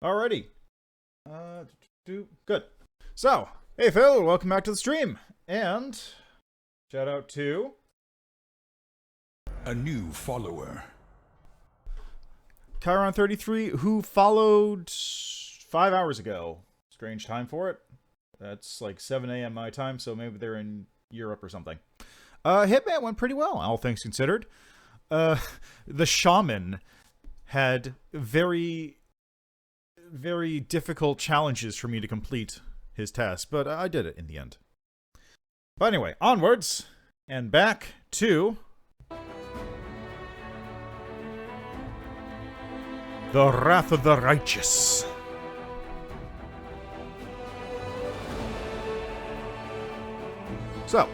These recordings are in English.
Alrighty. Good. So, hey Phil, welcome back to the stream. And shout out to a new follower. Chiron33, who followed 5 hours ago. Strange time for it. That's like 7 a.m. my time, so maybe they're in Europe or something. Hitman went pretty well, all things considered. The Shaman had very difficult challenges for me to complete his task, but I did it in the end. But anyway, onwards and back to the Wrath of the Righteous. So,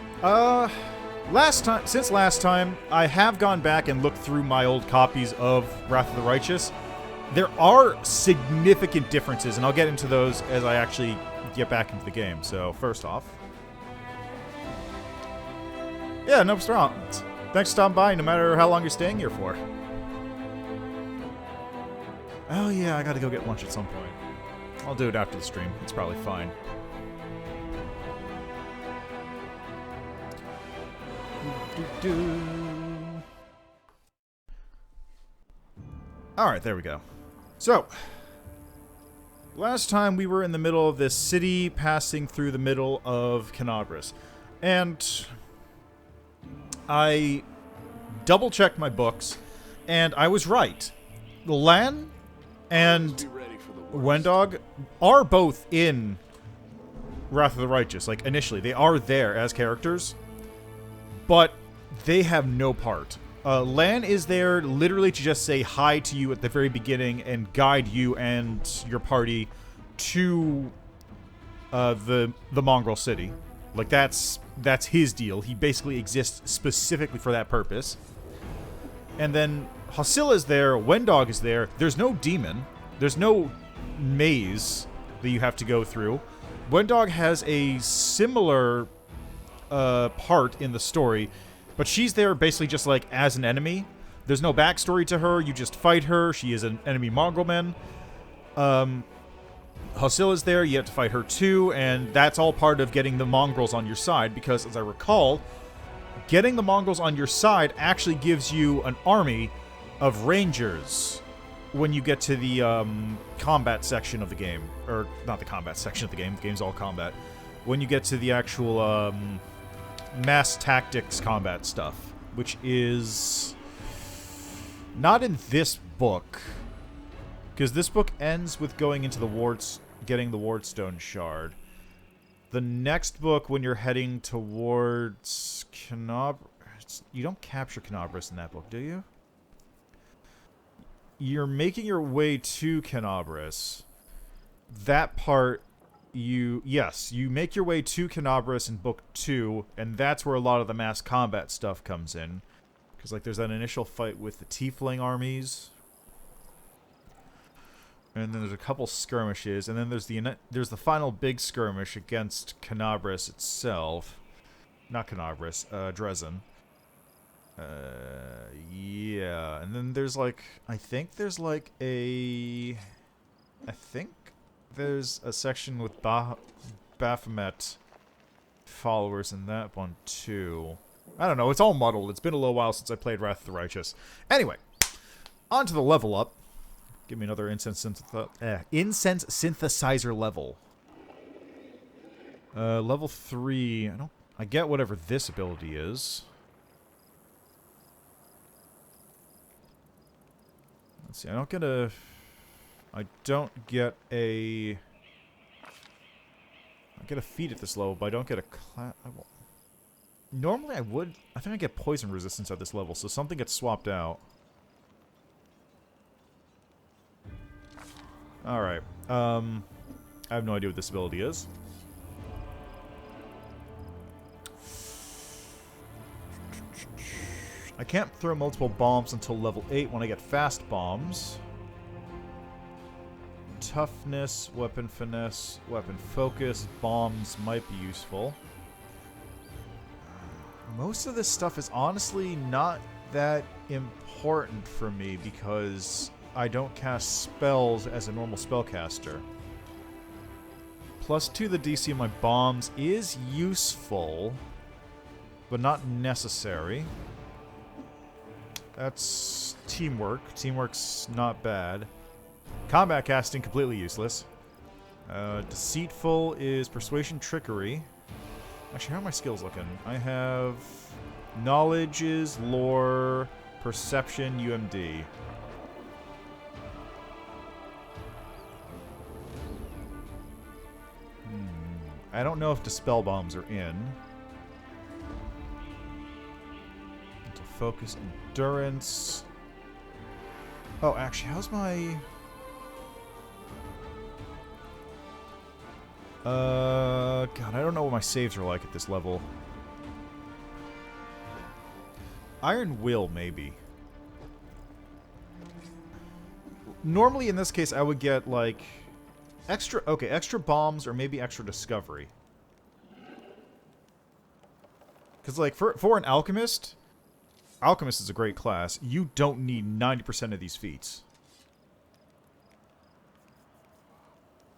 since last time, I have gone back and looked through my old copies of Wrath of the Righteous. There are significant differences, and I'll get into those as I actually get back into the game. So, first off, yeah, no problem. Thanks for stopping by, no matter how long you're staying here for. Oh yeah, I gotta go get lunch at some point. I'll do it after the stream. It's probably fine. Alright, there we go. So, last time we were in the middle of this city, passing through the middle of Kenabres. And I double-checked my books, and I was right. Lan and Wendog are both in Wrath of the Righteous. Like, initially, they are there as characters, but they have no part. Lan is there literally to just say hi to you at the very beginning and guide you and your party to the mongrel city. Like, that's his deal. He basically exists specifically for that purpose. And then Hasil is there, Wendog is there. There's no demon. There's no maze that you have to go through. Wendog has a similar part in the story, but she's there basically just like as an enemy. There's no backstory to her. You just fight her. She is an enemy mongrelman. Hasil is there. You have to fight her too, and that's all part of getting the mongrels on your side, because as I recall, getting the mongrels on your side actually gives you an army of rangers when you get to the combat section of the game. Or, not the combat section of the game. The game's all combat. When you get to the actual mass tactics combat stuff, which is not in this book, because this book ends with going into the getting the Wardstone Shard. The next book, when you're heading towards Kenabres, you don't capture Kenabres in that book, do you? You're making your way to Kenabres. That part, you make your way to Kenabres in book 2, and that's where a lot of the mass combat stuff comes in. Because, like, there's that initial fight with the Tiefling armies, and then there's a couple skirmishes, and then there's the final big skirmish against Kenabres itself. Not Kenabres, Dresden. Yeah, and then there's like, I think there's a section with Baphomet followers in that one too. I don't know, it's all muddled. It's been a little while since I played Wrath of the Righteous. Anyway, on to the level up. Give me another incense synthesizer level. Level 3. I get whatever this ability is. Let's see. I don't get a feat at this level, but I don't get a class. Normally I would. I think I get poison resistance at this level, so something gets swapped out. Alright. I have no idea what this ability is. I can't throw multiple bombs until level 8 when I get fast bombs. Toughness, weapon finesse, weapon focus, bombs might be useful. Most of this stuff is honestly not that important for me because I don't cast spells as a normal spellcaster. +2 the DC of my bombs is useful, but not necessary. That's teamwork. Teamwork's not bad. Combat casting, completely useless. Deceitful is persuasion, trickery. Actually, how are my skills looking? I have knowledge is lore, perception, UMD. I don't know if dispel bombs are in. To focus, endurance. Oh, actually, how's my... God, I don't know what my saves are like at this level. Iron Will, maybe. Normally, in this case, I would get, like... extra bombs or maybe extra discovery. Because, like, for an alchemist, alchemist is a great class. You don't need 90% of these feats.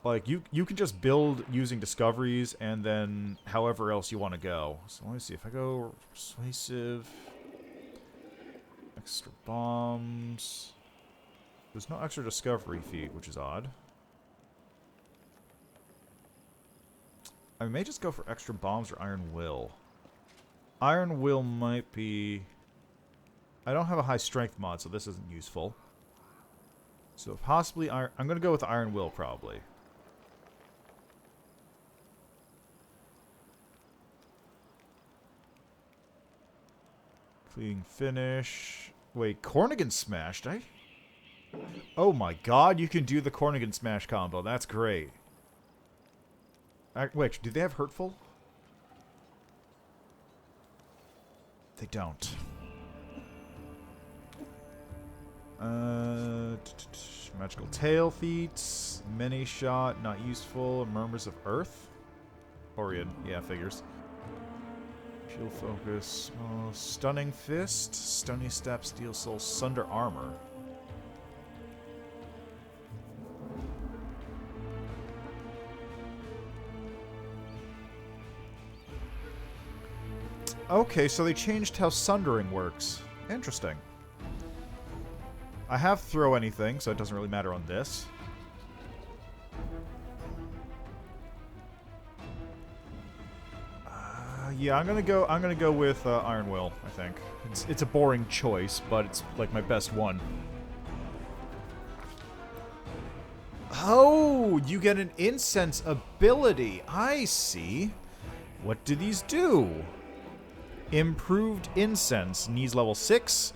Like, you can just build using discoveries and then however else you want to go. So let me see. If I go persuasive, extra bombs. There's no extra discovery feat, which is odd. I may just go for extra bombs or Iron Will. Iron Will might be... I don't have a high strength mod, so this isn't useful. So possibly I'm going to go with Iron Will, probably. Fleeting Finish. Wait, Cornigan Smash, did I? Oh my god, you can do the Cornigan Smash combo. That's great. Wait, do they have Hurtful? They don't. Magical Tail feats. Many Shot, not useful. Murmurs of Earth? Orion, yeah, figures. Shield Focus. Stunning Fist. Stony Step, Steel Soul, Sunder Armor. Okay, so they changed how sundering works. Interesting. I have throw anything, so it doesn't really matter on this. Yeah, I'm gonna go with Iron Will, I think. It's a boring choice, but it's like my best one. Oh, you get an incense ability. I see. What do these do? Improved Incense needs level 6,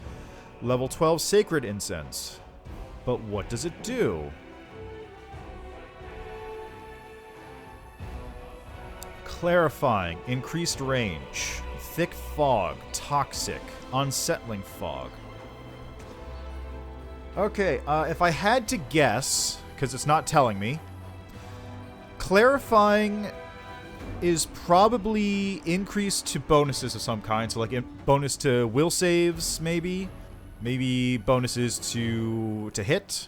level 12 Sacred Incense. But what does it do? Clarifying, increased range, thick fog, toxic, unsettling fog. Okay, if I had to guess, because it's not telling me, clarifying is probably increased to bonuses of some kind. So like bonus to will saves, maybe. Maybe bonuses to hit.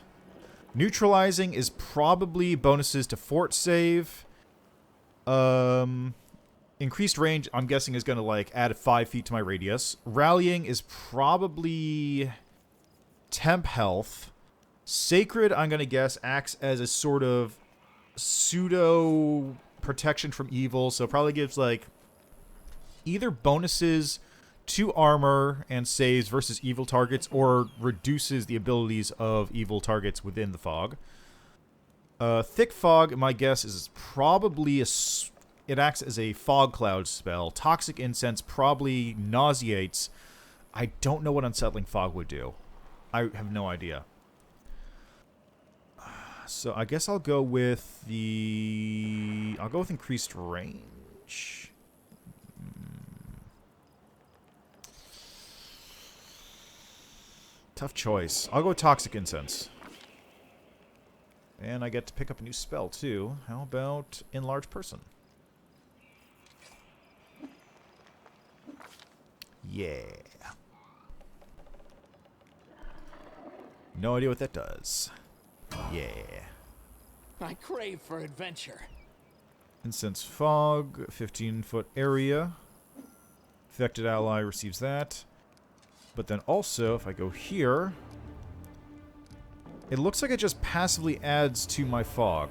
Neutralizing is probably bonuses to fort save. Increased range, I'm guessing, is going to like add 5 feet to my radius. Rallying is probably temp health. Sacred, I'm going to guess, acts as a sort of pseudo protection from evil, so probably gives like either bonuses to armor and saves versus evil targets, or reduces the abilities of evil targets within the fog. Thick fog, my guess is probably it acts as a fog cloud spell. Toxic incense probably nauseates. I don't know what unsettling fog would do. I have no idea. So I guess I'll go with increased range. Tough choice. I'll go with Toxic Incense. And I get to pick up a new spell too. How about Enlarge Person? Yeah. no idea what that does. Yeah. I crave for adventure. Incense fog, 15-foot area. Affected ally receives that. But then also, if I go here, it looks like it just passively adds to my fog.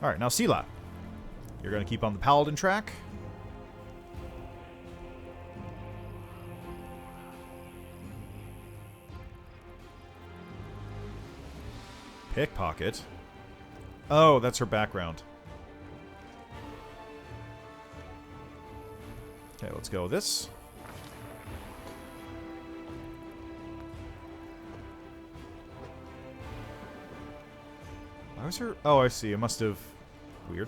Alright, now Sela. You're going to keep on the Paladin track. Pickpocket. Oh, that's her background. Okay, let's go with this. Why was her... Oh, I see. It must have... Weird.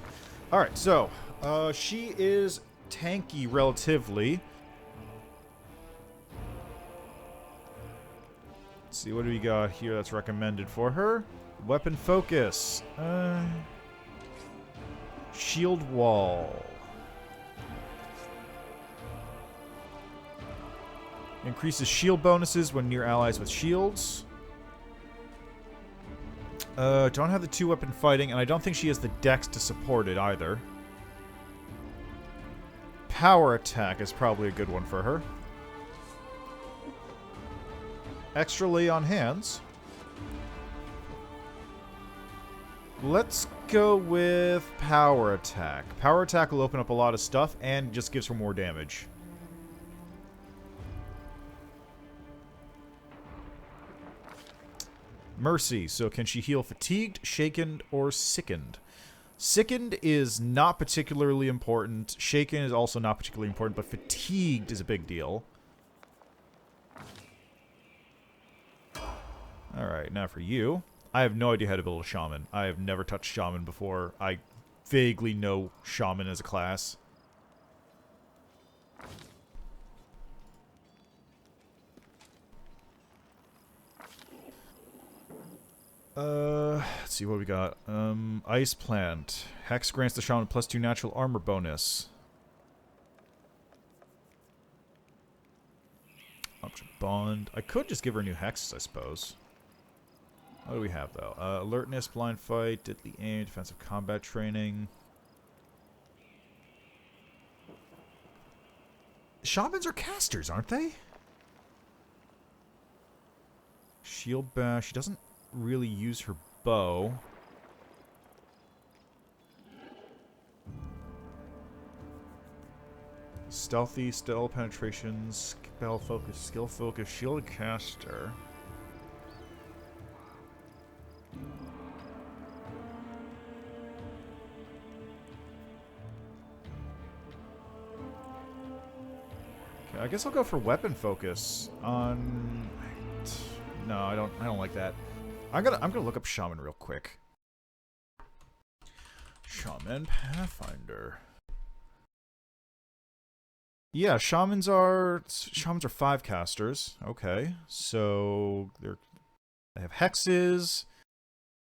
Alright, so... she is tanky relatively. Let's see, what do we got here that's recommended for her? Weapon focus. Shield wall. Increases shield bonuses when near allies with shields. Don't have the 2-weapon fighting, and I don't think she has the dex to support it either. Power attack is probably a good one for her. Extra lay on hands. Let's go with power attack. Power attack will open up a lot of stuff and just gives her more damage. Mercy. So can she heal fatigued, shaken, or sickened? Sickened is not particularly important. Shaken is also not particularly important, but fatigued is a big deal. Alright, now for you. I have no idea how to build a Shaman. I have never touched Shaman before. I vaguely know Shaman as a class. Let's see what we got. Ice Plant. Hex grants the Shaman +2 natural armor bonus. Option Bond. I could just give her new hexes, I suppose. What do we have, though? Alertness, blind fight, deadly aim, defensive combat training. Shamans are casters, aren't they? Shield bash. She doesn't really use her bow. Stealthy, stealth penetration, spell focus, skill focus, shielded caster. Okay, I guess I'll go for weapon focus on. No, I don't like that. I'm gonna look up Shaman real quick. Shaman Pathfinder. Yeah, shamans are 5 casters. Okay, so they have hexes.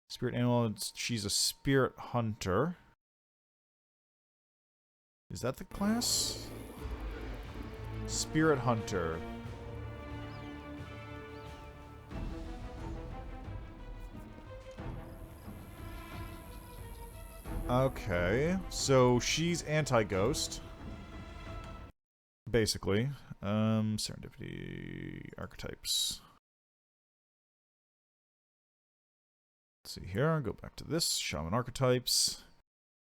Spirit animal. She's a spirit hunter. Is that the class? Spirit hunter. Okay, so she's anti-ghost. Basically. Serendipity archetypes. Let's see here. I'll go back to this. Shaman archetypes.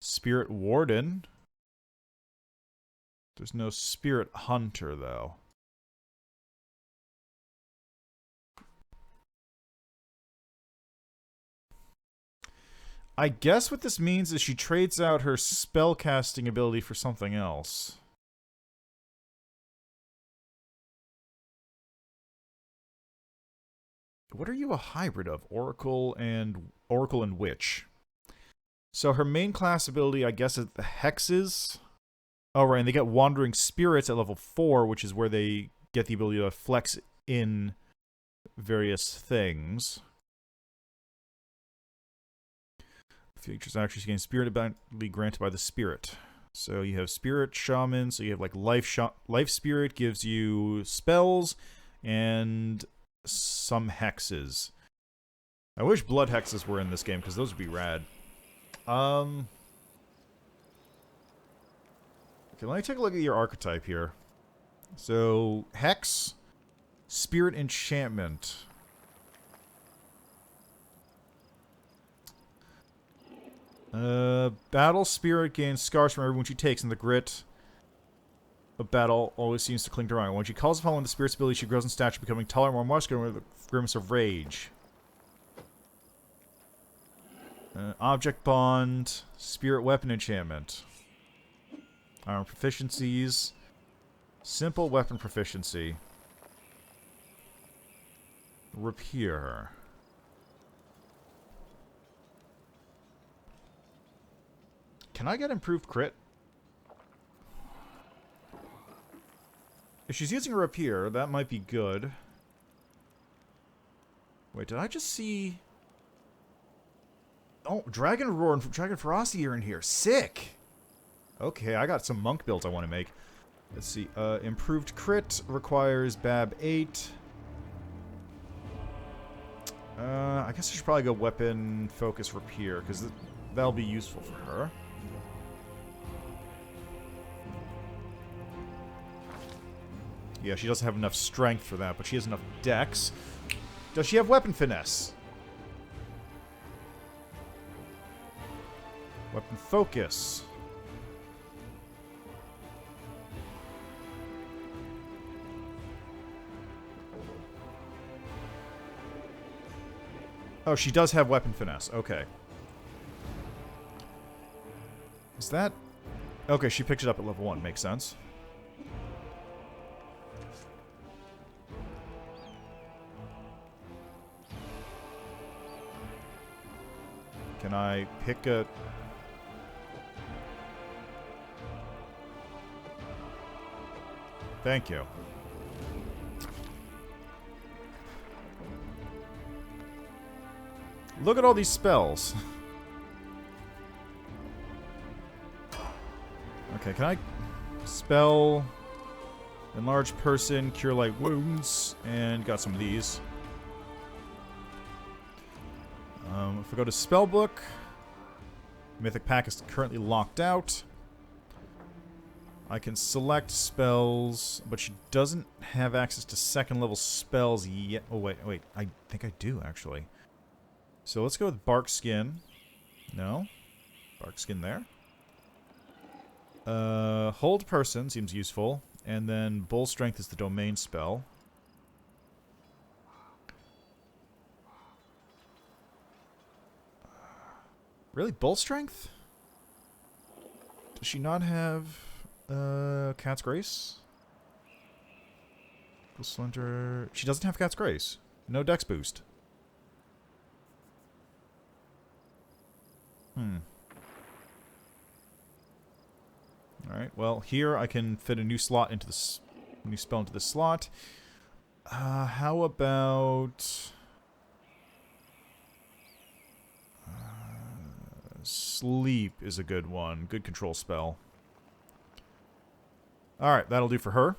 Spirit warden. There's no spirit hunter, though. I guess what this means is she trades out her spellcasting ability for something else. What are you a hybrid of? Oracle and Witch. So her main class ability, I guess, is the hexes. Oh, right, and they get Wandering Spirits at level 4, which is where they get the ability to flex in various things. Features actually gain spirit ability granted by the spirit. So you have Spirit Shaman, so you have like Life Spirit gives you spells, and some hexes. I wish blood hexes were in this game, because those would be rad. Okay, let me take a look at your archetype here. So, Hex Spirit Enchantment. Battle Spirit gains scars from everyone she takes, and the grit of battle always seems to cling to her. When she calls upon one of the spirit's abilities, she grows in stature, becoming taller and more muscular with a grimace of rage. Object Bond, Spirit Weapon Enchantment. Armor proficiencies. Simple weapon proficiency. Rapier. Can I get improved crit? If she's using a rapier, that might be good. Wait, did I just see... Oh, Dragon Roar and Dragon Ferocity are in here. Sick! Okay, I got some monk builds I want to make. Let's see. Improved crit requires Bab 8. I guess I should probably go Weapon Focus Rapier, because that'll be useful for her. Yeah, she doesn't have enough strength for that, but she has enough dex. Does she have Weapon Finesse? Weapon Focus. Oh, she does have Weapon Finesse. Okay. Is that... Okay, she picked it up at level 1. Makes sense. Can I pick a... Thank you. Look at all these spells. Okay, can I spell Enlarge Person, Cure Light Wounds, and got some of these. If I go to Spellbook, Mythic Pack is currently locked out. I can select spells, but she doesn't have access to second level spells yet. Oh, wait. I think I do, actually. So let's go with Bark Skin. No. Bark Skin there. Hold Person seems useful. And then Bull Strength is the domain spell. Really? Bull Strength? Does she not have... Cat's Grace? Slender... She doesn't have Cat's Grace. No dex boost. Alright, well, here I can fit a new slot into this... new spell into this slot. How about... Sleep is a good one. Good control spell. Alright, that'll do for her.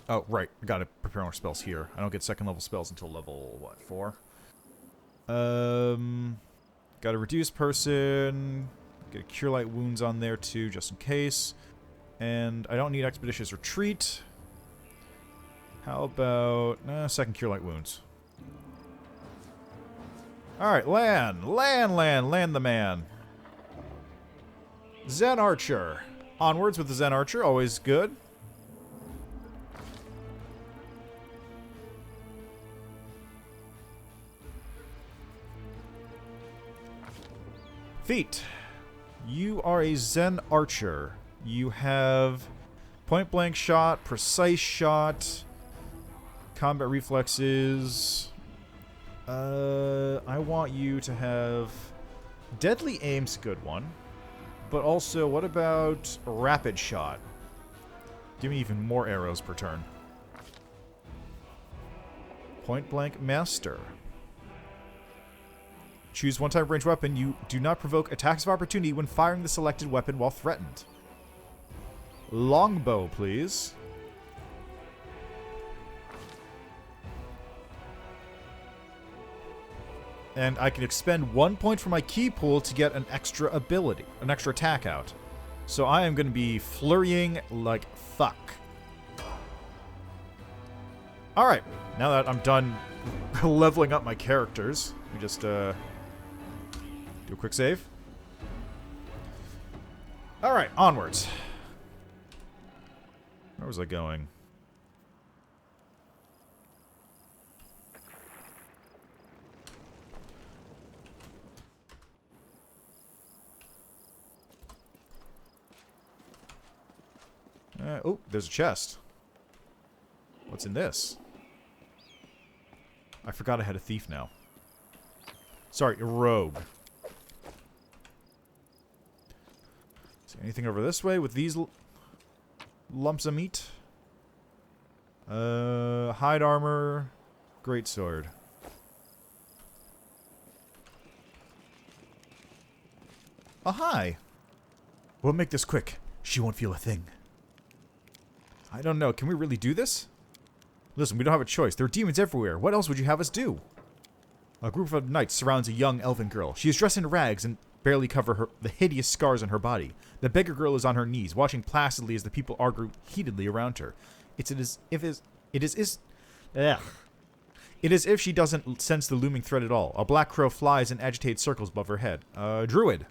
Oh, right. I gotta prepare more spells here. I don't get second level spells until level, what, 4? Gotta Reduce Person. Get a Cure Light Wounds on there too, just in case. And I don't need Expeditious Retreat. How about... second Cure Light Wounds. Alright, land the man. Zen Archer. Onwards with the Zen Archer, always good. Feat. You are a Zen Archer. You have point blank shot, precise shot, combat reflexes. I want you to have deadly aim's a good one. But also, what about rapid shot? Give me even more arrows per turn. Point blank master. Choose one type of ranged weapon. You do not provoke attacks of opportunity when firing the selected weapon while threatened. Longbow, please. And I can expend 1 point from my key pool to get an extra ability, an extra attack out. So I am going to be flurrying like fuck. Alright, now that I'm done leveling up my characters, we just do a quick save. Alright, onwards. Where was I going? Oh, there's a chest. What's in this? I forgot I had a thief now. Sorry, a rogue. Is there anything over this way with these lumps of meat? Hide armor, greatsword. Oh, hi. We'll make this quick. She won't feel a thing. I don't know. Can we really do this? Listen, we don't have a choice. There are demons everywhere. What else would you have us do? A group of knights surrounds a young elven girl. She is dressed in rags and barely cover the hideous scars on her body. The beggar girl is on her knees, watching placidly as the people argue heatedly around her. It is as if she doesn't sense the looming threat at all. A black crow flies in agitated circles above her head. Druid.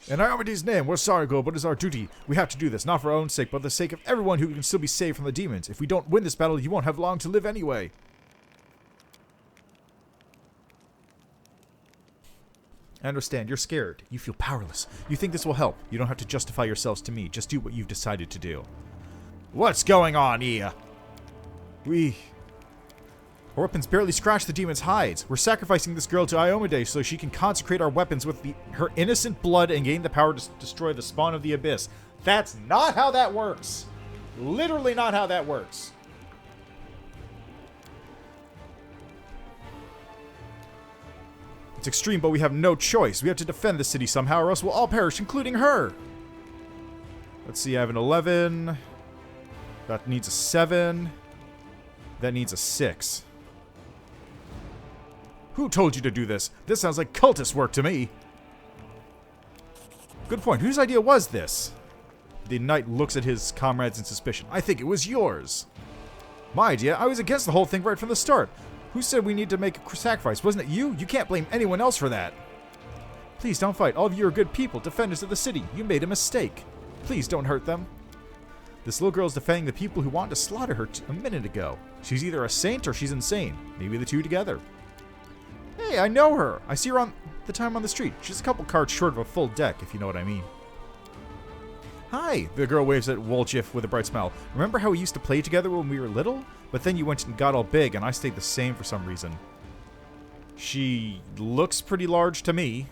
In Iomede's name, we're sorry, girl, but it's our duty. We have to do this, not for our own sake, but for the sake of everyone who can still be saved from the demons. If we don't win this battle, you won't have long to live anyway. I understand. You're scared. You feel powerless. You think this will help. You don't have to justify yourselves to me. Just do what you've decided to do. What's going on here? Our weapons barely scratch the demon's hides. We're sacrificing this girl to Iomede so she can consecrate our weapons with her innocent blood and gain the power to destroy the spawn of the abyss. That's not how that works. Literally not how that works. It's extreme, but we have no choice. We have to defend the city somehow or else we'll all perish, including her. Let's see, I have an 11. That needs a 7. That needs a 6. Who told you to do this? This sounds like cultist work to me. Good point. Whose idea was this? The knight looks at his comrades in suspicion. I think it was yours. My idea? I was against the whole thing right from the start. Who said we need to make a sacrifice? Wasn't it you? You can't blame anyone else for that. Please don't fight. All of you are good people, defenders of the city. You made a mistake. Please don't hurt them. This little girl is defending the people who wanted to slaughter her a minute ago. She's either a saint or she's insane. Maybe the two together. Hey, I know her. I see her on the time on the street. She's a couple cards short of a full deck, if you know what I mean. Hi, the girl waves at Woljif with a bright smile. Remember how we used to play together when we were little? But then you went and got all big, and I stayed the same for some reason. She looks pretty large to me.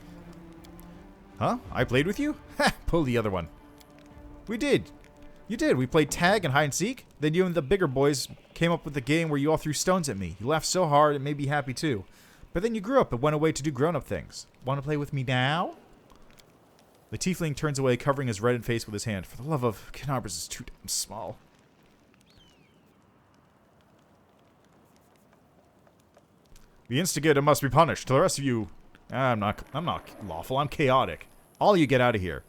Huh? I played with you? Ha! Pull the other one. We did. You did. We played tag and hide and seek. Then you and the bigger boys came up with the game where you all threw stones at me. You laughed so hard it made me happy too. But then you grew up and went away to do grown-up things. Want to play with me now? The tiefling turns away, covering his reddened face with his hand. For the love of Kenabres is too damn small. The instigator must be punished. To the rest of you, I'm not lawful. I'm chaotic. All you get out of here.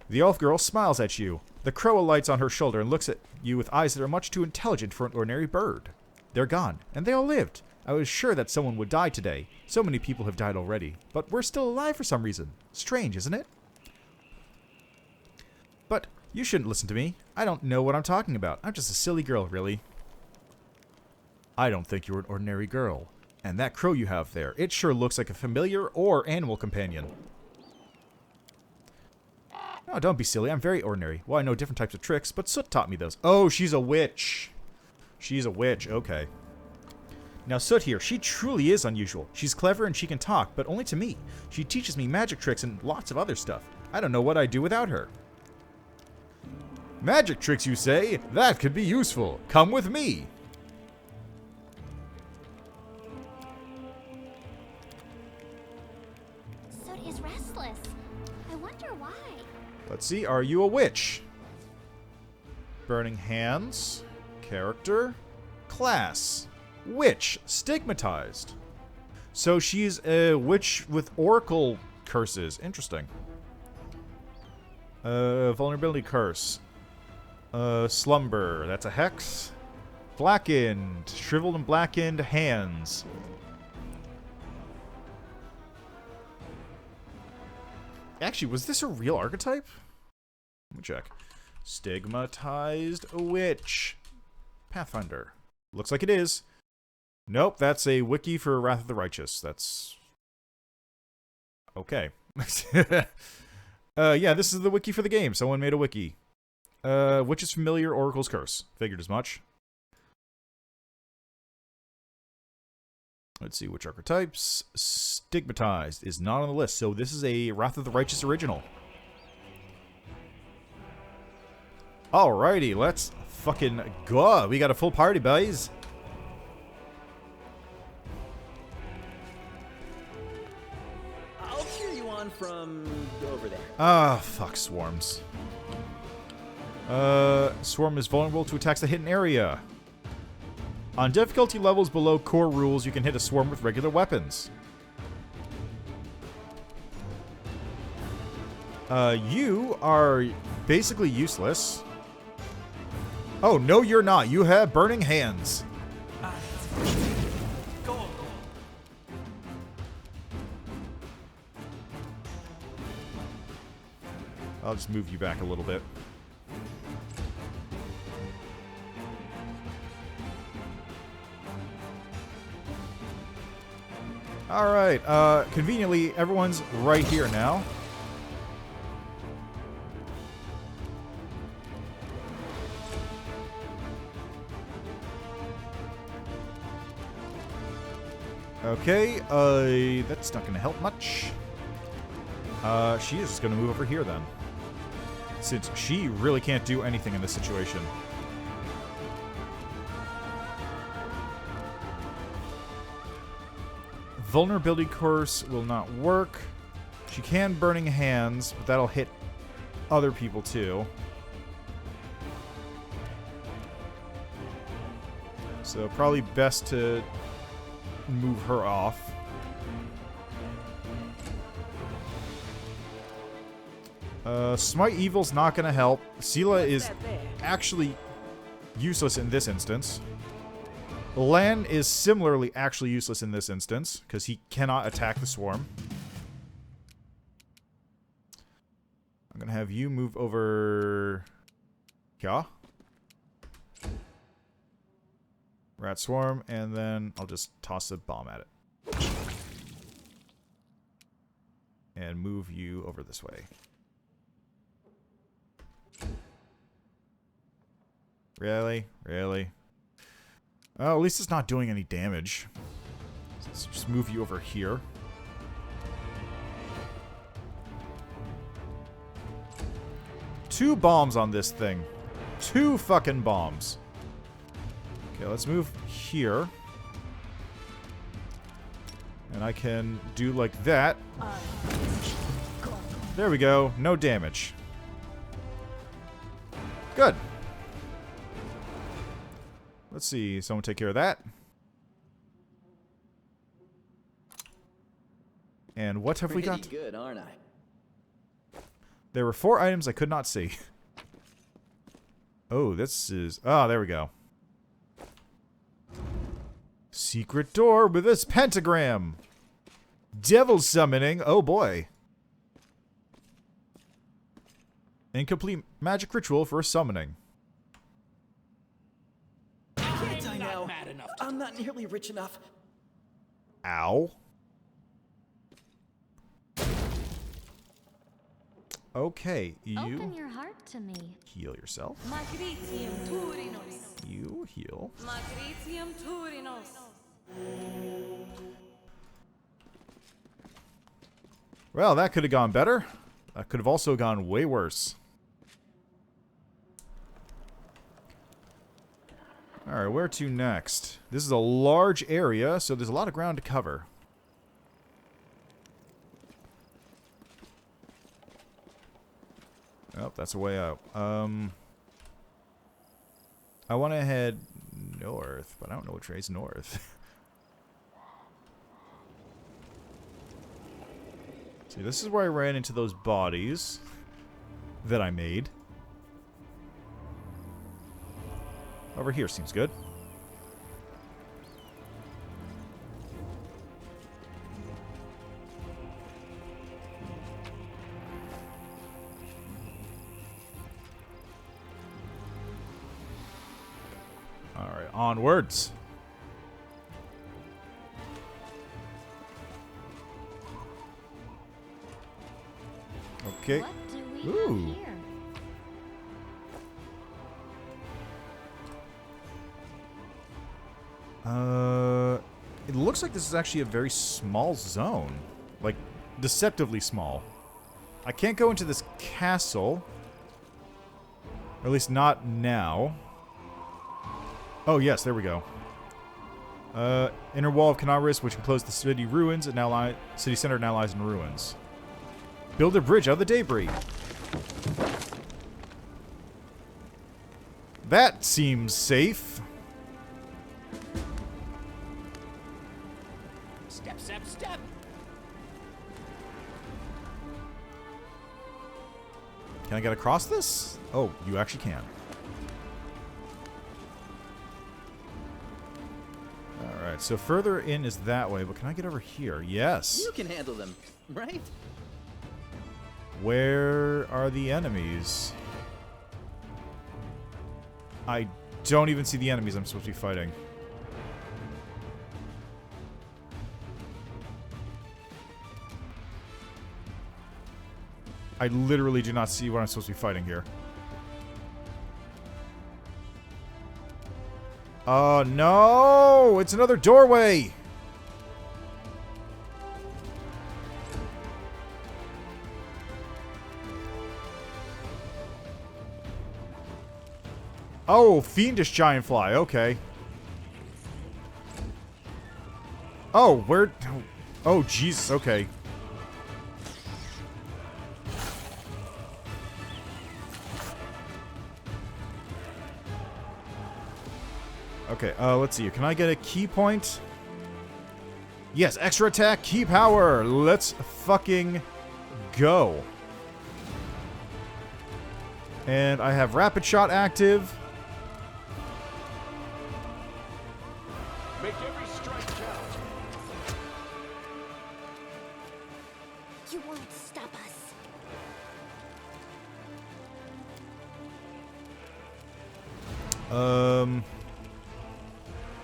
The elf girl smiles at you. The crow alights on her shoulder and looks at you with eyes that are much too intelligent for an ordinary bird. They're gone, and they all lived. I was sure that someone would die today. So many people have died already, but we're still alive for some reason. Strange, isn't it? But you shouldn't listen to me. I don't know what I'm talking about. I'm just a silly girl, really. I don't think you're an ordinary girl. And that crow you have there, it sure looks like a familiar or animal companion. Oh, don't be silly. I'm very ordinary. Well, I know different types of tricks, but Soot taught me those. Oh, she's a witch. She's a witch. Okay. Now, Soot here, she truly is unusual. She's clever and she can talk, but only to me. She teaches me magic tricks and lots of other stuff. I don't know what I'd do without her. Magic tricks, you say? That could be useful. Come with me. Soot is restless. I wonder why. Let's see. Are you a witch? Burning Hands. Character. Class. Witch. Stigmatized. So she's a witch with oracle curses. Interesting. Vulnerability curse. Slumber. That's a hex. Blackened. Shriveled and blackened hands. Actually, was this a real archetype? Let me check. Stigmatized witch. Pathfinder. Looks like it is. Nope, that's a wiki for Wrath of the Righteous. That's... okay. Yeah, this is the wiki for the game. Someone made a wiki. Witch's Familiar, Oracle's Curse. Figured as much. Let's see which archetypes. Stigmatized is not on the list, so this is a Wrath of the Righteous original. Alrighty, let's fucking go. We got a full party, boys. I'll cheer you on from over there. Ah, fuck swarms. Swarm is vulnerable to attacks that hit an area. On difficulty levels below core rules, you can hit a swarm with regular weapons. You are basically useless. Oh, no, you're not. You have burning hands. I'll just move you back a little bit. Alright, conveniently, everyone's right here now. Okay, that's not gonna help much. She is just gonna move over here then. Since she really can't do anything in this situation. Vulnerability curse will not work. She can burning hands, but that'll hit other people too. So probably best to move her off. Smite Evil's not going to help. Sela is actually useless in this instance. Lan is similarly actually useless in this instance, because he cannot attack the swarm. I'm going to have you move over... yeah. Rat swarm, and then I'll just toss a bomb at it. And move you over this way. Really? Really? Oh, at least it's not doing any damage. Let's just move you over here. Two bombs on this thing. Two fucking bombs. Okay, let's move here. And I can do like that. There we go. No damage. Good. Let's see. Someone take care of that. And what have we got? Pretty good, aren't I? There were 4 items I could not see. Oh, this is... ah, there we go. Secret door with this pentagram. Devil summoning. Oh, boy. Incomplete magic ritual for a summoning. Can't I now? I'm not nearly rich enough. Ow. Okay, you Open your heart to me. heal yourself. Magritium Turinos. You heal. Magritium Turinos. Well, that could have gone better. That could have also gone way worse. Alright, where to next? This is a large area, so there's a lot of ground to cover. Oh, that's a way out. I want to head north, but I don't know which way is north. See, this is where I ran into those bodies that I made. Over here seems good. Alright, onwards. Okay. What do we Ooh. have here? It looks like this is actually a very small zone. Like, deceptively small. I can't go into this castle. Or at least not now. Oh, yes, there we go. Inner wall of Kenabres, which enclosed the city ruins, and now city center now lies in ruins. Build a bridge out of the debris. That seems safe. Step, step, step. Can I get across this? Oh, you actually can. Alright, so further in is that way, but can I get over here? Yes. You can handle them, right? Where are the enemies? I don't even see the enemies I'm supposed to be fighting. I literally do not see what I'm supposed to be fighting here. Oh, no! It's another doorway! Oh, fiendish giant fly. Okay. Oh, where... Oh, Jesus. Okay. Okay, let's see. Can I get a key point? Yes, extra attack, key power. Let's fucking go. And I have rapid shot active. Make every strike count. You won't stop us.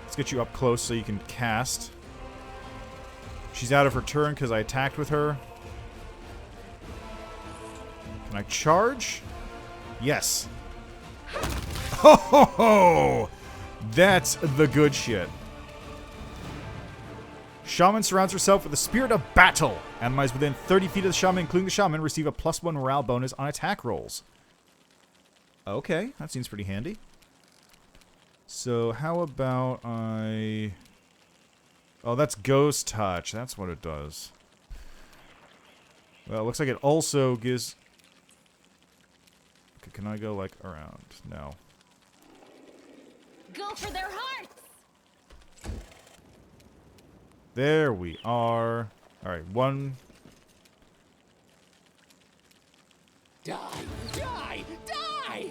Let's get you up close so you can cast. She's out of her turn because I attacked with her. Can I charge? Yes. Ho ho ho! That's the good shit. Shaman surrounds herself with the spirit of battle. Enemies within 30 feet of the shaman, including the shaman, receive a +1 morale bonus on attack rolls. Okay, that seems pretty handy. So how about I... Oh, that's Ghost Touch. That's what it does. Well, it looks like it also gives... Okay, can I go, like, around? No. Go for their hearts! There we are. Alright, one... Die, die, die!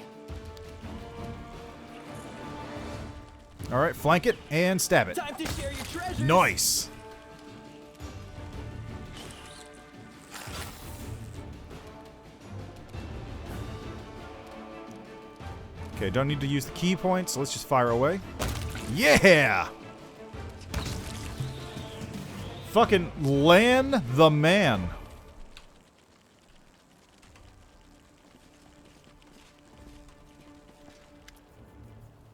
Alright, flank it and stab it. Time to share your treasures. Nice! Okay, don't need to use the key points, so let's just fire away. Yeah! Fucking Lan the man.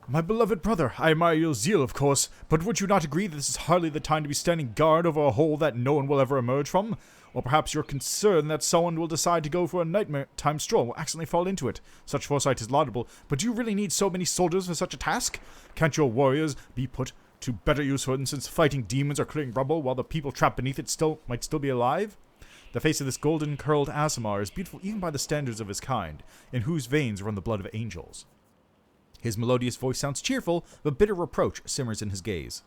My beloved brother, I admire your zeal, of course, but would you not agree that this is hardly the time to be standing guard over a hole that no one will ever emerge from? Or perhaps you're concerned that someone will decide to go for a nighttime stroll and will accidentally fall into it. Such foresight is laudable, but do you really need so many soldiers for such a task? Can't your warriors be put to better use, for instance, fighting demons or clearing rubble while the people trapped beneath it might still be alive? The face of this golden-curled Aasimar is beautiful even by the standards of his kind, in whose veins run the blood of angels. His melodious voice sounds cheerful, but bitter reproach simmers in his gaze.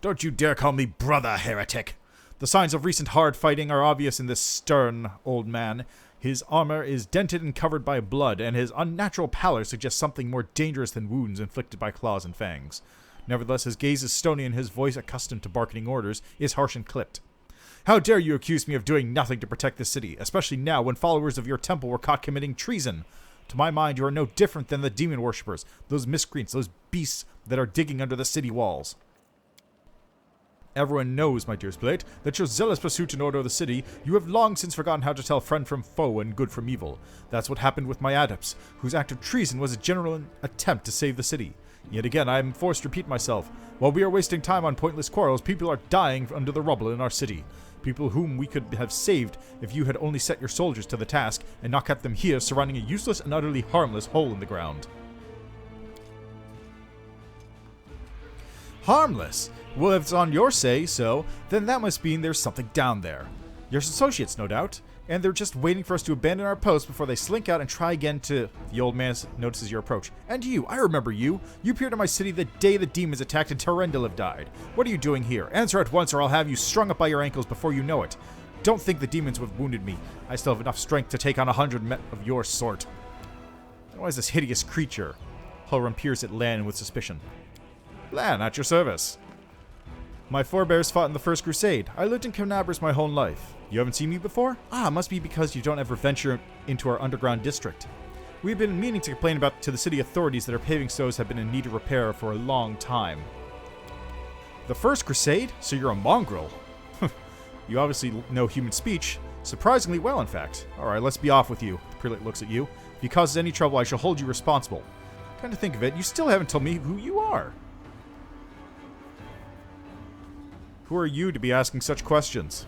Don't you dare call me brother, heretic! The signs of recent hard fighting are obvious in this stern old man. His armor is dented and covered by blood, and his unnatural pallor suggests something more dangerous than wounds inflicted by claws and fangs. Nevertheless, his gaze is stony and his voice, accustomed to barking orders, is harsh and clipped. How dare you accuse me of doing nothing to protect the city, especially now when followers of your temple were caught committing treason? To my mind, you are no different than the demon worshippers, those miscreants, those beasts that are digging under the city walls. Everyone knows, my dearest Blade, that your zealous pursuit in order of the city, you have long since forgotten how to tell friend from foe and good from evil. That's what happened with my adepts, whose act of treason was a general attempt to save the city. Yet again, I am forced to repeat myself. While we are wasting time on pointless quarrels, people are dying under the rubble in our city. People whom we could have saved if you had only set your soldiers to the task and not kept them here surrounding a useless and utterly harmless hole in the ground. Harmless? Well, if it's on your say-so, then that must mean there's something down there. Your associates, no doubt, and they're just waiting for us to abandon our post before they slink out and try again to... The old man notices your approach. And you, I remember you. You appeared in my city the day the demons attacked and Terendil died. What are you doing here? Answer at once or I'll have you strung up by your ankles before you know it. Don't think the demons would have wounded me. I still have enough strength to take on 100 men of your sort. Why is this hideous creature? Halrun peers at Lan with suspicion. Lan, at your service. My forebears fought in the First Crusade. I lived in Kenabres my whole life. You haven't seen me before? Ah, must be because you don't ever venture into our underground district. We've been meaning to complain to the city authorities that our paving stoves have been in need of repair for a long time. The First Crusade? So you're a mongrel. You obviously know human speech. Surprisingly well, in fact. Alright, let's be off with you. The prelate looks at you. If he causes any trouble, I shall hold you responsible. Come to think of it, you still haven't told me who you are. Who are you to be asking such questions?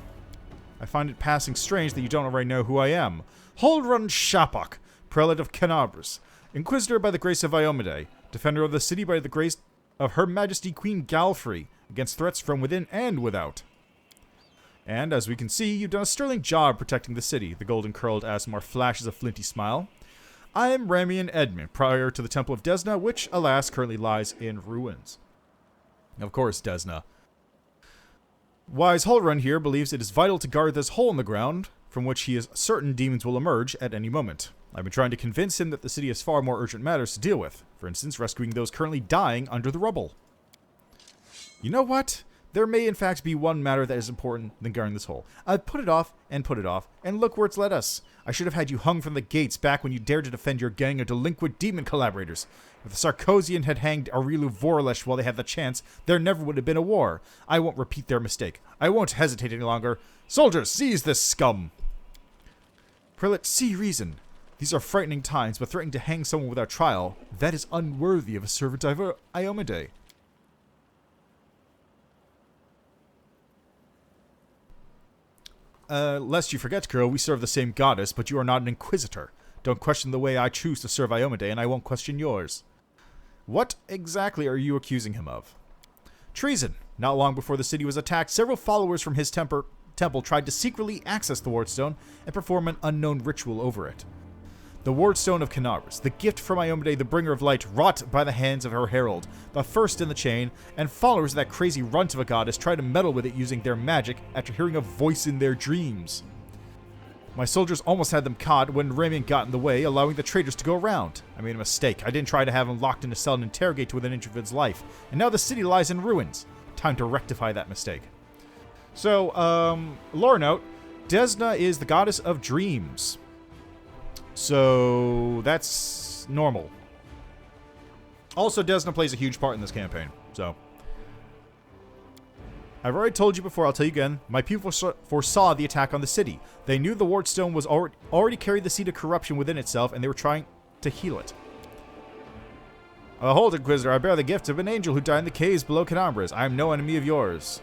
I find it passing strange that you don't already know who I am. Halrun Shapok, prelate of Kenabres, inquisitor by the grace of Iomade, defender of the city by the grace of Her Majesty Queen Galfrey, against threats from within and without. And, as we can see, you've done a sterling job protecting the city, the golden-curled Asmar flashes a flinty smile. I am Ramian Edmund, prior to the Temple of Desna, which, alas, currently lies in ruins. Of course, Desna. Wise Halrun here believes it is vital to guard this hole in the ground, from which he is certain demons will emerge at any moment. I've been trying to convince him that the city has far more urgent matters to deal with. For instance, rescuing those currently dying under the rubble. You know what? There may in fact be one matter that is important than guarding this hole. I've put it off, and look where it's led us. I should have had you hung from the gates back when you dared to defend your gang of delinquent demon collaborators. If the Sarkosian had hanged Arilu Vorlesh while they had the chance, there never would have been a war. I won't repeat their mistake. I won't hesitate any longer. Soldiers, seize this scum! Prelate, see reason. These are frightening times, but threatening to hang someone without trial, that is unworthy of a servant of Iomade. Lest you forget, girl, we serve the same goddess, but you are not an inquisitor. Don't question the way I choose to serve Iomade, and I won't question yours. What exactly are you accusing him of? Treason. Not long before the city was attacked, several followers from his temple tried to secretly access the Wardstone and perform an unknown ritual over it. The Wardstone of Kenabres, the gift from Iomade, the bringer of light, wrought by the hands of her herald, the first in the chain, and followers of that crazy runt of a goddess tried to meddle with it using their magic after hearing a voice in their dreams. My soldiers almost had them caught when Ramian got in the way, allowing the traitors to go around. I made a mistake. I didn't try to have him locked in a cell and interrogate to within an inch of his life, and now the city lies in ruins. Time to rectify that mistake. So, lore note, Desna is the goddess of dreams. So, that's normal. Also, Desna plays a huge part in this campaign, so. I've already told you before, I'll tell you again. My people foresaw the attack on the city. They knew the Wardstone was already carried the seed of corruption within itself, and they were trying to heal it. Hold, Inquisitor, I bear the gift of an angel who died in the caves below Kenabres. I am no enemy of yours.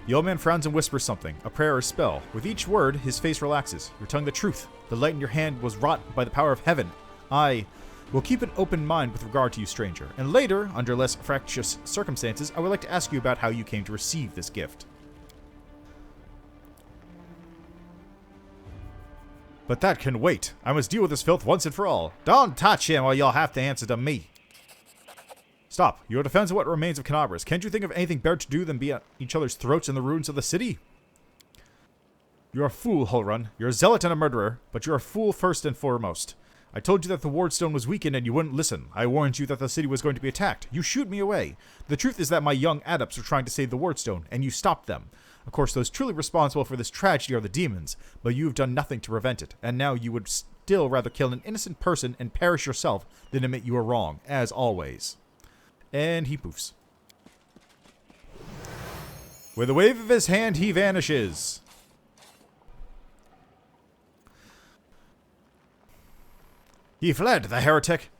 The old man frowns and whispers something, a prayer or spell. With each word, his face relaxes. You're telling the truth. The light in your hand was wrought by the power of heaven. I We'll keep an open mind with regard to you, stranger, and later, under less fractious circumstances, I would like to ask you about how you came to receive this gift. But that can wait. I must deal with this filth once and for all. Don't touch him or you'll have to answer to me. Stop. Your defense of what remains of Kenabres. Can't you think of anything better to do than be at each other's throats in the ruins of the city? You're a fool, Hullrun. You're a zealot and a murderer, but you're a fool first and foremost. I told you that the wardstone was weakened and you wouldn't listen. I warned you that the city was going to be attacked. You shoot me away. The truth is that my young adepts were trying to save the wardstone, and you stopped them. Of course, those truly responsible for this tragedy are the demons, but you have done nothing to prevent it, and now you would still rather kill an innocent person and perish yourself than admit you were wrong, as always. And he poofs. With a wave of his hand, he vanishes. He fled, the heretic.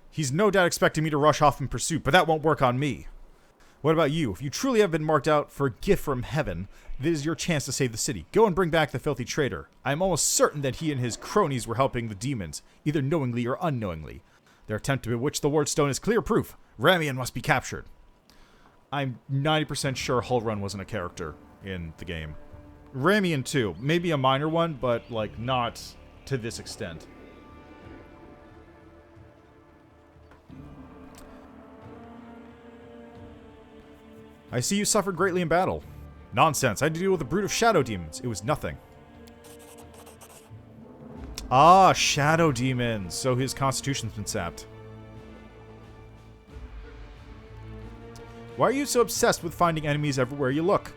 He's no doubt expecting me to rush off in pursuit, but that won't work on me. What about you? If you truly have been marked out for a gift from heaven, this is your chance to save the city. Go and bring back the filthy traitor. I am almost certain that he and his cronies were helping the demons, either knowingly or unknowingly. Their attempt to bewitch the wardstone is clear proof. Ramian must be captured. I'm 90% sure Hullrun wasn't a character in the game. Ramian too. Maybe a minor one, but like not to this extent. I see you suffered greatly in battle. Nonsense. I had to deal with a brood of shadow demons. It was nothing. Ah, shadow demons. So his constitution's been sapped. Why are you so obsessed with finding enemies everywhere you look?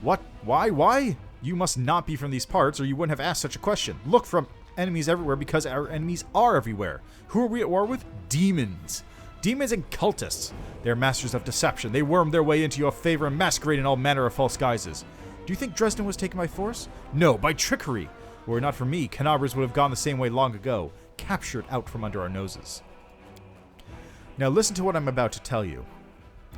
What? Why? You must not be from these parts or you wouldn't have asked such a question. Look from enemies everywhere because our enemies are everywhere. Who are we at war with? Demons. Demons and cultists. They're masters of deception. They worm their way into your favor and masquerade in all manner of false guises. Do you think Dresden was taken by force? No, by trickery. Were it not for me, Kenabres would have gone the same way long ago, captured out from under our noses. Now listen to what I'm about to tell you.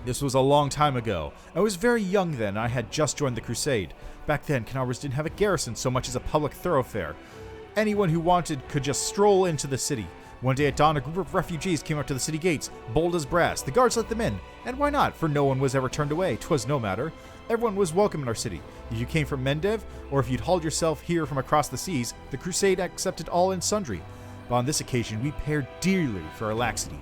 This was a long time ago. I was very young then, and I had just joined the Crusade. Back then, Kenabres didn't have a garrison so much as a public thoroughfare. Anyone who wanted could just stroll into the city. One day at dawn, a group of refugees came up to the city gates, bold as brass. The guards let them in. And why not? For no one was ever turned away. 'Twas no matter. Everyone was welcome in our city. If you came from Mendev, or if you'd hauled yourself here from across the seas, the Crusade accepted all and sundry. But on this occasion, we paid dearly for our laxity.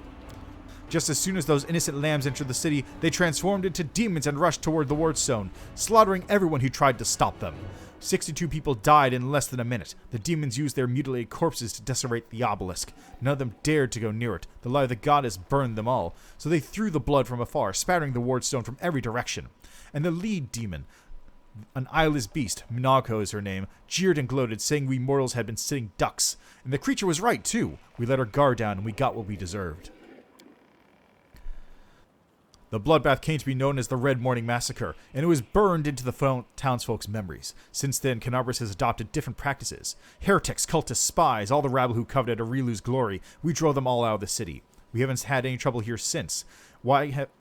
Just as soon as those innocent lambs entered the city, they transformed into demons and rushed toward the wardstone, slaughtering everyone who tried to stop them. 62 people died in less than a minute. The demons used their mutilated corpses to decorate the obelisk. None of them dared to go near it. The light of the goddess burned them all. So they threw the blood from afar, spattering the wardstone from every direction. And the lead demon, an eyeless beast, Minako is her name, jeered and gloated, saying we mortals had been sitting ducks. And the creature was right, too. We let our guard down and we got what we deserved. The bloodbath came to be known as the Red Morning Massacre, and it was burned into the townsfolk's memories. Since then, Kenabres has adopted different practices. Heretics, cultists, spies, all the rabble who coveted Arilu's glory, we drove them all out of the city. We haven't had any trouble here since.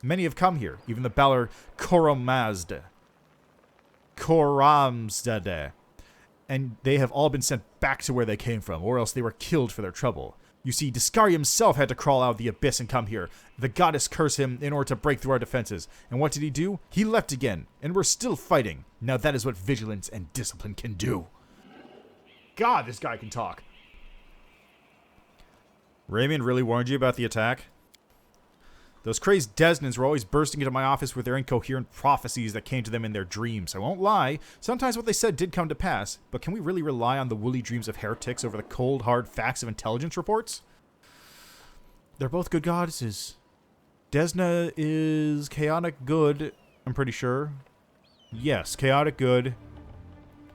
Many have come here, even the Balor Koramzade, and they have all been sent back to where they came from, or else they were killed for their trouble. You see, Discari himself had to crawl out of the abyss and come here. The goddess cursed him in order to break through our defenses. And what did he do? He left again, and we're still fighting. Now that is what vigilance and discipline can do. God, this guy can talk. Ramian really warned you about the attack? Those crazed Desnans were always bursting into my office with their incoherent prophecies that came to them in their dreams. I won't lie, sometimes what they said did come to pass, but can we really rely on the woolly dreams of heretics over the cold, hard facts of intelligence reports? They're both good goddesses. Desna is chaotic good, I'm pretty sure. Yes, chaotic good,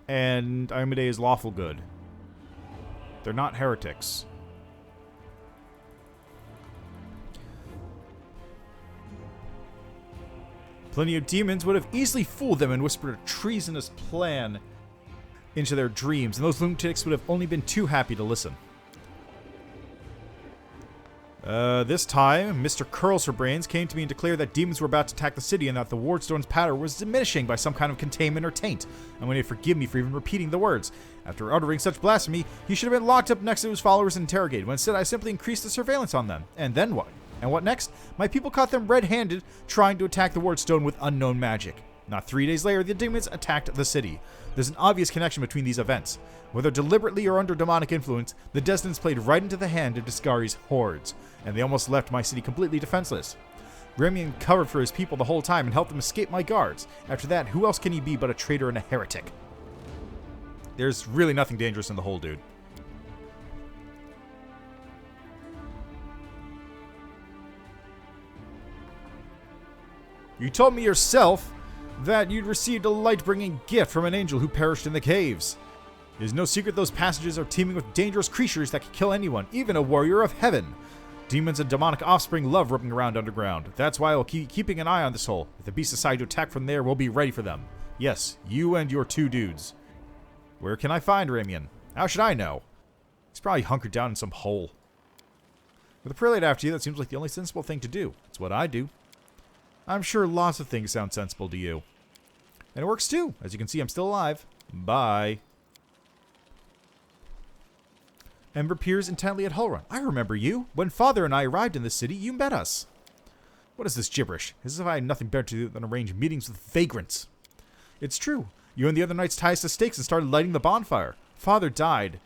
and Iomedae is lawful good. They're not heretics. Plenty of demons would have easily fooled them and whispered a treasonous plan into their dreams, and those lunatics would have only been too happy to listen. This time, Mr. Curls Her Brains came to me and declared that demons were about to attack the city and that the Wardstone's power was diminishing by some kind of containment or taint. And when he'd forgive me for even repeating the words. After uttering such blasphemy, he should have been locked up next to his followers and interrogated, when instead I simply increased the surveillance on them. And then what? And what next? My people caught them red-handed, trying to attack the Wardstone with unknown magic. Not 3 days later, the demons attacked the city. There's an obvious connection between these events. Whether deliberately or under demonic influence, the Destinants played right into the hand of Discari's hordes, and they almost left my city completely defenseless. Remian covered for his people the whole time and helped them escape my guards. After that, who else can he be but a traitor and a heretic? There's really nothing dangerous in the whole dude. You told me yourself that you'd received a light-bringing gift from an angel who perished in the caves. It is no secret those passages are teeming with dangerous creatures that can kill anyone, even a warrior of heaven. Demons and demonic offspring love roping around underground. That's why I'll keep keeping an eye on this hole. If the beasts decide to attack from there, we'll be ready for them. Yes, you and your 2 dudes. Where can I find Ramian? How should I know? He's probably hunkered down in some hole. With a prelate after you, that seems like the only sensible thing to do. It's what I do. I'm sure lots of things sound sensible to you. And it works too. As you can see, I'm still alive. Bye. Ember peers intently at Hullrun. I remember you. When Father and I arrived in this city, you met us. What is this gibberish? As if I had nothing better to do than arrange meetings with vagrants. It's true. You and the other knights tied us to stakes and started lighting the bonfire. Father died.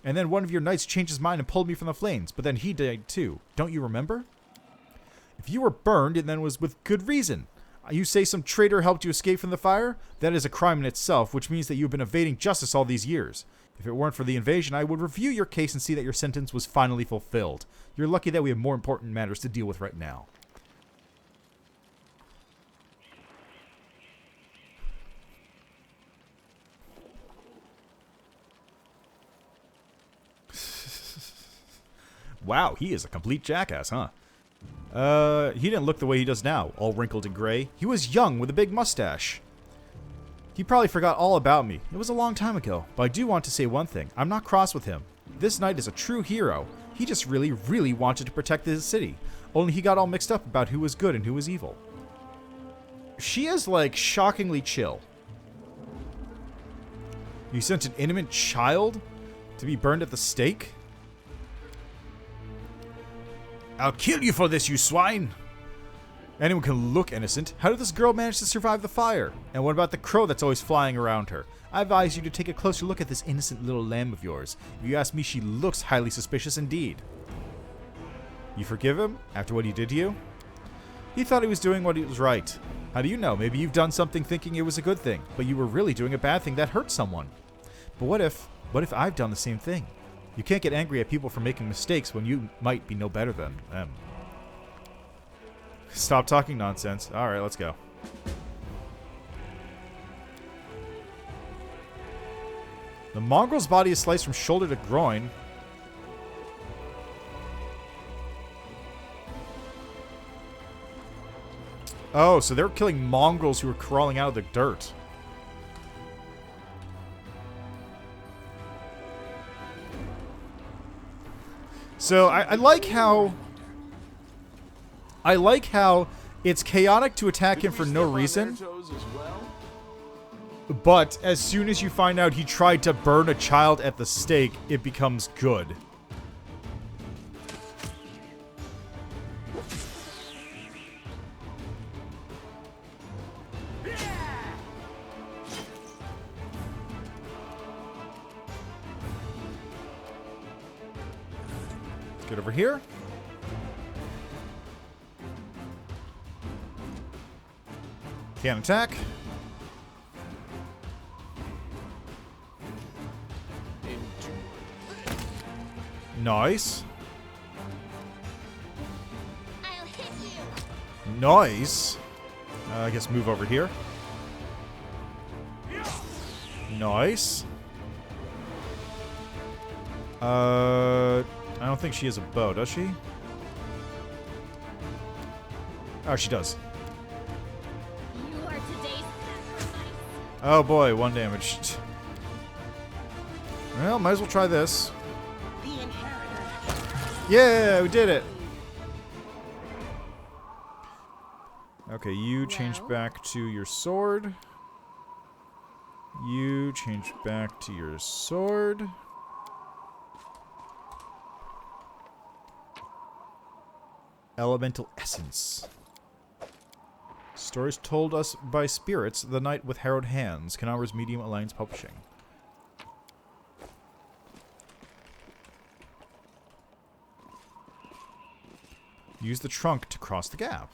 And then one of your knights changed his mind and pulled me from the flames. But then he died too. Don't you remember? If you were burned, it then was with good reason. You say some traitor helped you escape from the fire? That is a crime in itself, which means that you've been evading justice all these years. If it weren't for the invasion, I would review your case and see that your sentence was finally fulfilled. You're lucky that we have more important matters to deal with right now. Wow, he is a complete jackass, huh? He didn't look the way he does now, all wrinkled and gray. He was young with a big mustache. He probably forgot all about me. It was a long time ago, but I do want to say one thing. I'm not cross with him. This knight is a true hero. He just really, really wanted to protect his city. Only he got all mixed up about who was good and who was evil. She is, like, shockingly chill. You sent an innocent child to be burned at the stake? I'll kill you for this, you swine! Anyone can look innocent. How did this girl manage to survive the fire? And what about the crow that's always flying around her? I advise you to take a closer look at this innocent little lamb of yours. If you ask me, she looks highly suspicious indeed. You forgive him after what he did to you? He thought he was doing what was right. How do you know? Maybe you've done something thinking it was a good thing, but you were really doing a bad thing that hurt someone. But what if I've done the same thing? You can't get angry at people for making mistakes when you might be no better than them. Stop talking nonsense. Alright, let's go. The mongrel's body is sliced from shoulder to groin. Oh, so they're killing mongrels who are crawling out of the dirt. So I like how it's chaotic to attack him for no reason. But as soon as you find out he tried to burn a child at the stake, it becomes good. Let's get over here. Can't attack. Nice. I'll hit you. Nice. I guess move over here. Nice. I don't think she has a bow, does she? Oh, she does. You are today's sacrifice. Oh boy, 1 damage. Well, might as well try this. The inheritor. Yeah, we did it. Okay, you change Well? back to your sword. You change back to your sword. Elemental Essence. Stories told us by spirits, The Night with Harrowed Hands, Kenabres Medium Alliance Publishing. Use the trunk to cross the gap.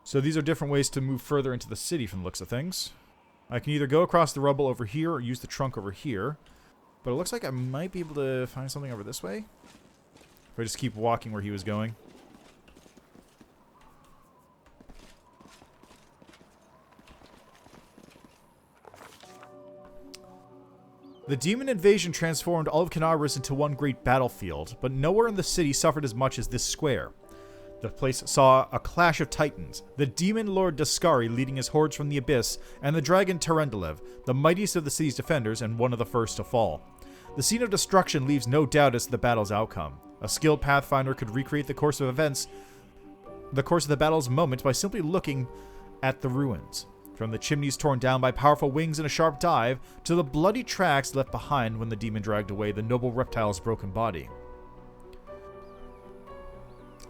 So these are different ways to move further into the city from the looks of things. I can either go across the rubble over here or use the trunk over here. But it looks like I might be able to find something over this way. If I just keep walking where he was going. The demon invasion transformed all of Kenabres into one great battlefield, but nowhere in the city suffered as much as this square. The place saw a clash of titans, the demon lord Daskari leading his hordes from the abyss, and the dragon Terendelev, the mightiest of the city's defenders and one of the first to fall. The scene of destruction leaves no doubt as to the battle's outcome. A skilled Pathfinder could recreate the course of the battle's moment by simply looking at the ruins. From the chimneys torn down by powerful wings in a sharp dive, to the bloody tracks left behind when the demon dragged away the noble reptile's broken body.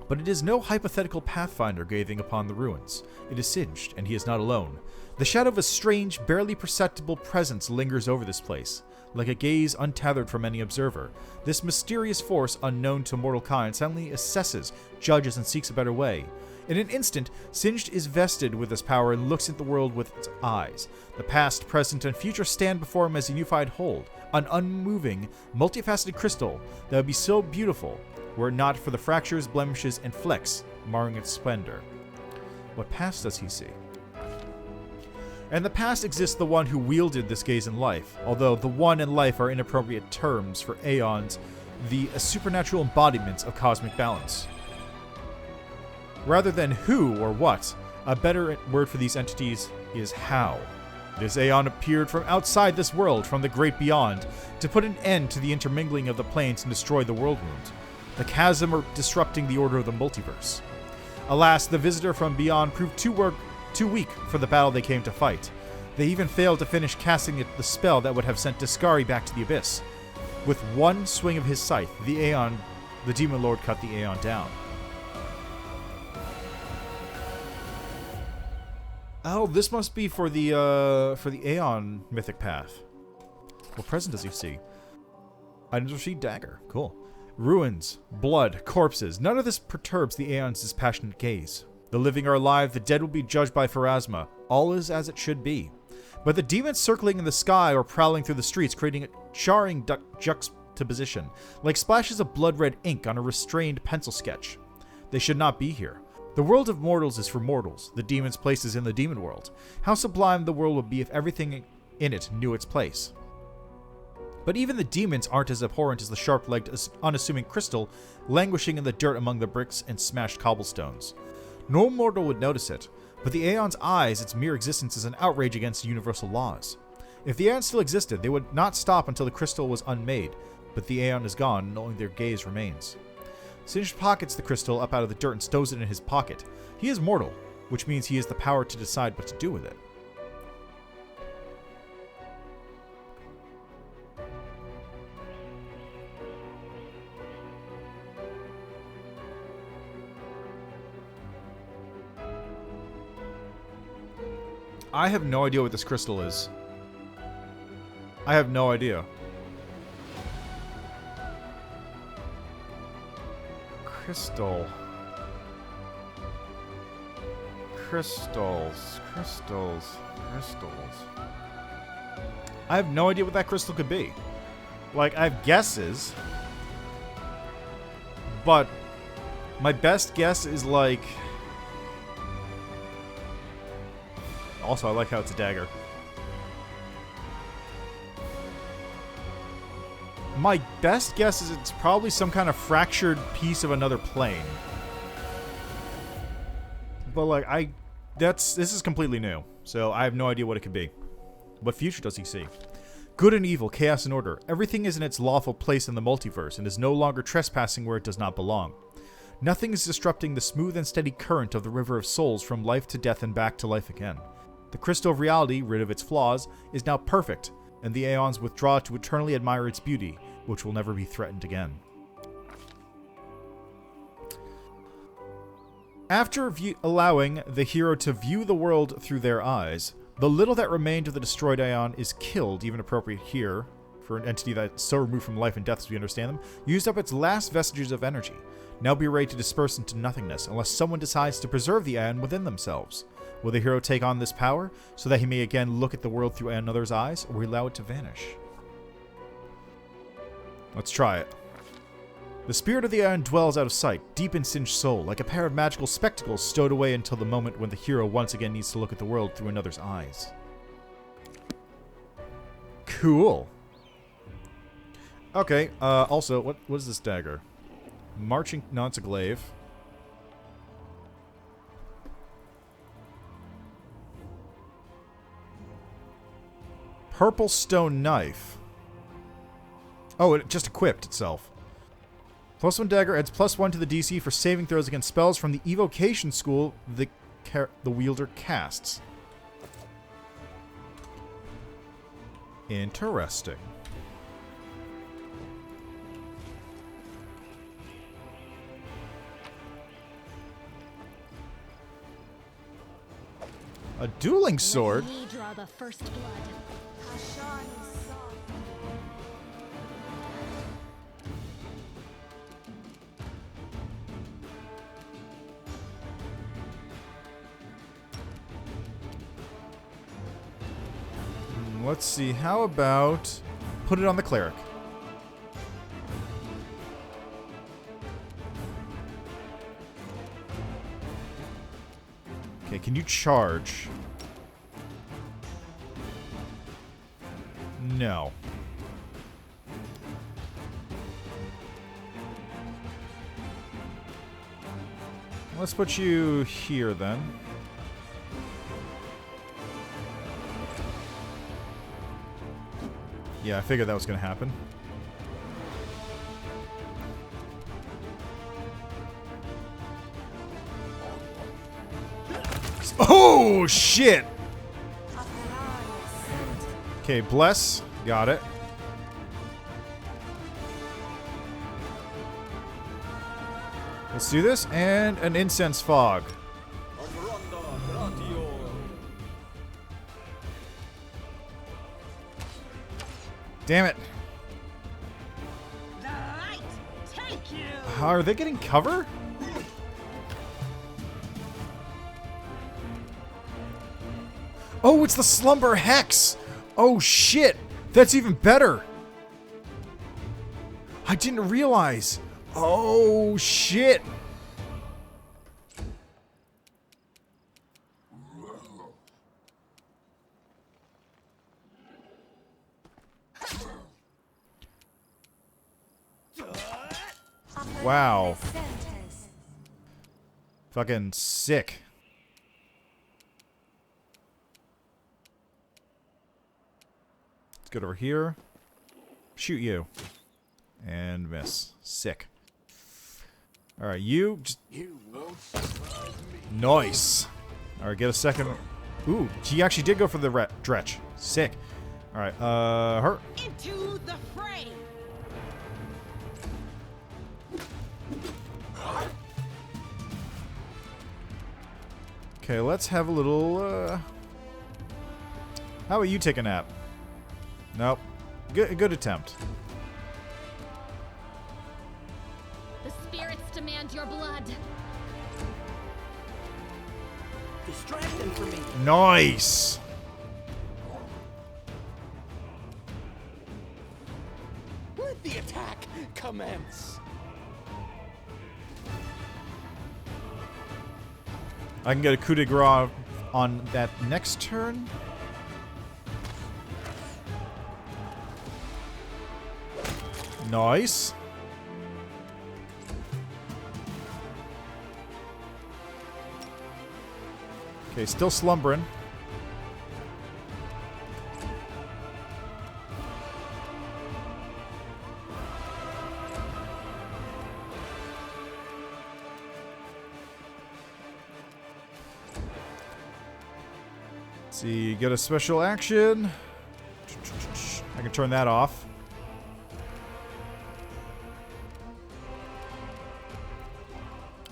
But it is no hypothetical Pathfinder gazing upon the ruins. It is Singed, and he is not alone. The shadow of a strange, barely perceptible presence lingers over this place. Like a gaze untethered from any observer, this mysterious force unknown to mortal kind suddenly assesses, judges, and seeks a better way. In an instant, Singed is vested with this power and looks at the world with its eyes. The past, present, and future stand before him as a unified whole, an unmoving, multifaceted crystal that would be so beautiful were it not for the fractures, blemishes, and flecks marring its splendor. What past does he see? In the past exists the one who wielded this gaze in life, although the one and life are inappropriate terms for aeons, the supernatural embodiments of cosmic balance. Rather than who or what, a better word for these entities is how. This aeon appeared from outside this world, from the great beyond, to put an end to the intermingling of the planes and destroy the world wound, the chasm disrupting the order of the multiverse. Alas, the visitor from beyond proved too weak for the battle they came to fight. They even failed to finish casting the spell that would have sent Daskari back to the abyss. With one swing of his scythe, the demon lord cut the aeon down. Oh, this must be for the Aeon mythic path. What present does he see? Items received dagger. Cool. Ruins, blood, corpses. None of this perturbs the Aeon's dispassionate gaze. The living are alive, the dead will be judged by Pharasma. All is as it should be. But the demons circling in the sky or prowling through the streets, creating a jarring juxtaposition, like splashes of blood-red ink on a restrained pencil sketch. They should not be here. The world of mortals is for mortals. The demon's place is in the demon world. How sublime the world would be if everything in it knew its place. But even the demons aren't as abhorrent as the sharp-legged, unassuming crystal languishing in the dirt among the bricks and smashed cobblestones. No mortal would notice it, but the Aeon's eyes, its mere existence is an outrage against universal laws. If the Aeon still existed, they would not stop until the crystal was unmade, but the Aeon is gone, and only their gaze remains. Singed pockets the crystal up out of the dirt and stows it in his pocket. He is mortal, which means he has the power to decide what to do with it. I have no idea what this crystal is. I have no idea. Crystals. I have no idea what that crystal could be. Like, I have guesses. But my best guess is like... Also, I like how it's a dagger. My best guess is it's probably some kind of fractured piece of another plane. But like, this is completely new, so I have no idea what it could be. What future does he see? Good and evil, chaos and order. Everything is in its lawful place in the multiverse and is no longer trespassing where it does not belong. Nothing is disrupting the smooth and steady current of the river of souls from life to death and back to life again. The crystal of reality, rid of its flaws, is now perfect, and the aeons withdraw to eternally admire its beauty, which will never be threatened again. After allowing the hero to view the world through their eyes, the little that remained of the destroyed Aeon is killed, even appropriate here, for an entity that's so removed from life and death as we understand them, used up its last vestiges of energy, now be ready to disperse into nothingness unless someone decides to preserve the Aeon within themselves. Will the hero take on this power, so that he may again look at the world through another's eyes, or allow it to vanish? Let's try it. The spirit of the Aeon dwells out of sight, deep in Singe's soul, like a pair of magical spectacles stowed away until the moment when the hero once again needs to look at the world through another's eyes. Cool. Okay, also, what is this dagger? Marching... No, it's a glaive. Purple stone knife. Oh, it just equipped itself. +1 dagger adds +1 to the DC for saving throws against spells from the evocation school the wielder casts. Interesting. A dueling sword? Let me draw the first blood. Let's see, how about put it on the cleric? Okay, can you charge? No. Let's put you here then. Yeah, I figured that was going to happen. Oh, shit! Okay, bless. Got it. Let's do this. And an incense fog. Damn it. The light, take you. Are they getting cover? Oh, it's the Slumber Hex! Oh, shit! That's even better! I didn't realize! Oh, shit! Wow. Fucking sick. Let's get over here. Shoot you. And miss. Sick. Alright, you just... Nice. Alright, get a second... Ooh, he actually did go for the dretch. Sick. Alright, her. Into the fray. Okay, let's have a little, How about you take a nap? Nope. Good attempt. The spirits demand your blood. Distract them for me. Nice! Let the attack commence. I can get a coup de grace on that next turn. Nice. Okay, still slumbering. Let's see, get a special action. I can turn that off.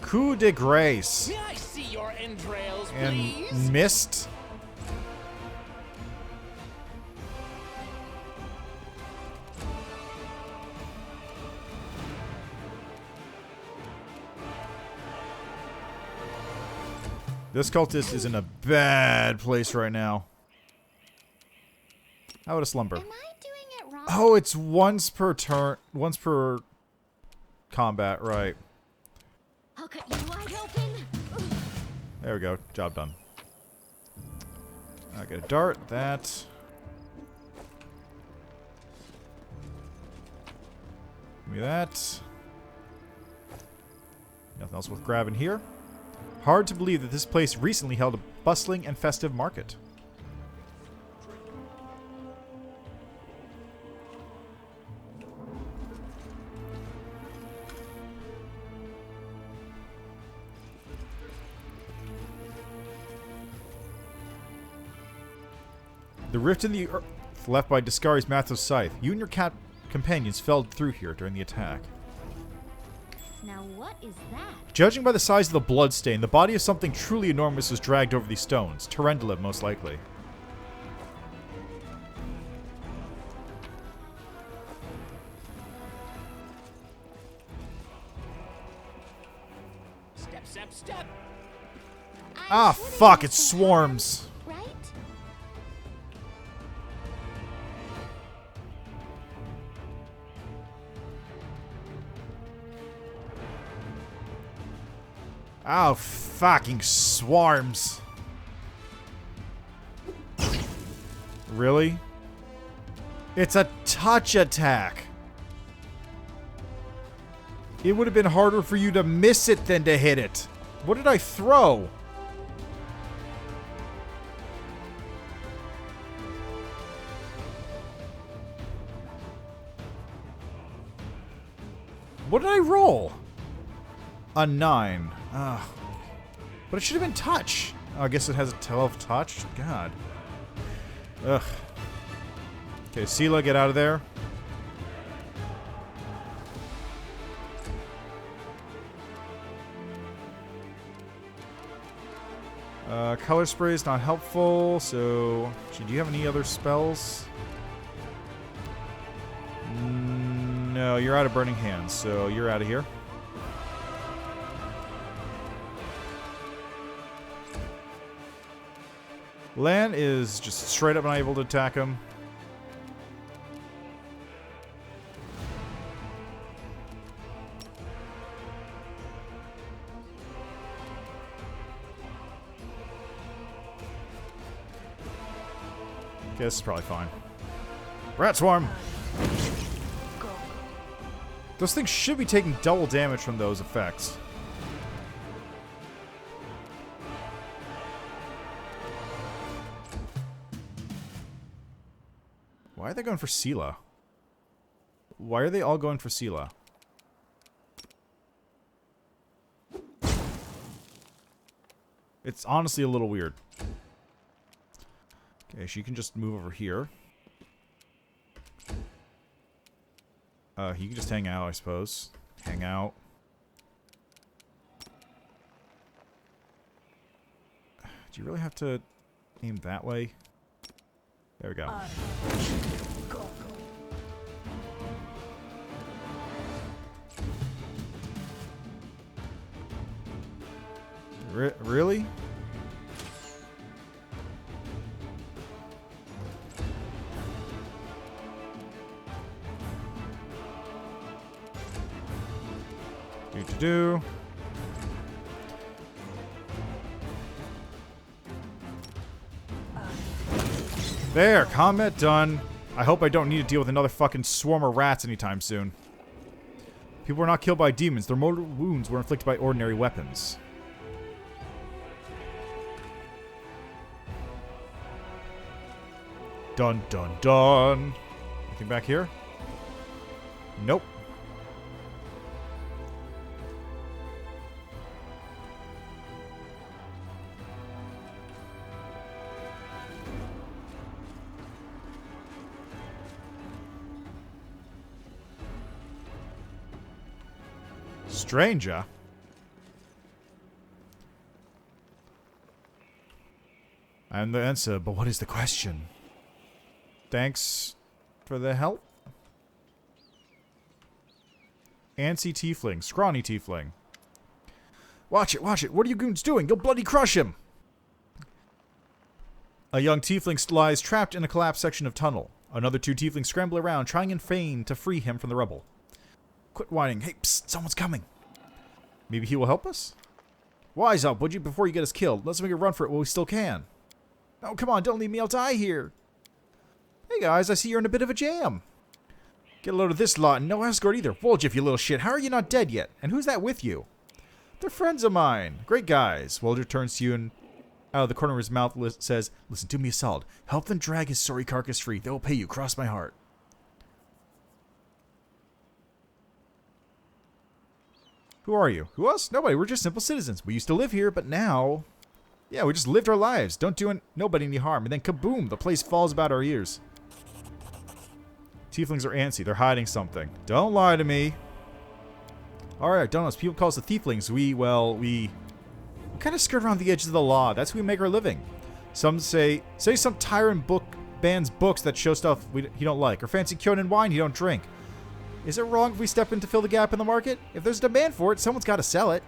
Coup de grace. May I see your entrails, And please? missed. This cultist is in a bad place right now. How about a slumber? Am I doing it wrong? Oh, it's once per turn, once per combat, right. I'll cut you wide open. There we go. Job done. I get a dart. That. Give me that. Nothing else worth grabbing here. Hard to believe that this place recently held a bustling and festive market. The rift in the earth left by Discari's Mathos scythe. You and your companions fell through here during the attack. Now what is that? Judging by the size of the bloodstain, the body of something truly enormous was dragged over these stones. Tarendula, most likely. Step, step, step. Ah, fuck, it swarms. Right? Oh, fucking swarms. Really? It's a touch attack. It would have been harder for you to miss it than to hit it. What did I throw? What did I roll? A 9. Ugh. But it should have been touch. Oh, I guess it has a 12 touch. God. Ugh. Okay, Sela, get out of there. Color spray is not helpful, so... Do you have any other spells? No, you're out of Burning Hands, so you're out of here. Lan is just straight up unable to attack him. Okay, this is probably fine. Rat Swarm! Those things should be taking double damage from those effects. Why are they going for Sela? Why are they all going for Sela? It's honestly a little weird. Okay, she can just move over here. He can just hang out, I suppose. Hang out. Do you really have to aim that way? There we go. Really? Do. There, combat done. I hope I don't need to deal with another fucking swarm of rats anytime soon. People were not killed by demons. Their mortal wounds were inflicted by ordinary weapons. Dun dun dun. Anything back here? Nope. Stranger? I am the answer, but what is the question? Thanks for the help. Antsy tiefling. Scrawny tiefling. Watch it, watch it. What are you goons doing? You'll bloody crush him! A young tiefling lies trapped in a collapsed section of tunnel. Another 2 tieflings scramble around, trying in vain to free him from the rubble. Quit whining. Hey, psst, someone's coming. Maybe he will help us? Wise up, would you, before you get us killed. Let's make a run for it while we still can. Oh, come on, don't leave me, I'll die here. Hey guys, I see you're in a bit of a jam. Get a load of this lot and no escort either. Wolgif, you little shit, how are you not dead yet? And who's that with you? They're friends of mine. Great guys. Wolger turns to you and out of the corner of his mouth says, listen, do me a solid. Help them drag his sorry carcass free. They will pay you, cross my heart. Who are you? Who else? Nobody. We're just simple citizens. We used to live here, but now... Yeah, we just lived our lives. Don't do nobody any harm. And then kaboom, the place falls about our ears. Tieflings are antsy. They're hiding something. Don't lie to me. Alright, donuts. People call us the thieflings. We kind of skirt around the edges of the law. That's how we make our living. Some say some tyrant bans books that show stuff you don't like. Or fancy Kyonin wine you don't drink. Is it wrong if we step in to fill the gap in the market? If there's a demand for it, someone's got to sell it.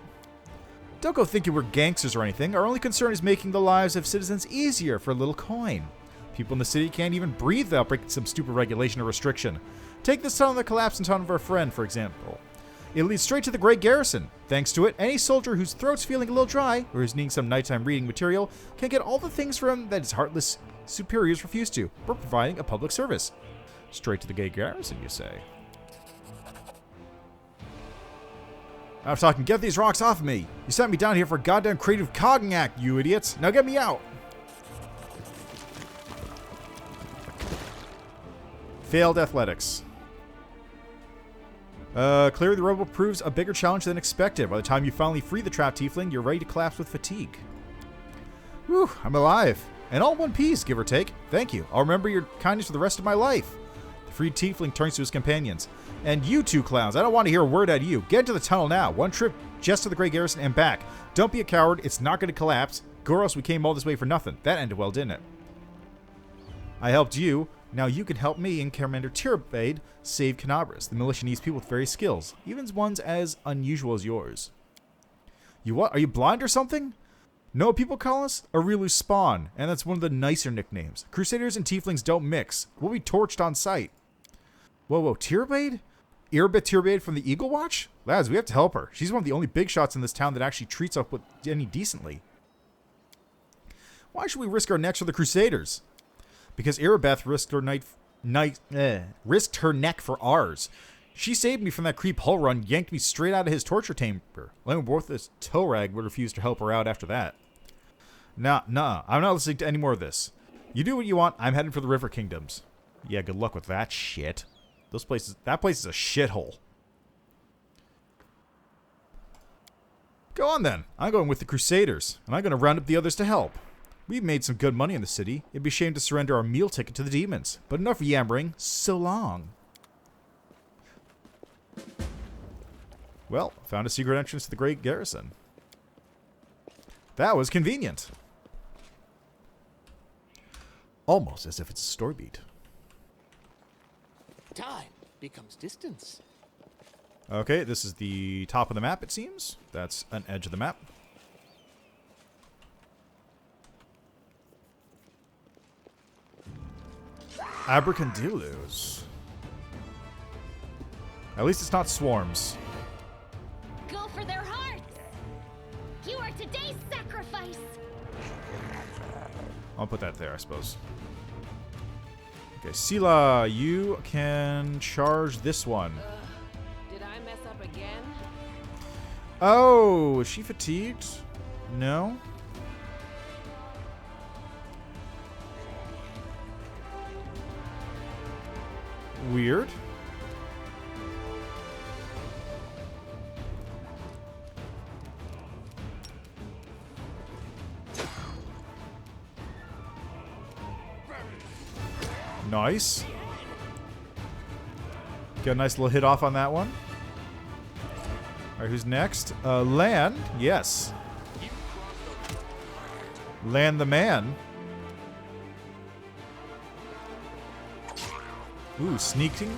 Don't go thinking we're gangsters or anything. Our only concern is making the lives of citizens easier for a little coin. People in the city can't even breathe without breaking some stupid regulation or restriction. Take this tunnel that collapsed in town of our friend, for example. It leads straight to the Great Garrison. Thanks to it, any soldier whose throat's feeling a little dry, or is needing some nighttime reading material, can get all the things from him that his heartless superiors refuse to. We're providing a public service. Straight to the Great Garrison, you say? I'm talking, get these rocks off of me. You sent me down here for a goddamn creative cogging act, you idiots. Now get me out. Failed athletics. Clearly the rubble proves a bigger challenge than expected. By the time you finally free the trapped tiefling, you're ready to collapse with fatigue. Whew, I'm alive. And all in one piece, give or take. Thank you. I'll remember your kindness for the rest of my life. The freed tiefling turns to his companions. And you 2 clowns, I don't want to hear a word out of you. Get into the tunnel now. One trip just to the Great Garrison and back. Don't be a coward. It's not going to collapse. Goros, we came all this way for nothing. That ended well, didn't it? I helped you. Now you can help me and Commander Tirabade save Kenabres. The militia needs people with various skills, even ones as unusual as yours. You what? Are you blind or something? No, people call us Arilu Spawn, and that's one of the nicer nicknames. Crusaders and tieflings don't mix. We'll be torched on sight. Whoa, Tirabade? Irabit Tirabade from the Eagle Watch? Lads, we have to help her. She's one of the only big shots in this town that actually treats us with any decently. Why should we risk our necks for the Crusaders? Because Irabeth risked her neck for ours. She saved me from that creep Hull Run, yanked me straight out of his torture chamber. Lemon Worthless Torag would refuse to help her out after that. Nah, I'm not listening to any more of this. You do what you want, I'm heading for the River Kingdoms. Yeah, good luck with that shit. That place is a shithole. Go on then. I'm going with the Crusaders, and I'm going to round up the others to help. We've made some good money in the city. It'd be a shame to surrender our meal ticket to the demons. But enough yammering. So long. Well, found a secret entrance to the Great Garrison. That was convenient. Almost as if it's a story beat. Time becomes distance. Okay, this is the top of the map, it seems. That's an edge of the map. Abracadillos. At least it's not swarms. Go for their hearts! You are today's sacrifice! I'll put that there, I suppose. Okay, Sela, you can charge this one. Did I mess up again? Oh, is she fatigued? No. Weird. Nice. Get a nice little hit off on that one. Alright, who's next? Lan. Yes. Lan the man. Ooh, sneaking.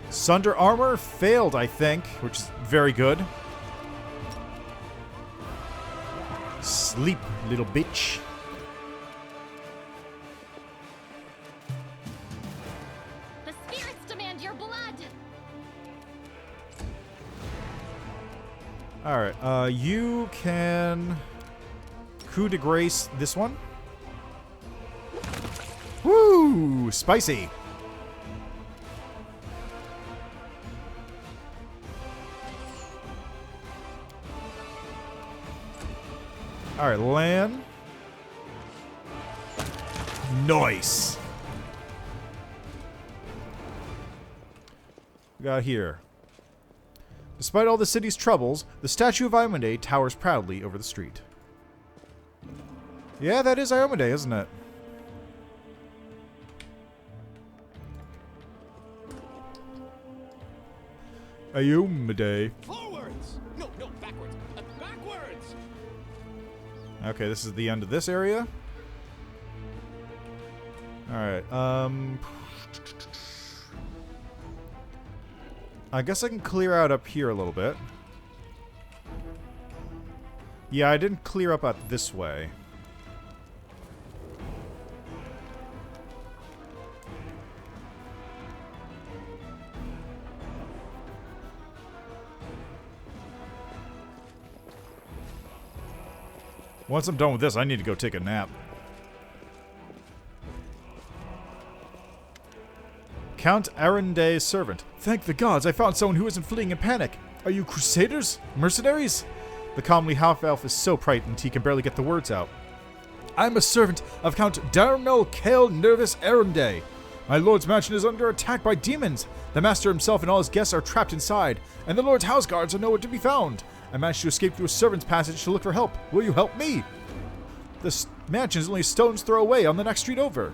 Sunder armor failed, I think, which is very good. Sleep, little bitch. The spirits demand your blood. Alright, you can coup de grace this one. Woo! Spicy. Alright, Lan. Nice. We got here. Despite all the city's troubles, the statue of Iomade towers proudly over the street. Yeah, that is Iomade, isn't it? Iomade. Forwards! No, backwards. Backwards! Okay, this is the end of this area. Alright, I guess I can clear out up here a little bit. Yeah, I didn't clear up out this way. Once I'm done with this, I need to go take a nap. Count Arende's servant. Thank the gods, I found someone who isn't fleeing in panic. Are you crusaders? Mercenaries? The comely half-elf is so frightened he can barely get the words out. I'm a servant of Count Darnell Kale Nervous Arende. My lord's mansion is under attack by demons. The master himself and all his guests are trapped inside, and the lord's house guards are nowhere to be found. I managed to escape through a servant's passage to look for help. Will you help me? This mansion is only a stone's throw away on the next street over.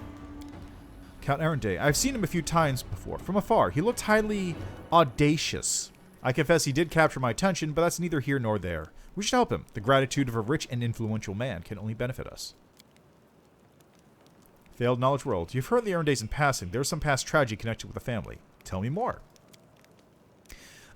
Count Arende. I've seen him a few times before, from afar. He looked highly audacious. I confess he did capture my attention, but that's neither here nor there. We should help him. The gratitude of a rich and influential man can only benefit us. Failed knowledge world. You've heard the Arendes in passing. There was some past tragedy connected with the family. Tell me more.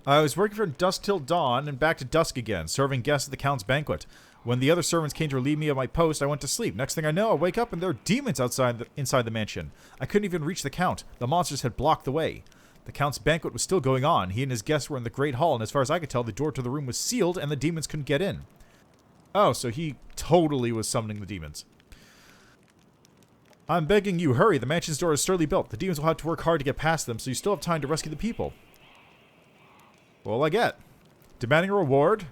I was working from dusk till dawn and back to dusk again, serving guests at the Count's banquet. When the other servants came to relieve me of my post, I went to sleep. Next thing I know, I wake up and there are demons inside the mansion. I couldn't even reach the Count. The monsters had blocked the way. The Count's banquet was still going on. He and his guests were in the Great Hall, and as far as I could tell, the door to the room was sealed and the demons couldn't get in. Oh, so he totally was summoning the demons. I'm begging you, hurry. The mansion's door is sturdily built. The demons will have to work hard to get past them, so you still have time to rescue the people. What'll I get? Demanding a reward?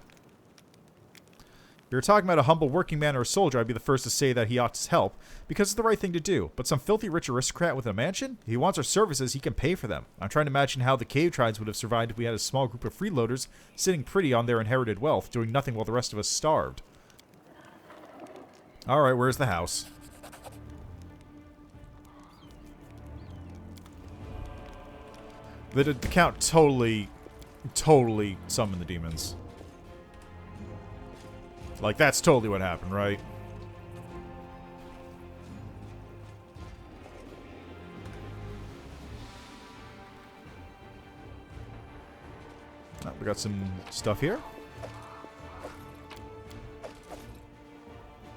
If you're talking about a humble working man or a soldier, I'd be the first to say that he ought to help, because it's the right thing to do. But some filthy rich aristocrat with a mansion? If he wants our services, he can pay for them. I'm trying to imagine how the cave tribes would have survived if we had a small group of freeloaders sitting pretty on their inherited wealth, doing nothing while the rest of us starved. Alright, where's the house? The Count totally summoned the demons. Like, that's totally what happened, right? Oh, we got some stuff here.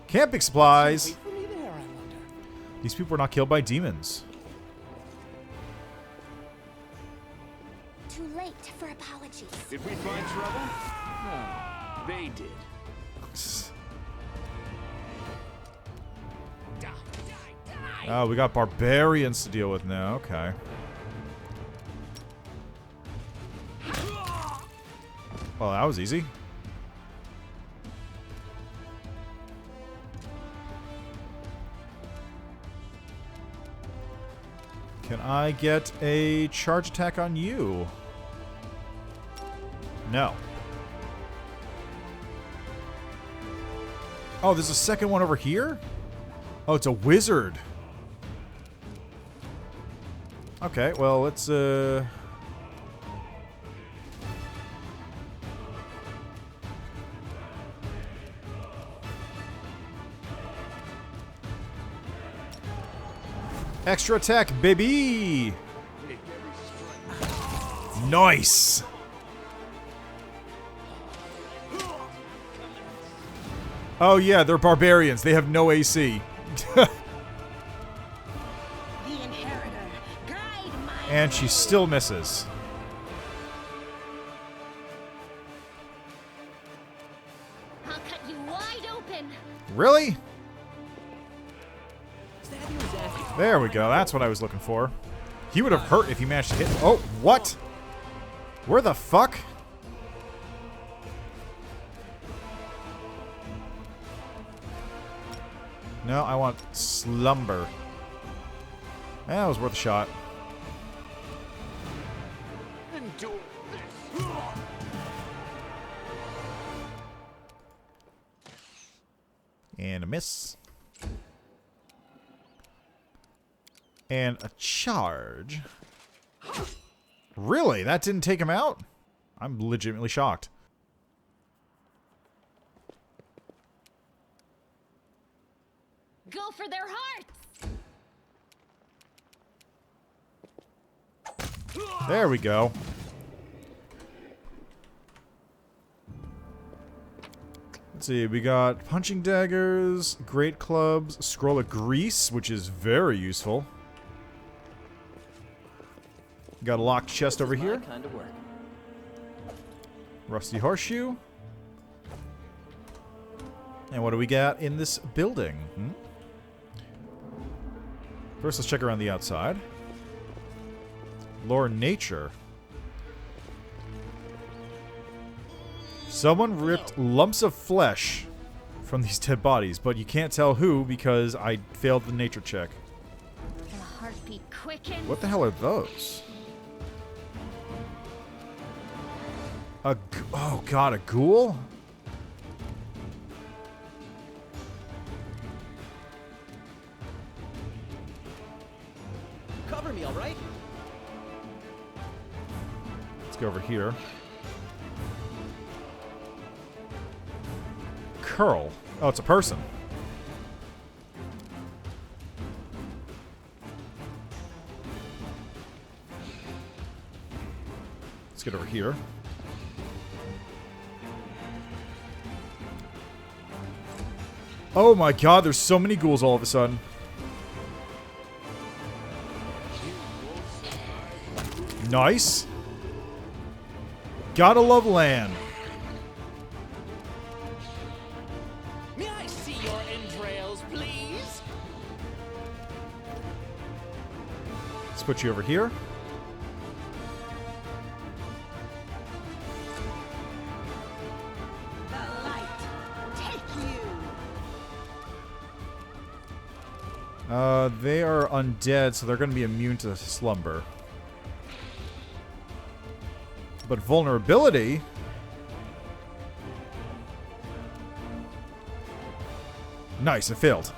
Camping supplies! These people were not killed by demons. Too late for apologies. Did we find trouble? No, they did. Oh, we got barbarians to deal with now. Okay. Well, that was easy. Can I get a charge attack on you? No. Oh, there's a second one over here? Oh, it's a wizard. Okay, well, let's, Extra attack, baby! Nice! Oh yeah, they're barbarians. They have no AC. And she still misses. I'll cut you wide open. Really? There we go. That's what I was looking for. He would have hurt if he managed to hit. Oh, what? Where the fuck? No, I want slumber. That was worth a shot. Endure this. And a miss. And a charge. Really? That didn't take him out? I'm legitimately shocked. Go for their hearts. There we go. Let's see, we got punching daggers, great clubs, scroll of grease, which is very useful. Got a locked chest over here. Kind of work. Rusty horseshoe. And what do we got in this building? First, let's check around the outside. Lore nature. Someone ripped lumps of flesh from these dead bodies, but you can't tell who because I failed the nature check. The heartbeat quickens. What the hell are those? Oh god, a ghoul? Cover me, all right? Let's go over here. Curl. Oh, it's a person. Let's get over here. Oh my god, there's so many ghouls all of a sudden. Nice. Gotta love land. May I see your entrails, please? Let's put you over here. The light. Take you. They are undead, so they're going to be immune to slumber. But vulnerability... Nice, it failed.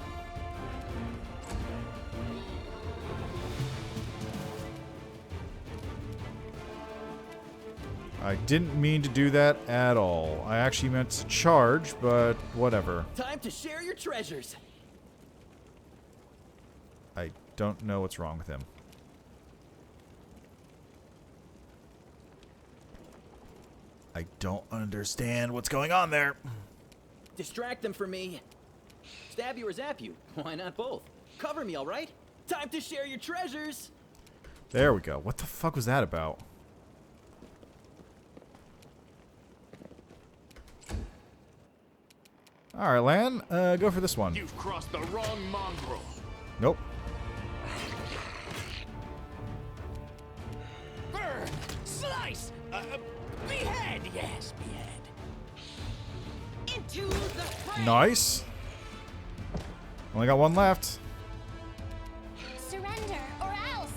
I didn't mean to do that at all. I actually meant to charge, but whatever. Time to share your treasures. I don't know what's wrong with him. I don't understand what's going on there. Distract them for me. Stab you or zap you. Why not both? Cover me, all right? Time to share your treasures. There we go. What the fuck was that about? Alright, Lan. Go for this one. You've crossed the wrong mongrel. Nope. Burn! Slice! Behead! Yes, behead. Into the fray. Nice. Only got one left. Surrender or else.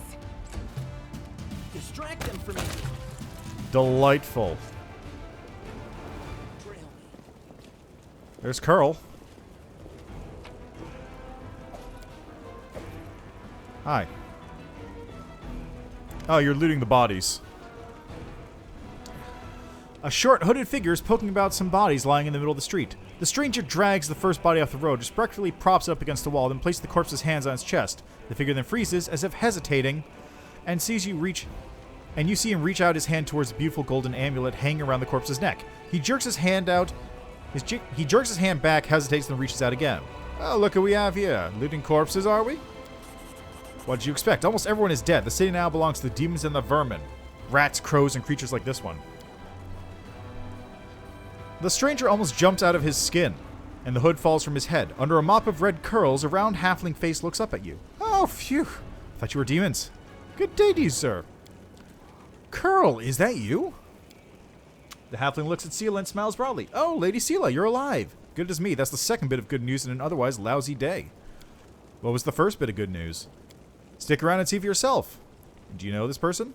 Distract them for me. Delightful. Trail me. There's Curl. Hi. Oh, you're looting the bodies. A short, hooded figure is poking about some bodies lying in the middle of the street. The stranger drags the first body off the road, respectfully props it up against the wall, then places the corpse's hands on its chest. The figure then freezes, as if hesitating, and you see him reach out his hand towards the beautiful golden amulet hanging around the corpse's neck. He jerks his hand out. He jerks his hand back, hesitates, then reaches out again. Oh, look what we have here. Looting corpses, are we? What did you expect? Almost everyone is dead. The city now belongs to the demons and the vermin. Rats, crows, and creatures like this one. The stranger almost jumps out of his skin, and the hood falls from his head. Under a mop of red curls, a round halfling face looks up at you. Oh, phew. I thought you were demons. Good day to you, sir. Curl, is that you? The halfling looks at Sela and smiles broadly. Oh, Lady Sela, you're alive. Good as me. That's the second bit of good news in an otherwise lousy day. What was the first bit of good news? Stick around and see for yourself. Do you know this person?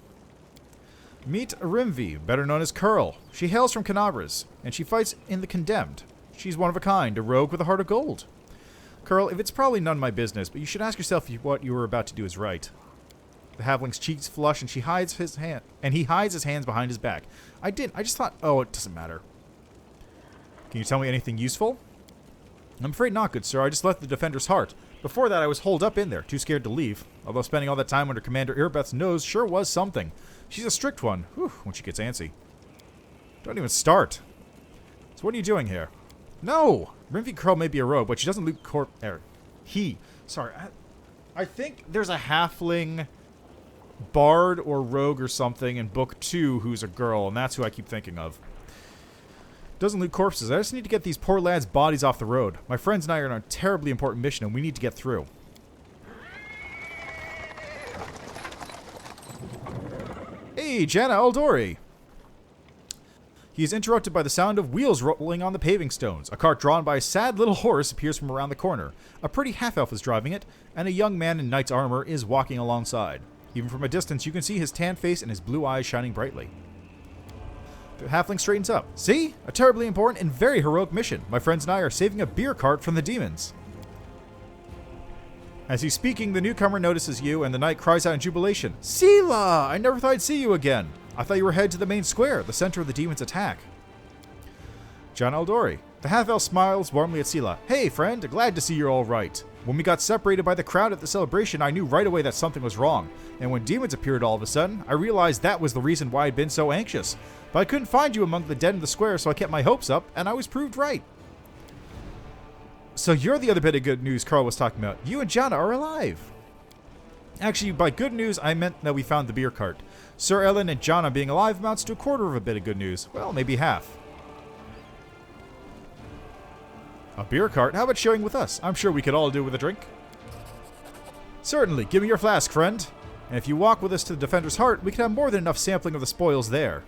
Meet Rimvi, better known as Curl. She hails from Kenabres, and she fights in the Condemned. She's one of a kind, a rogue with a heart of gold. Curl, if it's probably none of my business, but you should ask yourself if what you were about to do is right. The halfling's cheeks flush, and he hides his hands behind his back. I just thought, oh, it doesn't matter. Can you tell me anything useful? I'm afraid not, good sir. I just left the Defender's Heart. Before that, I was holed up in there, too scared to leave. Although spending all that time under Commander Irbeth's nose sure was something. She's a strict one, when she gets antsy. Don't even start. So what are you doing here? No! Rimvi Curl may be a rogue, but she doesn't loot I think there's a halfling bard or rogue or something in book 2 who's a girl, and that's who I keep thinking of. Doesn't loot corpses. I just need to get these poor lads' bodies off the road. My friends and I are on a terribly important mission, and we need to get through. Hey, Jana Eldori! He is interrupted by the sound of wheels rolling on the paving stones. A cart drawn by a sad little horse appears from around the corner. A pretty half-elf is driving it, and a young man in knight's armor is walking alongside. Even from a distance, you can see his tan face and his blue eyes shining brightly. The halfling straightens up. See? A terribly important and very heroic mission. My friends and I are saving a beer cart from the demons. As he's speaking, the newcomer notices you, and the knight cries out in jubilation. Sela! I never thought I'd see you again. I thought you were headed to the main square, the center of the demons' attack. John Eldori. The half-elf smiles warmly at Sela. Hey, friend. Glad to see you're all right. When we got separated by the crowd at the celebration, I knew right away that something was wrong. And when demons appeared all of a sudden, I realized that was the reason why I'd been so anxious. But I couldn't find you among the dead in the square, so I kept my hopes up, and I was proved right. So you're the other bit of good news Carl was talking about. You and Jana are alive. Actually, by good news, I meant that we found the beer cart. Sir Ellen and Jana being alive amounts to a quarter of a bit of good news. Well, maybe half. A beer cart? How about sharing with us? I'm sure we could all do with a drink. Certainly. Give me your flask, friend. And if you walk with us to the Defender's Heart, we can have more than enough sampling of the spoils there.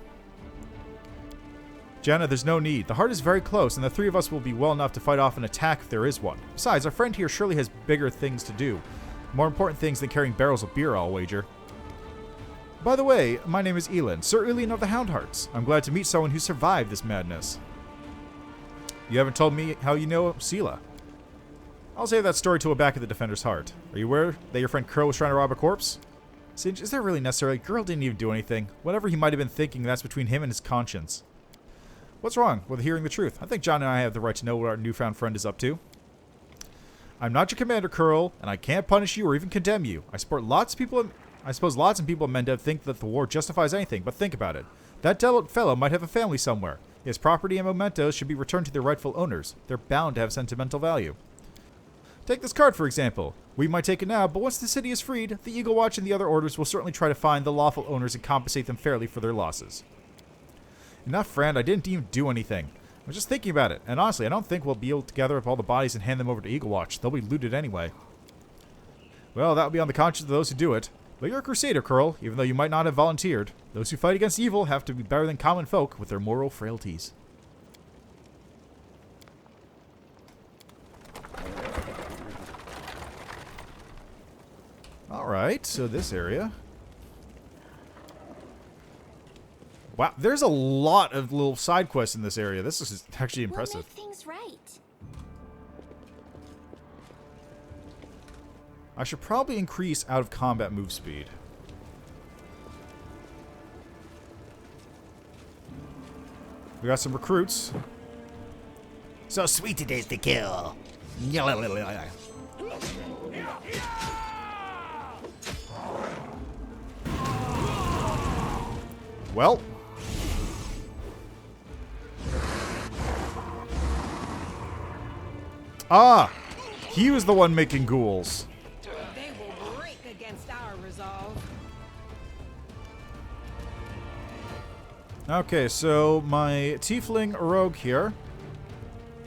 Jana, there's no need. The heart is very close, and the three of us will be well enough to fight off an attack if there is one. Besides, our friend here surely has bigger things to do. More important things than carrying barrels of beer, I'll wager. By the way, my name is Elin, Sir Elin of the Houndhearts. I'm glad to meet someone who survived this madness. You haven't told me how you know Sela. I'll save that story till we're back at the Defender's Heart. Are you aware that your friend Curl was trying to rob a corpse? Singe, is that really necessary? Girl didn't even do anything. Whatever he might have been thinking, that's between him and his conscience. What's wrong with hearing the truth? I think John and I have the right to know what our newfound friend is up to. I'm not your commander, Curl, and I can't punish you or even condemn you. I suppose lots of people in Mendev think that the war justifies anything, but think about it. That fellow might have a family somewhere. His property and mementos should be returned to their rightful owners. They're bound to have sentimental value. Take this card, for example. We might take it now, but once the city is freed, the Eagle Watch and the other orders will certainly try to find the lawful owners and compensate them fairly for their losses. Enough, friend. I didn't even do anything. I was just thinking about it, and honestly, I don't think we'll be able to gather up all the bodies and hand them over to Eagle Watch. They'll be looted anyway. Well, that'll be on the conscience of those who do it. But you're a crusader, Curl, even though you might not have volunteered. Those who fight against evil have to be better than common folk with their moral frailties. Alright, so this area. Wow, there's a lot of little side quests in this area. This is actually impressive. We'll make things right. I should probably increase out of combat move speed. We got some recruits. So sweet it is to kill. Well. Ah! He was the one making ghouls. They will break against our resolve. Okay, so my tiefling rogue here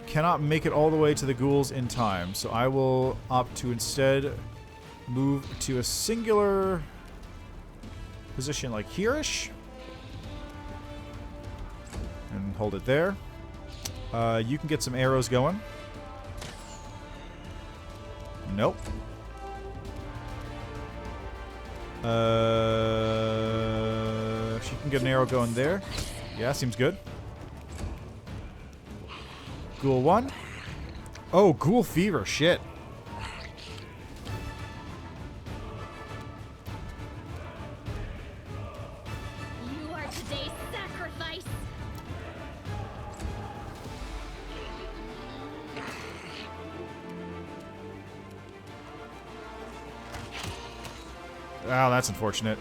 cannot make it all the way to the ghouls in time, so I will opt to instead move to a singular position like here-ish. And hold it there. You can get some arrows going. Nope. She can get an arrow going there. Yeah, seems good. Ghoul 1. Oh, Ghoul Fever. Shit. You are today's sacrifice. Oh, that's unfortunate.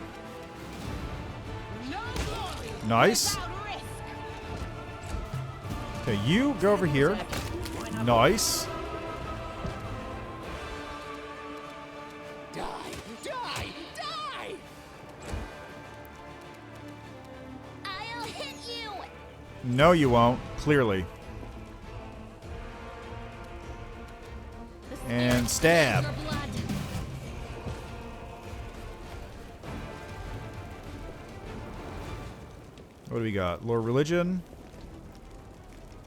No glory Nice. without risk. Okay, you go over here. Nice. Die! Die! Die! I'll hit you. No, you won't. Clearly. The And spirit stab. for blood. What do we got? Lore Religion.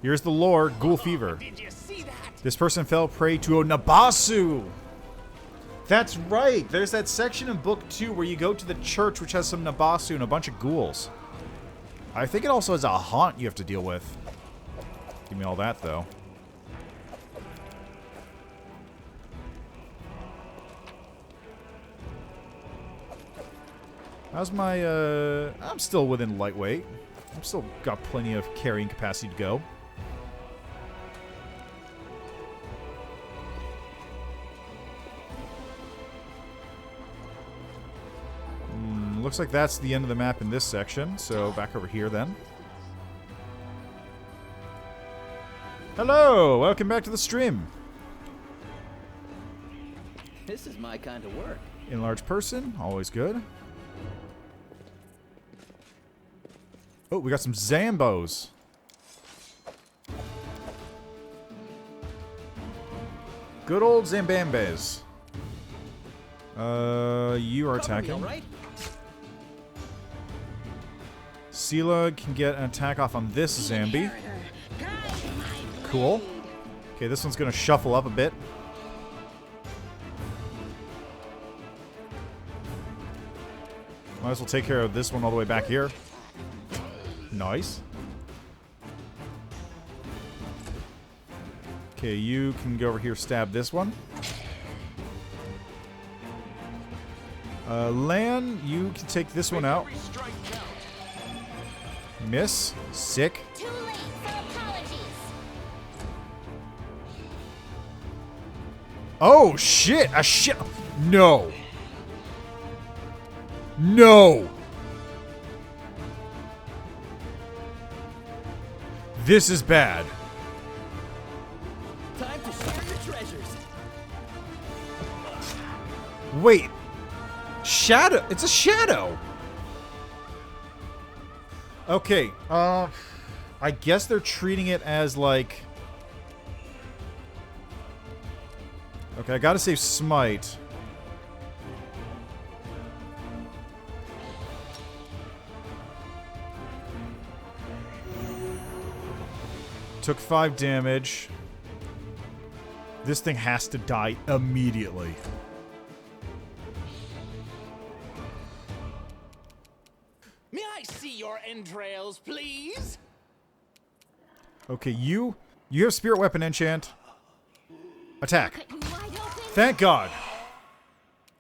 Here's the lore. Ghoul Fever. Did you see that? This person fell prey to a Nabasu. That's right. There's that section in Book 2 where you go to the church which has some Nabasu and a bunch of ghouls. I think it also has a haunt you have to deal with. Give me all that, though. How's my, I'm still within lightweight. I'm still got plenty of carrying capacity to go. Looks like that's the end of the map in this section, so back over here then. Hello! Welcome back to the stream. This is my kind of work. Enlarged person, always good. Oh, we got some Zambos. Good old Zambambes. You are Cover me, attacking. all right? Sela can get an attack off on this Zambi. Cool. Okay, this one's gonna shuffle up a bit. Might as well take care of this one all the way back here. Nice. Okay, you can go over here, stab this one. Lan, you can take this one out. Every strike counts. Miss. Sick. Too late for apologies. Oh, shit! A shit! No! No! This is bad. Time to share your treasures. Wait. Shadow. It's a shadow. Okay. I guess they're treating it as like... Okay, I gotta save Smite. Took 5 damage. This thing has to die immediately. May I see your entrails, please? Okay, you have Spirit Weapon Enchant. Attack. Cut you wide open. Thank God.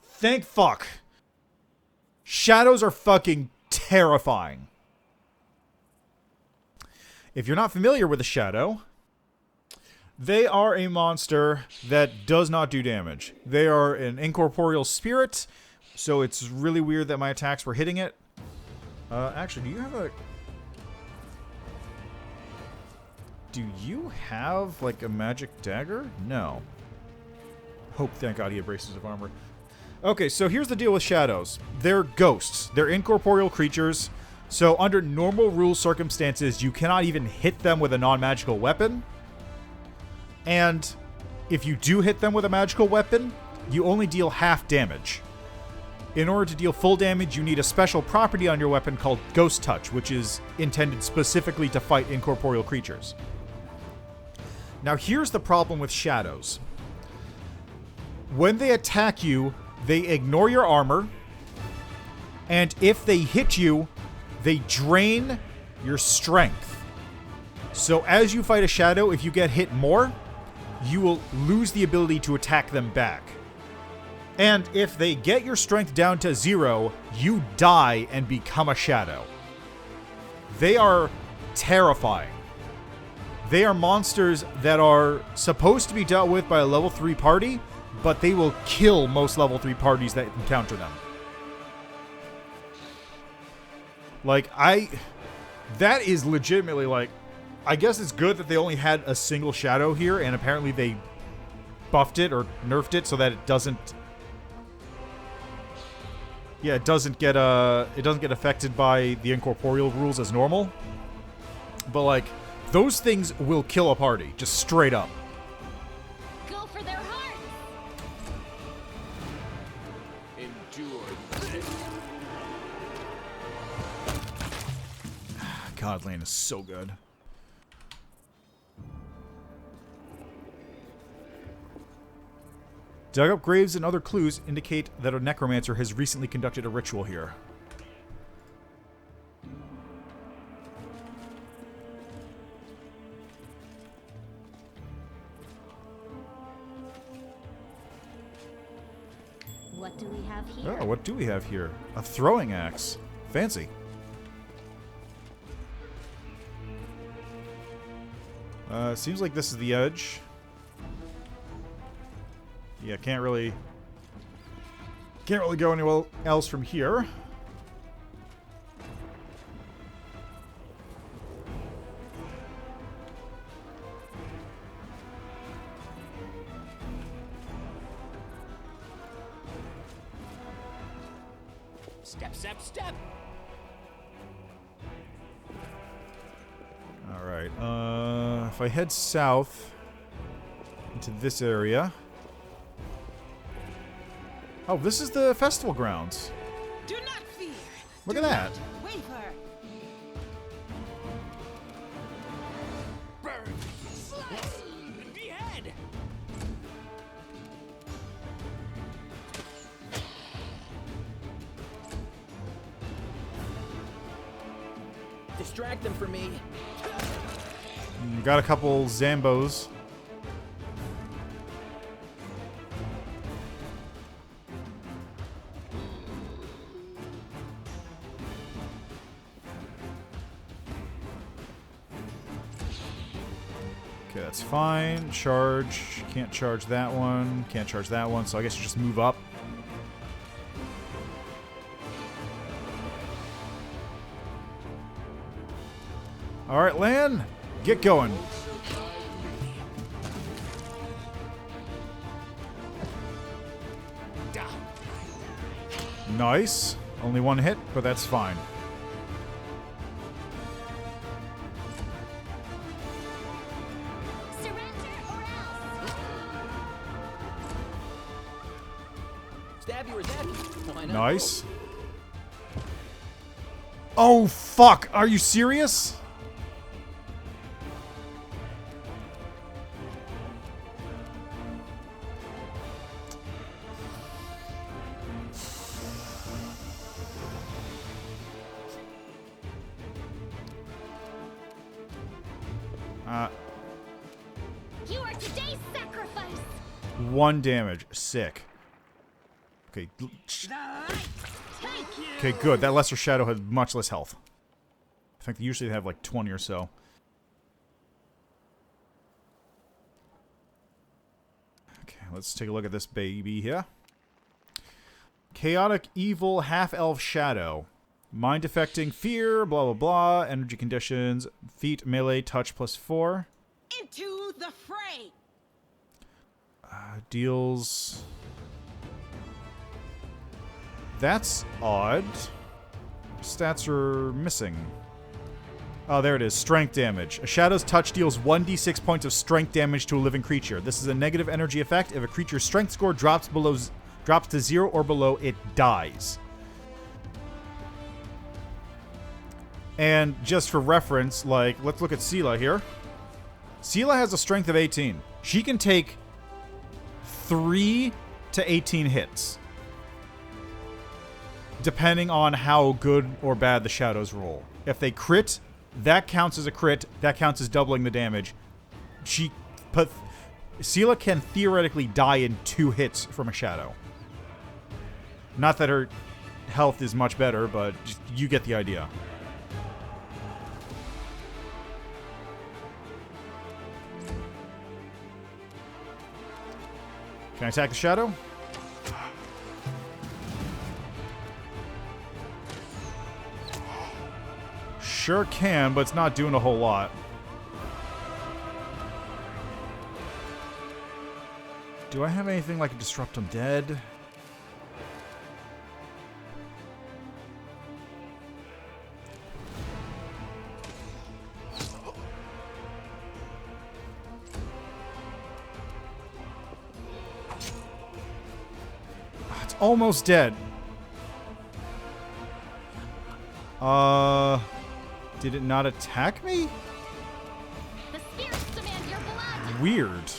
Thank fuck. Shadows are fucking terrifying. If you're not familiar with a shadow, they are a monster that does not do damage. They are an incorporeal spirit, so it's really weird that my attacks were hitting it. Actually, do you have, like, a magic dagger? No. Hope, thank God, he had braces of armor. Okay, so here's the deal with shadows. They're ghosts. They're incorporeal creatures, so under normal rule circumstances, you cannot even hit them with a non-magical weapon. And if you do hit them with a magical weapon, you only deal half damage. In order to deal full damage, you need a special property on your weapon called Ghost Touch, which is intended specifically to fight incorporeal creatures. Now here's the problem with shadows. When they attack you, they ignore your armor, and if they hit you, they drain your strength. So as you fight a shadow, if you get hit more, you will lose the ability to attack them back. And if they get your strength down to 0, you die and become a shadow. They are terrifying. They are monsters that are supposed to be dealt with by a level 3 party, but they will kill most level 3 parties that encounter them. Like, that is legitimately, like, I guess it's good that they only had a single shadow here, and apparently they buffed it or nerfed it so that it doesn't... Yeah, it doesn't get affected by the incorporeal rules as normal. But, like, those things will kill a party, just straight up. Go for their hearts. Endure this. God, Lane is so good. Dug up graves and other clues indicate that a necromancer has recently conducted a ritual here. What do we have here? Oh, what do we have here? A throwing axe. Fancy. Seems like this is the edge. Yeah, can't really go anywhere else from here. Step, step, step. All right. If I head south into this area. Oh, this is the festival grounds. Do not fear. Look Do at that. not waver. Burn. Slice. Behead. Distract them for me. Got a couple Zambos. Okay, that's fine. Charge. Can't charge that one. Can't charge that one, so I guess you just move up. Alright, Lan. Get going. Nice. Only one hit, but that's fine. Surrender or else. Stab you or zap you. Why not? Nice. Oh, fuck. Are you serious? You are today's sacrifice. 1 damage. Sick. Okay. The light. Take you. Okay, good. That lesser shadow had much less health. I think usually they have like 20 or so. let's take a look at this baby here. Chaotic Evil Half-Elf Shadow. Mind affecting fear, blah blah blah, energy conditions, feet, melee, touch +4. Into the fray. Deals... That's odd. Stats are missing. Oh, there it is. Strength damage. A shadow's touch deals 1d6 points of strength damage to a living creature. This is a negative energy effect. If a creature's strength score drops to 0 or below, it dies. And just for reference, like, let's look at Sela here. Sela has a strength of 18. She can take 3 to 18 hits, depending on how good or bad the shadows roll. If they crit, that counts as a crit. That counts as doubling the damage. Sela can theoretically die in 2 hits from a shadow. Not that her health is much better, but you get the idea. Can I attack the shadow? Sure can, but it's not doing a whole lot. Do I have anything like a Disrupt Undead? It's almost dead. Did it not attack me? The spirits demand your blood. Weird.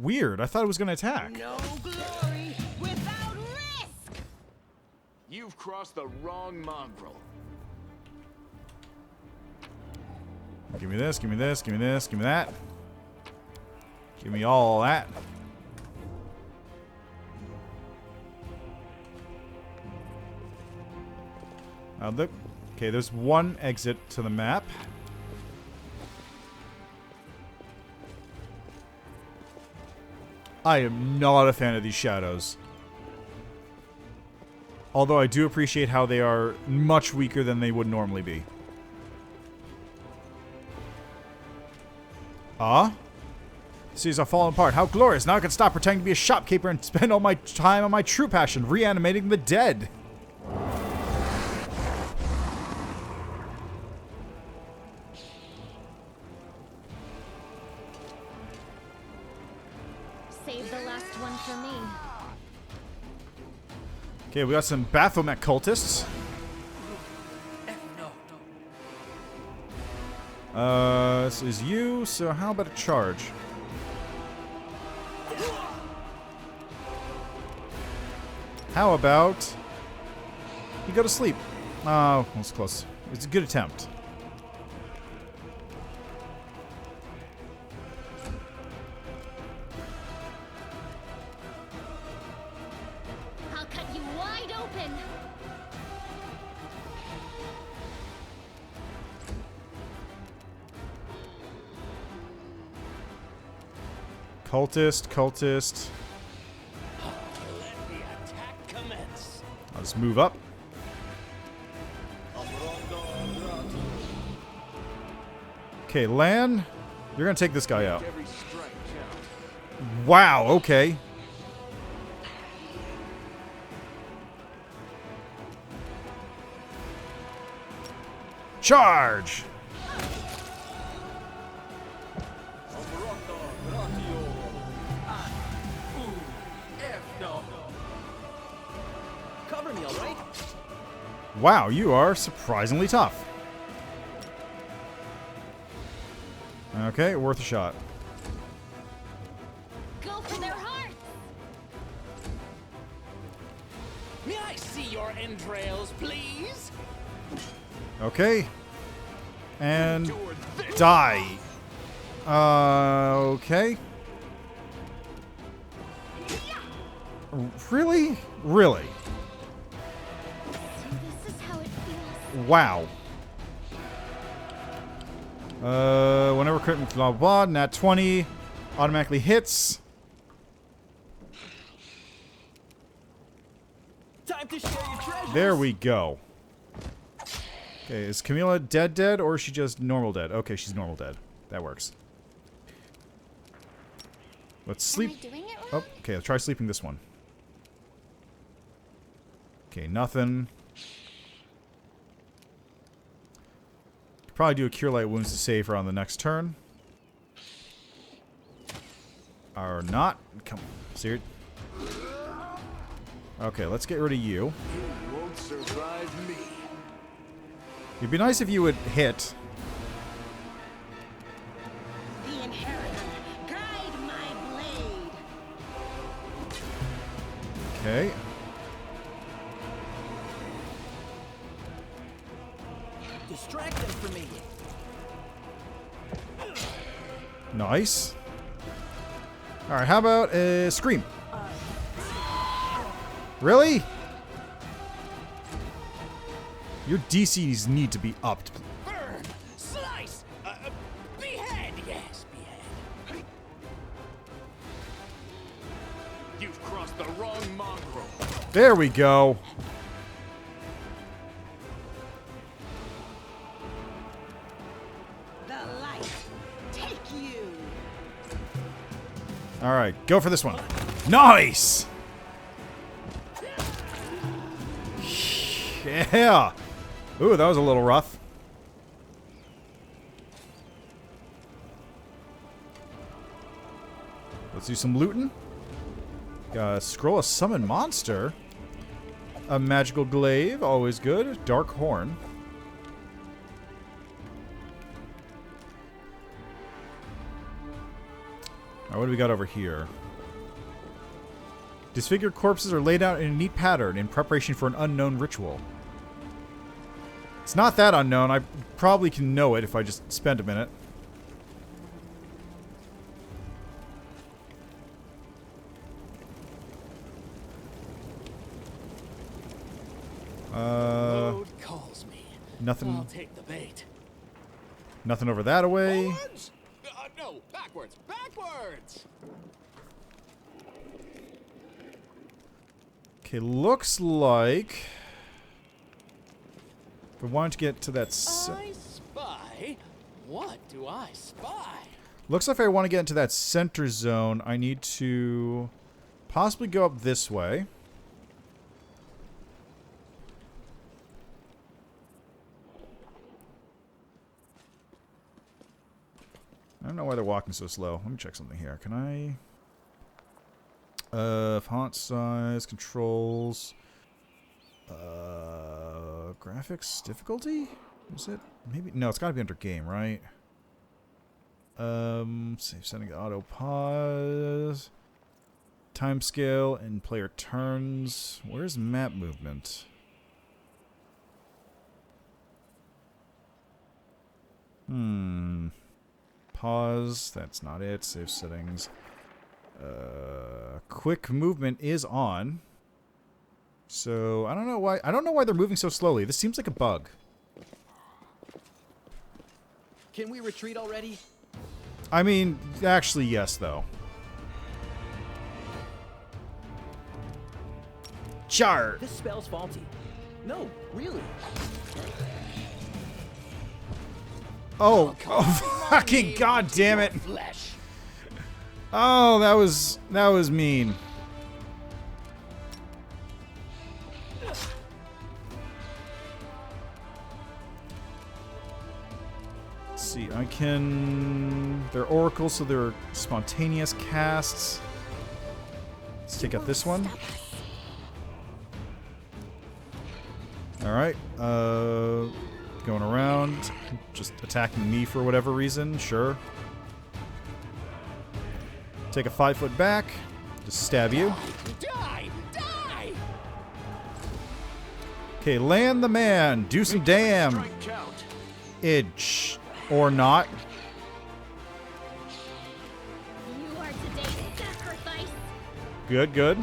Weird. I thought it was going to attack. No glory without risk. You've crossed the wrong mongrel. Give me this, give me this, give me this, give me that. Give me all that. Okay, there's one exit to the map. I am not a fan of these shadows. Although I do appreciate how they are much weaker than they would normally be. Cities are falling apart. How glorious. Now I can stop pretending to be a shopkeeper and spend all my time on my true passion, reanimating the dead. Save the last one for me. Okay, we got some Baphomet cultists. This is you, so how about a charge? How about you go to sleep? Oh, that's close. It's a good attempt. I'll cut you wide open. Cultist. Let the attack commence. I'll just move up. Okay, Lan, you're gonna take this guy out. Every strike counts. Wow, okay. Charge! Cover me, all right? Wow, you are surprisingly tough. Okay, worth a shot. Go for their hearts. May I see your entrails, please? Okay. And die. Okay. Really? Really? This is how it feels. Wow. Whenever crit, blah, blah, blah, nat 20. Automatically hits. Time to share your treasures. There we go. Okay, is Camilla dead, or is she just normal dead? Okay, she's normal dead. That works. Let's sleep. Am I doing it Oh, wrong? okay, let's try sleeping this one. Okay, nothing. Probably do a Cure Light Wounds to save her on the next turn. Or not. Come on, serious. Okay, let's get rid of you. You won't survive me. It'd be nice if you would hit. The inheritor, guide my blade. Okay. Distract them from me. Nice. Alright, how about a scream? Really? Your DCs need to be upped. Burn! Slice! Behead! Yes, behead. You've crossed the wrong mongrel. There we go. The light, take you. Alright, go for this one. Nice! Yeah! Ooh, that was a little rough. Let's do some looting. Scroll a summon monster. A magical glaive, always good. Dark horn. Alright, what do we got over here? Disfigured corpses are laid out in a neat pattern in preparation for an unknown ritual. It's not that unknown. I probably can know it if I just spend a minute. Load calls me. Nothing. I'll take the bait. Nothing over that away. Forwards? No, backwards. Backwards! Okay, looks like if we wanted to get to that. I spy. What do I spy? Looks like if I want to get into that center zone, I need to possibly go up this way. I don't know why they're walking so slow. Let me check something here. Can I? Font size, controls, graphics difficulty? Is it? Maybe no. It's got to be under game, right? Save setting, auto pause, time scale, and player turns. Where's map movement? Pause. That's not it. Save settings. Quick movement is on. So I don't know why. I don't know why they're moving so slowly. This seems like a bug. Can we retreat already? I mean, actually, yes, though. Char. This spell's faulty. No, really. Oh, fucking god damn it. Flesh. Oh, that was mean. Let's see, I can... They're oracles, so they're spontaneous casts. Let's take out this one. Alright, going around, just attacking me for whatever reason, sure. Take a 5 foot back, just stab you. Die! Die! Okay, land the man, do some damn. Strike count. Idge. Or not. You are today's sacrifice. Good, good.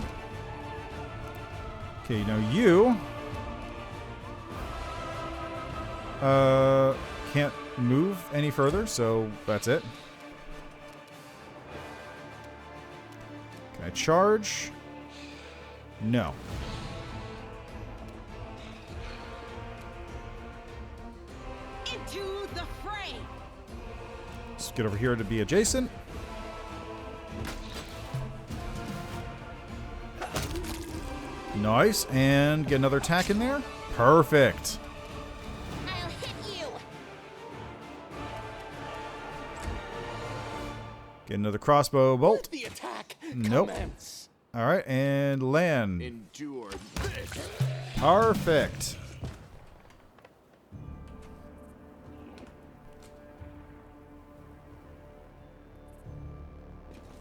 Okay, now you... move any further, so that's it. Can I charge? No. Into the fray. Let's get over here to be adjacent. Nice, and get another attack in there. Perfect. I'll hit you. Get another crossbow bolt. The attack. Nope. Commence. All right, and land. Endure this. Perfect.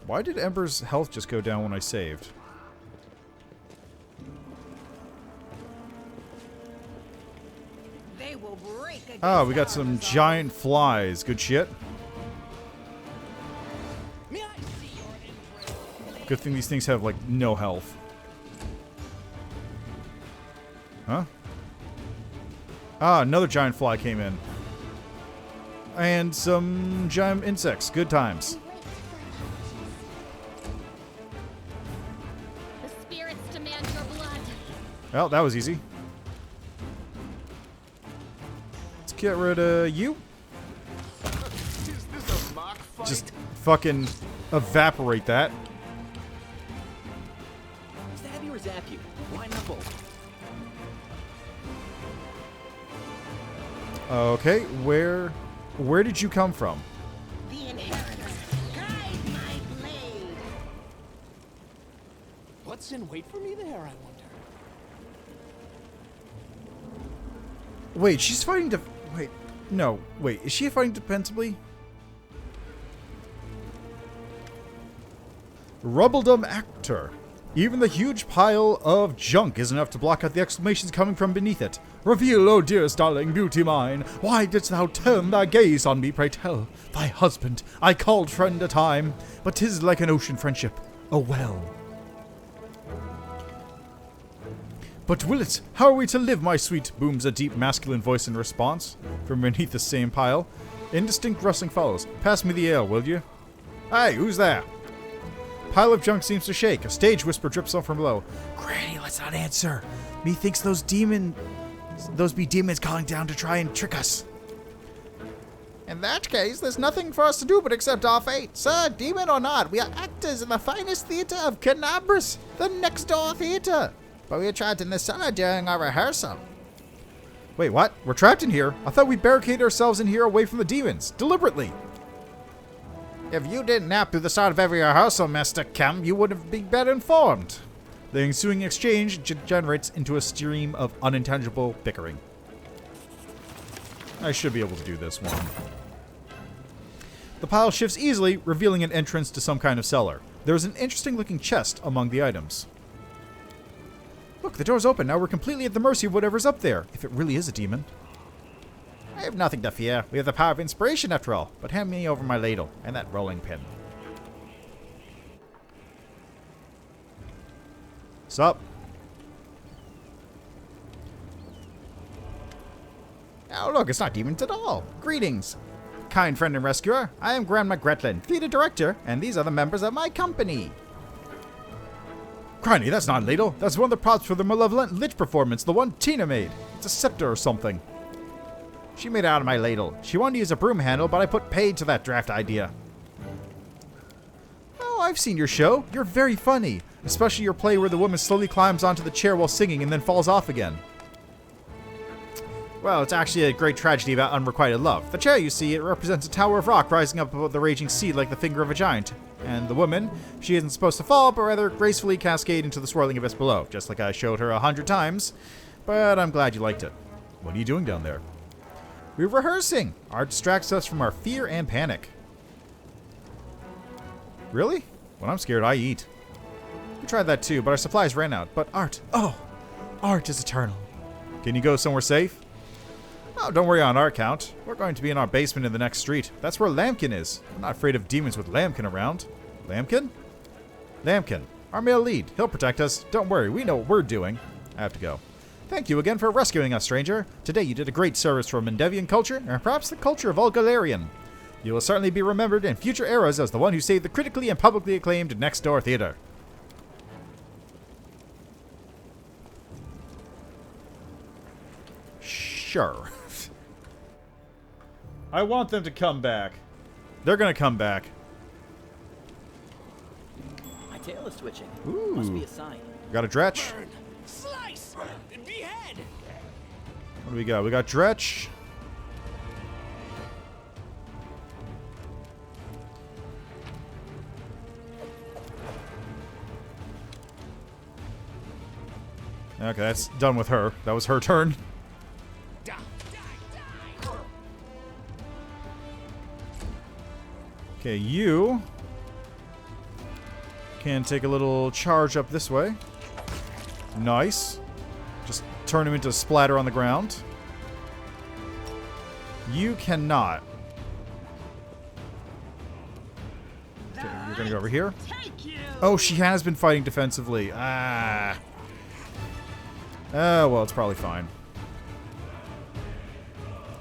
Why did Ember's health just go down when I saved? They will break against Oh, we got our some resolve. giant flies. Good shit. May I see your entrails? Good thing these things have, like, no health. Huh? Ah, another giant fly came in. And some giant insects. Good times. The spirits demand your blood. Well, that was easy. Let's get rid of you. Is this a mock fight? Just fucking evaporate that. Stab you or zap you? Why not both? Okay, where did you come from? The inheritor, guide my blade. What's in wait for me there, I wonder? Wait, she's fighting wait, no, wait, is she fighting defensively? Rubbledom Actor. Even the huge pile of junk is enough to block out the exclamations coming from beneath it. Reveal, oh dearest darling, beauty mine, why didst thou turn thy gaze on me, pray tell? Thy husband I called friend a time, but 'tis like an ocean friendship, a well. But will it? How are we to live, my sweet? Booms a deep masculine voice in response from beneath the same pile. Indistinct rustling follows. Pass me the ale, will you? Hey, who's that? Pile of junk seems to shake. A stage whisper drips up from below. Granny, let's not answer. Methinks those be demons calling down to try and trick us. In that case, there's nothing for us to do but accept our fate. Sir, demon or not, we are actors in the finest theater of Kenabres, the next door theater. But we are trapped in the cellar during our rehearsal. Wait, what? We're trapped in here? I thought we barricaded ourselves in here away from the demons. Deliberately. If you didn't nap through the start of every rehearsal, Master Kem, you would have been better informed. The ensuing exchange degenerates into a stream of unintelligible bickering. I should be able to do this one. The pile shifts easily, revealing an entrance to some kind of cellar. There is an interesting looking chest among the items. Look, the door's open. Now we're completely at the mercy of whatever's up there, if it really is a demon. I have nothing to fear. We have the power of inspiration after all. But hand me over my ladle and that rolling pin. Sup? Oh, look, it's not demons at all. Greetings. Kind friend and rescuer, I am Grandma Gretlin, theater director, and these are the members of my company. Criney, that's not a ladle. That's one of the props for the malevolent lich performance, the one Tina made. It's a scepter or something. She made it out of my ladle. She wanted to use a broom handle, but I put paid to that draft idea. Oh, I've seen your show. You're very funny. Especially your play where the woman slowly climbs onto the chair while singing and then falls off again. Well, it's actually a great tragedy about unrequited love. The chair, you see, it represents a tower of rock rising up above the raging sea like the finger of a giant. And the woman, she isn't supposed to fall, but rather gracefully cascade into the swirling abyss below, just like I showed her 100 times. But I'm glad you liked it. What are you doing down there? We're rehearsing. Art distracts us from our fear and panic. Really? When I'm scared, I eat. We tried that too, but our supplies ran out. But art, oh, art is eternal. Can you go somewhere safe? Oh, don't worry on our count. We're going to be in our basement in the next street. That's where Lambkin is. I'm not afraid of demons with Lambkin around. Lambkin? Lambkin, our male lead. He'll protect us. Don't worry, we know what we're doing. I have to go. Thank you again for rescuing us, stranger. Today you did a great service for Mendevian culture, and perhaps the culture of all Galarian. You will certainly be remembered in future eras as the one who saved the critically and publicly acclaimed Next Door Theater. Sure. I want them to come back. They're gonna come back. My tail is twitching. Ooh. Must be a sign. Got a Dretch. Burn, slice, behead. What do we got? We got Dretch. Okay, that's done with her. That was her turn. Die, die, die. Okay, you can take a little charge up this way. Nice. Just turn him into a splatter on the ground. You cannot. Okay, you're gonna go over here. Oh, she has been fighting defensively. Ah. Oh, well, it's probably fine.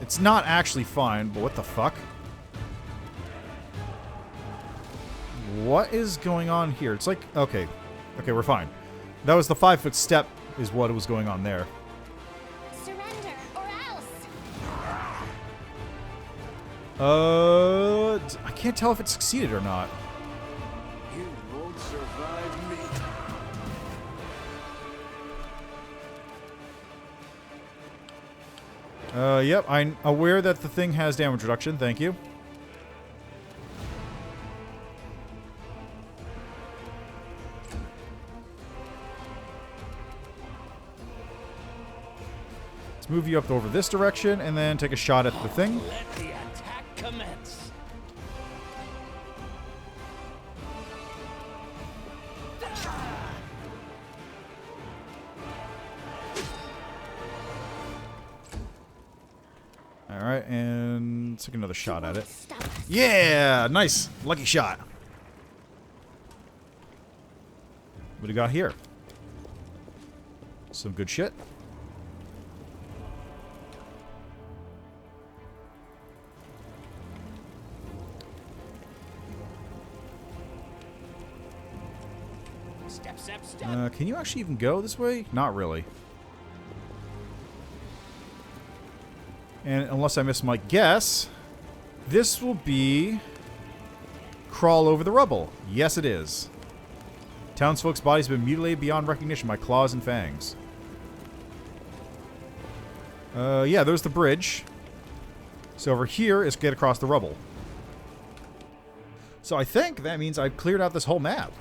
It's not actually fine, but what the fuck? What is going on here? It's like, okay. Okay, we're fine. That was the 5-foot step is what was going on there. Surrender or else. I can't tell if it succeeded or not. You won't survive me. Yep, I'm aware that the thing has damage reduction. Thank you. Let's move you up over this direction and then take a shot at the thing. Let the attack commence. Alright, and take another shot at it. Stop us. Yeah! Nice! Lucky shot. What do we got here? Some good shit. Step, step, step. Can you actually even go this way? Not really. And unless I miss my guess, this will be crawl over the rubble. Yes, it is. Townsfolk's bodies have been mutilated beyond recognition by claws and fangs. Yeah, there's the bridge. So over here is get across the rubble. So I think that means I've cleared out this whole map.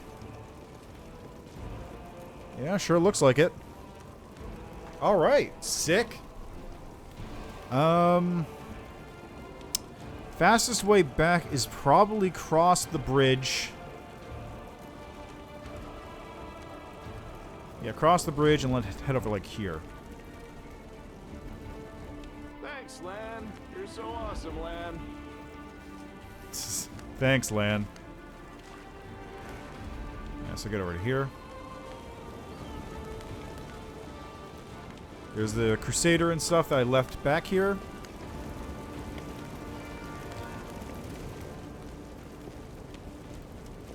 Yeah, sure looks like it. Alright, sick. Fastest way back is probably cross the bridge. Yeah, cross the bridge and head over like here. Thanks, Lan. You're so awesome, Lan. Thanks, Lan. Yeah, so get over to here. There's the Crusader and stuff that I left back here.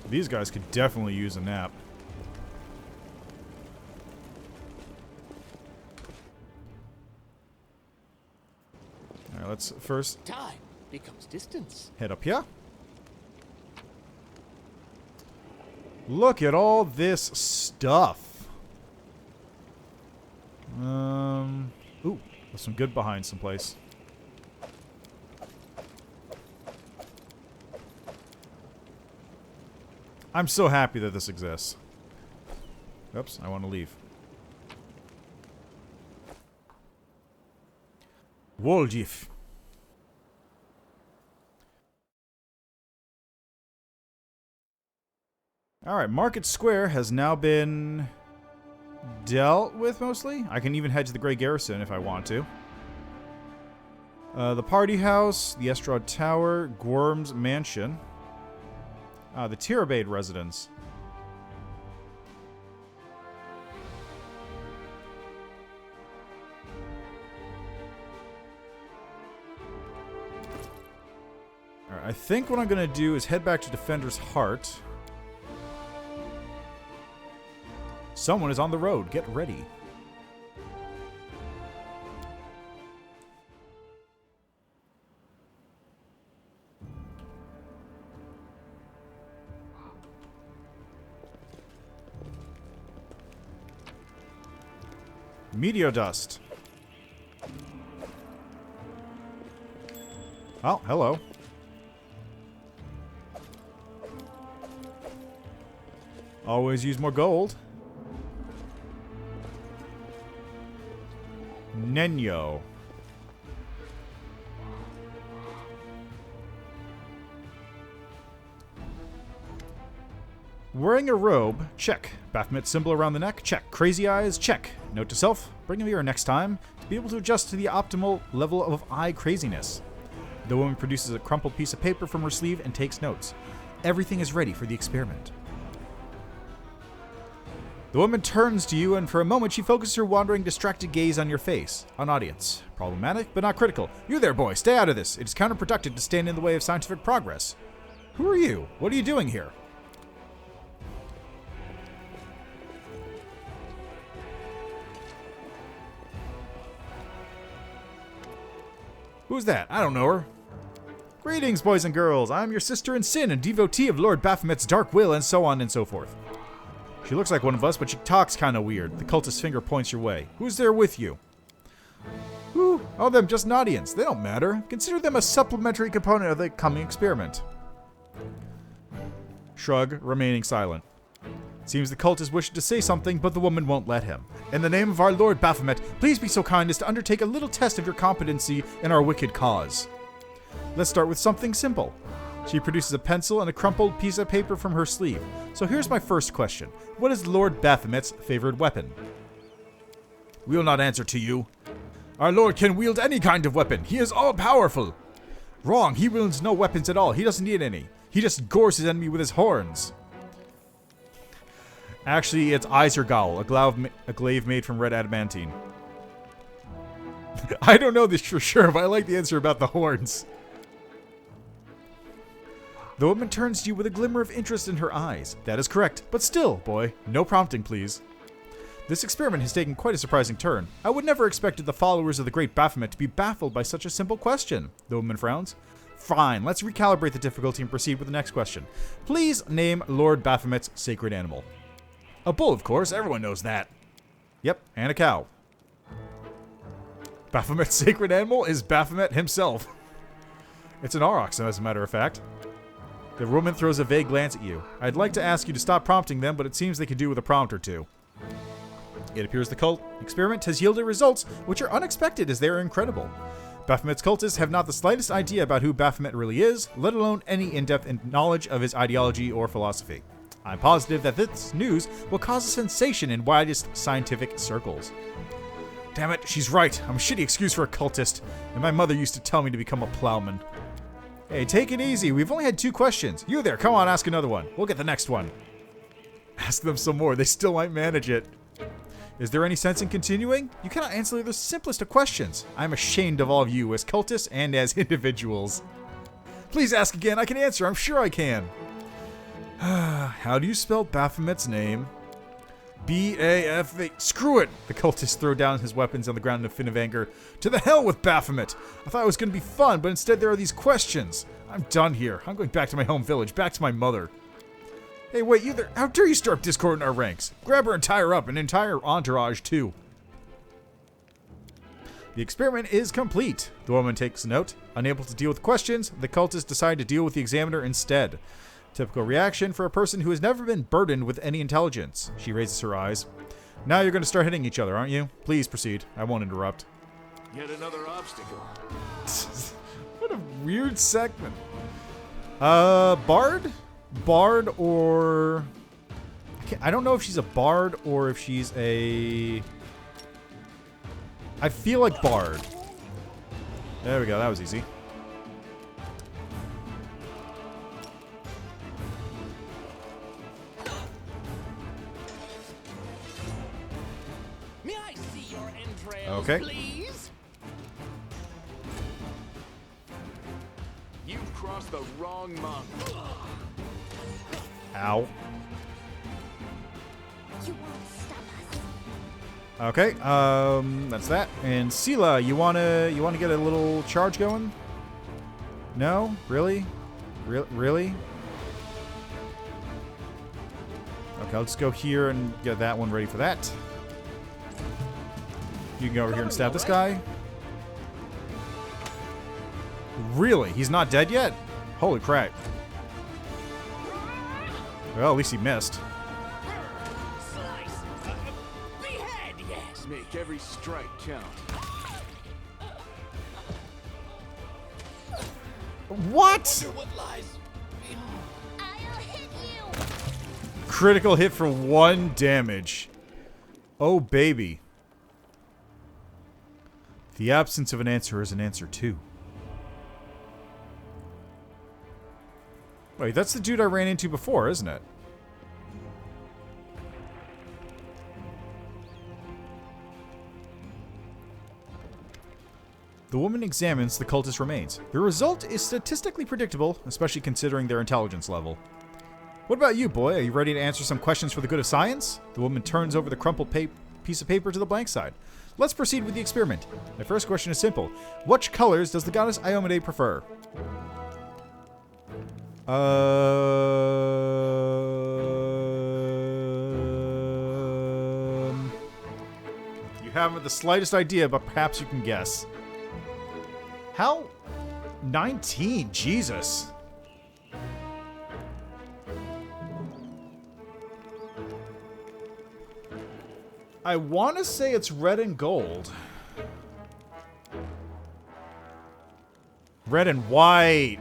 These guys could definitely use a nap. Alright, let's first Time becomes distance. head up here. Look at all this stuff. Ooh, there's some good behind someplace. I'm so happy that this exists. Oops, I want to leave. Woljif. Alright, Market Square has now been dealt with mostly. I can even head to the Grey Garrison if I want to. The Party House, the Estrad Tower, Gorm's Mansion. The Tirabade Residence. I think what I'm going to do is head back to Defender's Heart. Someone is on the road. Get ready. Meteor dust. Oh, hello. Always use more gold. Nenyo. Wearing a robe, check. Baphomet symbol around the neck, check. Crazy eyes, check. Note to self, bring him here next time to be able to adjust to the optimal level of eye craziness. The woman produces a crumpled piece of paper from her sleeve and takes notes. Everything is ready for the experiment. The woman turns to you, and for a moment she focuses her wandering, distracted gaze on your face. On audience. Problematic, but not critical. You there, boy, stay out of this. It is counterproductive to stand in the way of scientific progress. Who are you? What are you doing here? Who's that? I don't know her. Greetings, boys and girls. I'm your sister in sin and devotee of Lord Baphomet's dark will, and so on and so forth. She looks like one of us, but she talks kind of weird. The cultist's finger points your way. Who's there with you? Who? Oh, them just an audience. They don't matter. Consider them a supplementary component of the coming experiment. Shrug, remaining silent. Seems the cultist wishes to say something, but the woman won't let him. In the name of our Lord Baphomet, please be so kind as to undertake a little test of your competency in our wicked cause. Let's start with something simple. She produces a pencil and a crumpled piece of paper from her sleeve. So here's my first question. What is Lord Baphomet's favorite weapon? We will not answer to you. Our Lord can wield any kind of weapon. He is all-powerful. Wrong. He wields no weapons at all. He doesn't need any. He just gores his enemy with his horns. Actually, it's Isergal, a glaive made from red adamantine. I don't know this for sure, but I like the answer about the horns. The woman turns to you with a glimmer of interest in her eyes. That is correct, but still, boy, no prompting, please. This experiment has taken quite a surprising turn. I would never expected the followers of the great Baphomet to be baffled by such a simple question. The woman frowns. Fine, let's recalibrate the difficulty and proceed with the next question. Please name Lord Baphomet's sacred animal. A bull, of course. Everyone knows that. Yep, and a cow. Baphomet's sacred animal is Baphomet himself. It's an aurochs, as a matter of fact. The woman throws a vague glance at you. I'd like to ask you to stop prompting them, but it seems they could do with a prompt or two. It appears the cult experiment has yielded results which are unexpected as they are incredible. Baphomet's cultists have not the slightest idea about who Baphomet really is, let alone any in-depth knowledge of his ideology or philosophy. I'm positive that this news will cause a sensation in widest scientific circles. Damn it, she's right. I'm a shitty excuse for a cultist, and my mother used to tell me to become a plowman. Hey, take it easy. We've only had 2 questions. You there, come on, ask another one. We'll get the next one. Ask them some more. They still might manage it. Is there any sense in continuing? You cannot answer the simplest of questions. I'm ashamed of all of you as cultists and as individuals. Please ask again. I can answer. I'm sure I can. How do you spell Baphomet's name? B-A-F-A... Screw it! The cultists throw down his weapons on the ground in a fit of anger. To the hell with Baphomet! I thought it was going to be fun, but instead there are these questions. I'm done here. I'm going back to my home village, back to my mother. Hey, wait, you there? How dare you stir up discord in our ranks? Grab her and tie her up, an entire entourage, too. The experiment is complete. The woman takes note. Unable to deal with questions, the cultists decide to deal with the examiner instead. Typical reaction for a person who has never been burdened with any intelligence. She raises her eyes. Now you're going to start hitting each other, aren't you? Please proceed. I won't interrupt. Yet another obstacle. What a weird segment. Bard? Bard or... I don't know if she's a bard or if she's a... I feel like bard. There we go. That was easy. May I see your entrails, Okay. please? You've crossed the wrong mongrel. Ow. You won't stop us. Okay, that's that. And Sela, you wanna get a little charge going? No? Really? Really? Okay, let's go here and get that one ready for that. You can go over here and stab this guy. Really? He's not dead yet? Holy crap. Well, at least he missed. Slice. Behead, yes. Make every strike count. What? What lies? I'll hit you. Critical hit for 1 damage. Oh, baby. The absence of an answer is an answer too. Wait, that's the dude I ran into before, isn't it? The woman examines the cultist remains. The result is statistically predictable, especially considering their intelligence level. What about you, boy? Are you ready to answer some questions for the good of science? The woman turns over the crumpled piece of paper to the blank side. Let's proceed with the experiment. My first question is simple. Which colors does the goddess Iomade prefer? You haven't the slightest idea, but perhaps you can guess. How? 19, Jesus. I want to say it's red and gold. Red and white.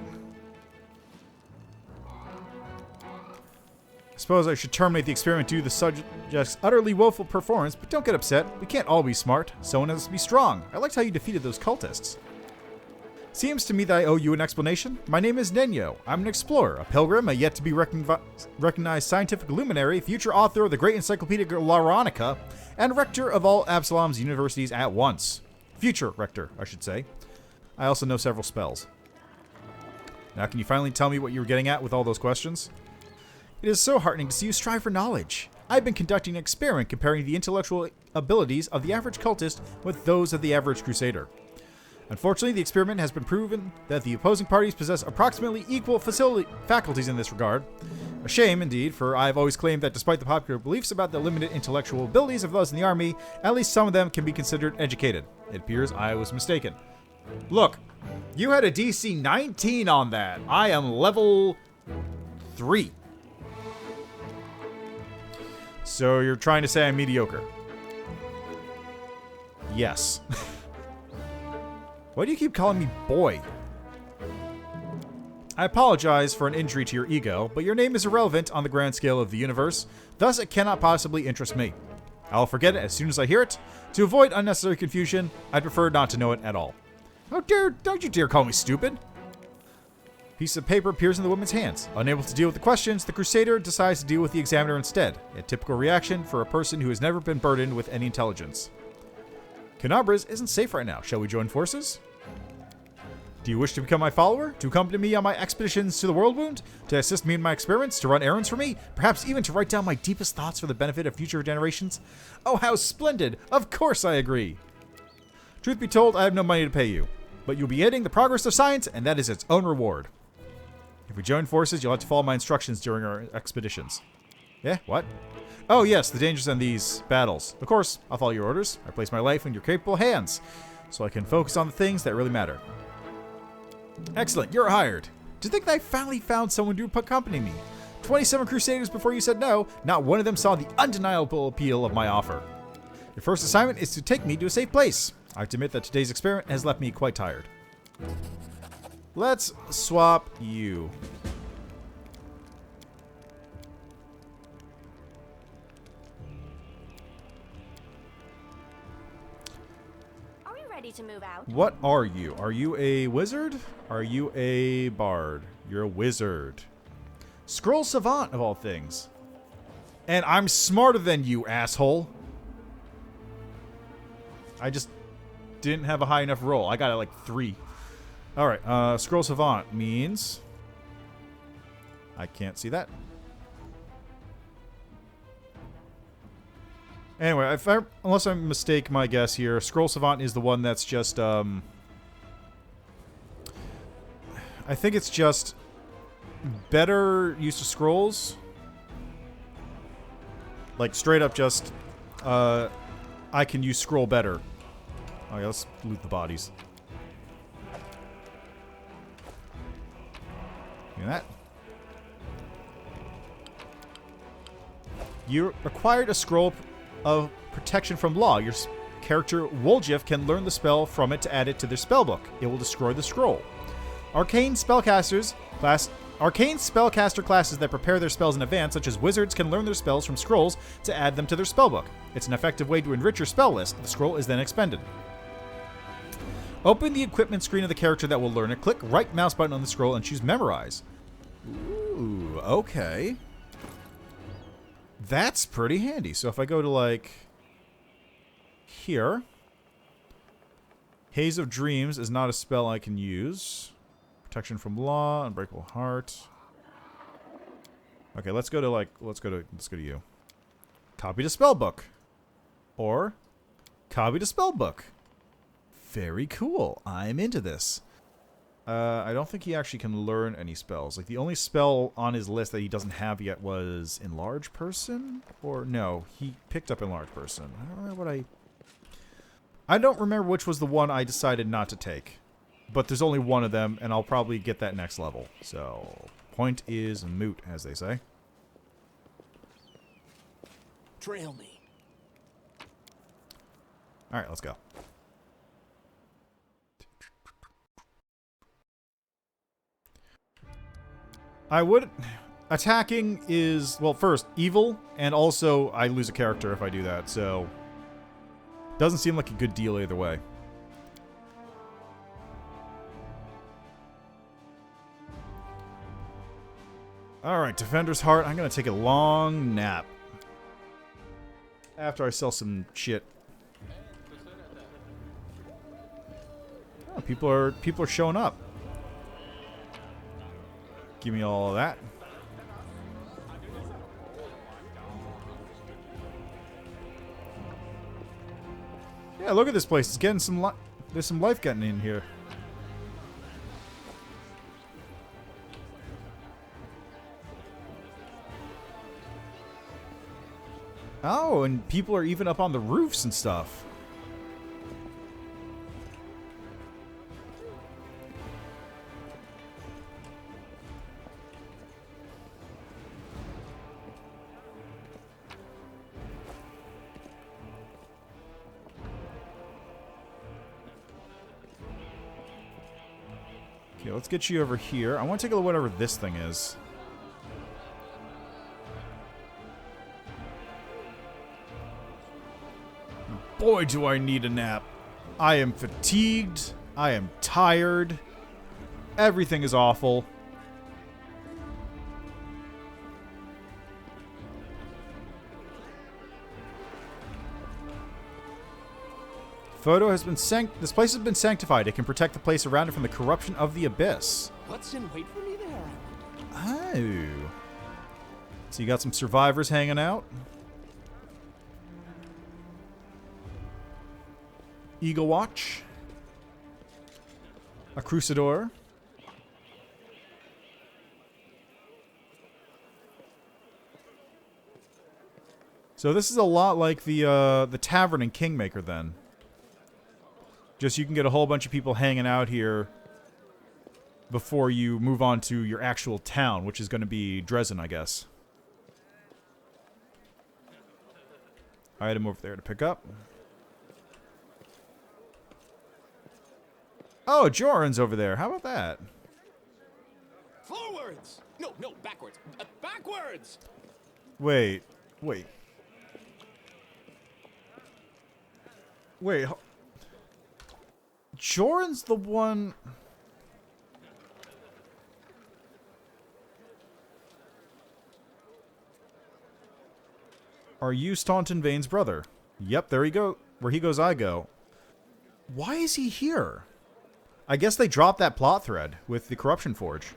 I suppose I should terminate the experiment due to the subject's utterly woeful performance, but don't get upset. We can't all be smart. Someone has to be strong. I liked how you defeated those cultists. Seems to me that I owe you an explanation. My name is Nenyo. I'm an explorer, a pilgrim, a yet-to-be recognized scientific luminary, future author of the Great Encyclopedia Lauronica, and rector of all Absalom's universities at once. Future rector, I should say. I also know several spells. Now, can you finally tell me what you were getting at with all those questions? It is so heartening to see you strive for knowledge. I've been conducting an experiment comparing the intellectual abilities of the average cultist with those of the average crusader. Unfortunately, the experiment has been proven that the opposing parties possess approximately equal faculties in this regard. A shame, indeed, for I have always claimed that despite the popular beliefs about the limited intellectual abilities of those in the army, at least some of them can be considered educated. It appears I was mistaken. Look, you had a DC 19 on that. I am level 3. So you're trying to say I'm mediocre? Yes. Why do you keep calling me boy? I apologize for an injury to your ego, but your name is irrelevant on the grand scale of the universe, thus it cannot possibly interest me. I'll forget it as soon as I hear it. To avoid unnecessary confusion, I'd prefer not to know it at all. Oh dear, don't you dare call me stupid! Piece of paper appears in the woman's hands. Unable to deal with the questions, the Crusader decides to deal with the examiner instead, a typical reaction for a person who has never been burdened with any intelligence. Kenabres isn't safe right now. Shall we join forces? Do you wish to become my follower? To accompany me on my expeditions to the World Wound? To assist me in my experiments? To run errands for me? Perhaps even to write down my deepest thoughts for the benefit of future generations? Oh, how splendid! Of course I agree! Truth be told, I have no money to pay you. But you'll be aiding the progress of science, and that is its own reward. If we join forces, you'll have to follow my instructions during our expeditions. Yeah, what? Oh yes, the dangers in these battles. Of course, I'll follow your orders. I place my life in your capable hands, so I can focus on the things that really matter. Excellent, you're hired. Do you think that I finally found someone to accompany me? 27 Crusaders before you said no, not one of them saw the undeniable appeal of my offer. Your first assignment is to take me to a safe place. I have to admit that today's experiment has left me quite tired. Let's swap you. Are we ready to move out? What are you? Are you a wizard? Are you a bard? You're a wizard. Scroll savant of all things. And I'm smarter than you, asshole. I just didn't have a high enough roll. I got it like 3. Alright, Scroll Savant means... I can't see that. Anyway, unless I mistake my guess here, Scroll Savant is the one that's just, I think it's just better use of scrolls. Like, straight up just, I can use scroll better. Okay, let's loot the bodies. Look at that. You acquired a scroll of protection from law. Your character Woljif can learn the spell from it to add it to their spellbook. It will destroy the scroll. Arcane spellcaster classes that prepare their spells in advance, such as wizards, can learn their spells from scrolls to add them to their spellbook. It's an effective way to enrich your spell list. The scroll is then expended. Open the equipment screen of the character that will learn it. Click right mouse button on the scroll and choose Memorize. Ooh, okay. That's pretty handy. So if I go to, like, here. Haze of Dreams is not a spell I can use. Protection from Law, Unbreakable Heart. Okay, let's go to you. Copy to spellbook. Or copy to spellbook. Very cool. I'm into this. I don't think he actually can learn any spells. Like, the only spell on his list that he doesn't have yet was Enlarge Person? Or, no, he picked up Enlarge Person. I don't remember what I don't remember which was the one I decided not to take. But there's only one of them, and I'll probably get that next level. So, point is moot, as they say. Trail me. Alright, let's go. I would... Attacking is, well, first, evil, and also I lose a character if I do that, so... Doesn't seem like a good deal either way. Alright, Defender's Heart. I'm gonna take a long nap. After I sell some shit. Oh, people are showing up. Give me all of that. Yeah, look at this place. It's getting some there's some life getting in here. Oh, and people are even up on the roofs and stuff. Okay, let's get you over here. I want to take a look at whatever this thing is. Boy, do I need a nap. I am fatigued. I am tired. Everything is awful. Photo has been this place has been sanctified. It can protect the place around it from the corruption of the abyss. What's in wait for me there? Oh. So you got some survivors hanging out. Eagle Watch. A Crusador. So this is a lot like the tavern in Kingmaker then. Just you can get a whole bunch of people hanging out here before you move on to your actual town, which is going to be Dresden, I guess. Item over there to pick up. Oh, Joran's over there. How about that? Forwards! No, backwards. Backwards! Wait. Joran's the one... Are you Staunton Vane's brother? Yep, there he go. Where he goes, I go. Why is he here? I guess they dropped that plot thread with the Corruption Forge.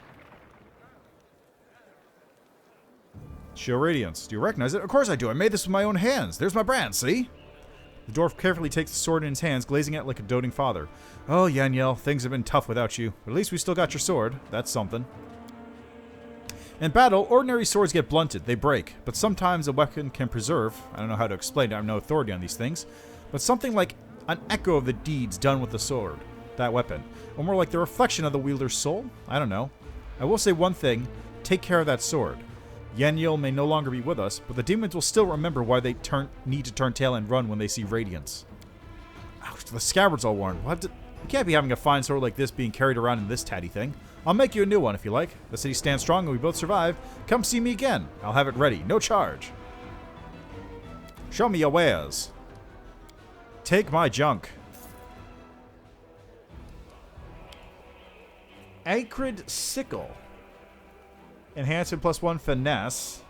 Show Radiance. Do you recognize it? Of course I do. I made this with my own hands. There's my brand, see? The dwarf carefully takes the sword in his hands, glazing at it like a doting father. Oh, Yaniel, things have been tough without you. But at least we still got your sword. That's something. In battle, ordinary swords get blunted. They break. But sometimes a weapon can preserve. I don't know how to explain it. I have no authority on these things. But something like an echo of the deeds done with the sword. That weapon. Or more like the reflection of the wielder's soul? I don't know. I will say one thing. Take care of that sword. Yaniel may no longer be with us, but the demons will still remember why they need to turn tail and run when they see Radiance. Ouch, the scabbard's all worn. We can't be having a fine sword like this being carried around in this tatty thing. I'll make you a new one if you like. The city stands strong and we both survive. Come see me again. I'll have it ready. No charge. Show me your wares. Take my junk. Acrid Sickle. Enhancement +1 finesse.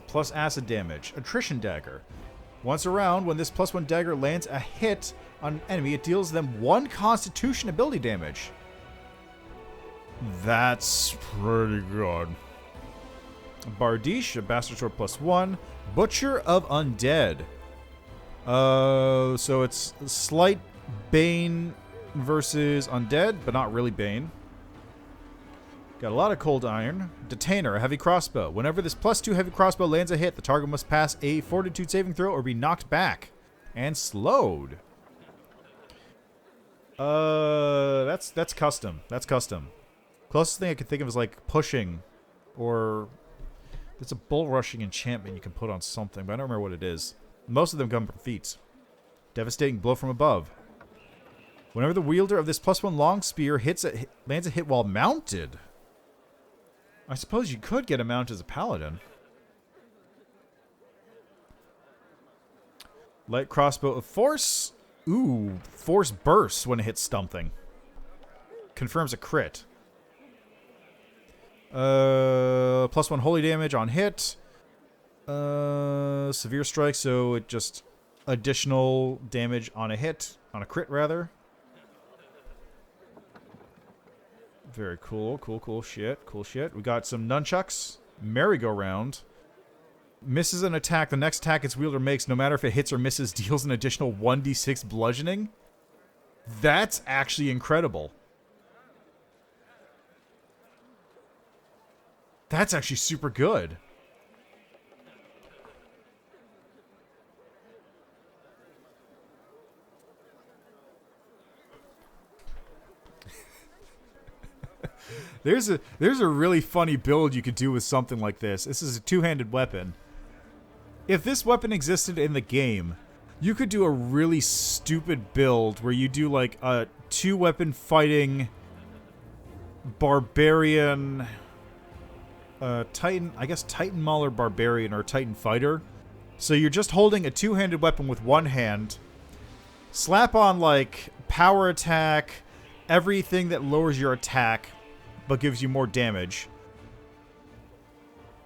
Plus acid damage. Attrition dagger. Once around, when this +1 dagger lands a hit on an enemy, it deals them 1 constitution ability damage. That's pretty good. Bardiche, a bastard sword +1. Butcher of Undead. So it's slight Bane versus Undead, but not really Bane. Got a lot of cold iron. Detainer, a heavy crossbow. Whenever this +2 heavy crossbow lands a hit, the target must pass a fortitude saving throw or be knocked back. And slowed. That's custom. That's custom. Closest thing I can think of is like pushing, or it's a bull rushing enchantment you can put on something, but I don't remember what it is. Most of them come from feats. Devastating blow from above. Whenever the wielder of this +1 long spear lands a hit while mounted. I suppose you could get a mount as a paladin. Light crossbow of force. Ooh, force bursts when it hits something. Confirms a crit. +1 holy damage on hit. Severe strike, so it just additional damage on a hit. On a crit, rather. Very cool. Cool shit. Cool shit. We got some nunchucks. Merry-go-round. Misses an attack. The next attack its wielder makes, no matter if it hits or misses, deals an additional 1d6 bludgeoning. That's actually incredible. That's actually super good. There's a really funny build you could do with something like this. This is a two-handed weapon. If this weapon existed in the game, you could do a really stupid build where you do like a 2-weapon fighting barbarian Titan, I guess Titan Mauler Barbarian or Titan Fighter. So you're just holding a 2-handed weapon with one hand. Slap on like power attack, everything that lowers your attack but gives you more damage.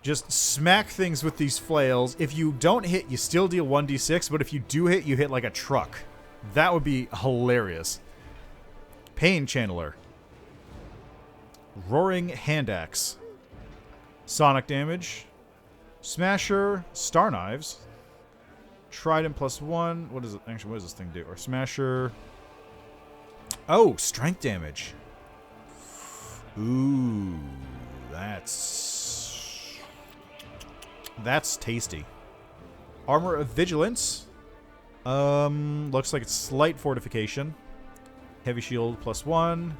Just smack things with these flails. If you don't hit, you still deal 1d6, but if you do hit, you hit like a truck. That would be hilarious. Pain Channeler. Roaring Hand Axe. Sonic damage. Smasher. Star Knives. Trident +1. What is it? Actually, what does this thing do? Or Smasher. Oh, strength damage. Ooh, that's tasty. Armor of Vigilance. Looks like it's slight fortification. Heavy shield +1.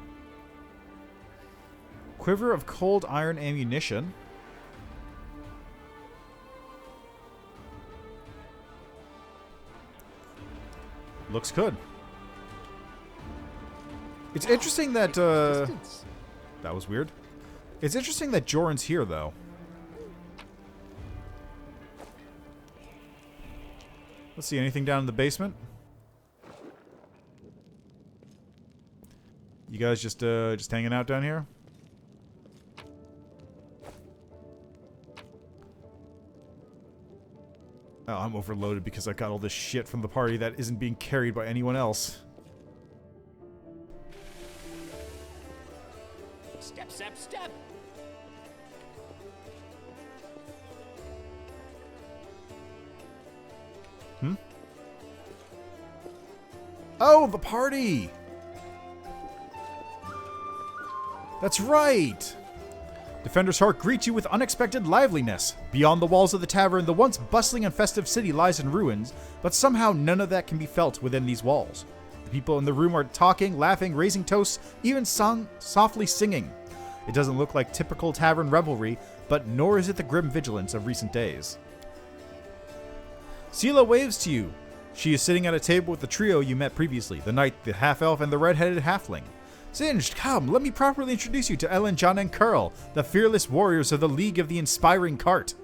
Quiver of cold iron ammunition. Looks good. It's interesting that that was weird. It's interesting that Joran's here, though. Let's see, anything down in the basement? You guys just hanging out down here? Oh, I'm overloaded because I got all this shit from the party that isn't being carried by anyone else. Step, step, step. Oh, the party! That's right! Defender's Heart greets you with unexpected liveliness. Beyond the walls of the tavern, the once bustling and festive city lies in ruins, but somehow none of that can be felt within these walls. The people in the room are talking, laughing, raising toasts, even softly singing. It doesn't look like typical tavern revelry, but nor is it the grim vigilance of recent days. Sela waves to you. She is sitting at a table with the trio you met previously, the knight, the half-elf, and the red-headed halfling. Singed, come, let me properly introduce you to Ellen, John, and Curl, the fearless warriors of the League of the Inspiring Cart.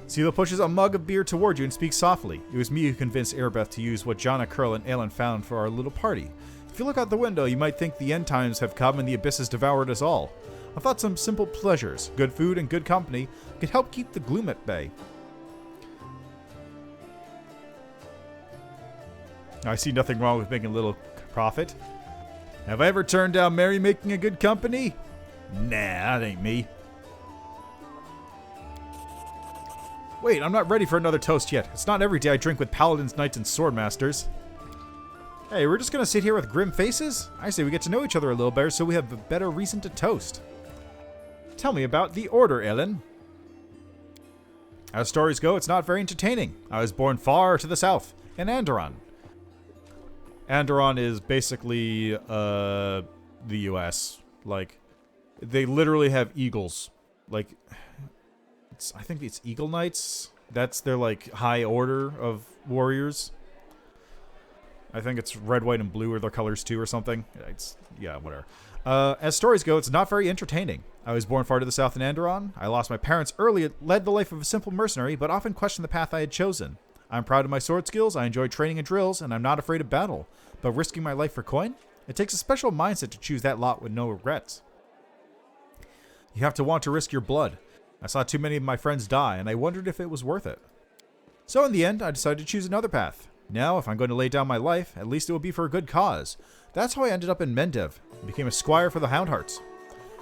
Sela pushes a mug of beer toward you and speaks softly. It was me who convinced Erebeth to use what Jonna, Curl, and Ellen found for our little party. If you look out the window, you might think the end times have come and the abyss has devoured us all. I thought some simple pleasures, good food and good company, could help keep the gloom at bay. I see nothing wrong with making a little profit. Have I ever turned down merrymaking a good company? Nah, that ain't me. Wait, I'm not ready for another toast yet. It's not every day I drink with paladins, knights, and swordmasters. Hey, we're just gonna sit here with grim faces? I say we get to know each other a little better so we have a better reason to toast. Tell me about the Order, Ellen. As stories go, it's not very entertaining. I was born far to the south, in Andoran. Andoran is basically the US. Like, they literally have eagles. Like, I think it's Eagle Knights. That's their, like, high order of warriors. I think it's red, white, and blue are their colors too or something. Yeah, whatever. As stories go, it's not very entertaining. I was born far to the south in Andoran. I lost my parents early, led the life of a simple mercenary, but often questioned the path I had chosen. I'm proud of my sword skills, I enjoy training and drills, and I'm not afraid of battle. But risking my life for coin? It takes a special mindset to choose that lot with no regrets. You have to want to risk your blood. I saw too many of my friends die, and I wondered if it was worth it. So in the end, I decided to choose another path. Now, if I'm going to lay down my life, at least it will be for a good cause. That's how I ended up in Mendev, and became a squire for the Houndhearts.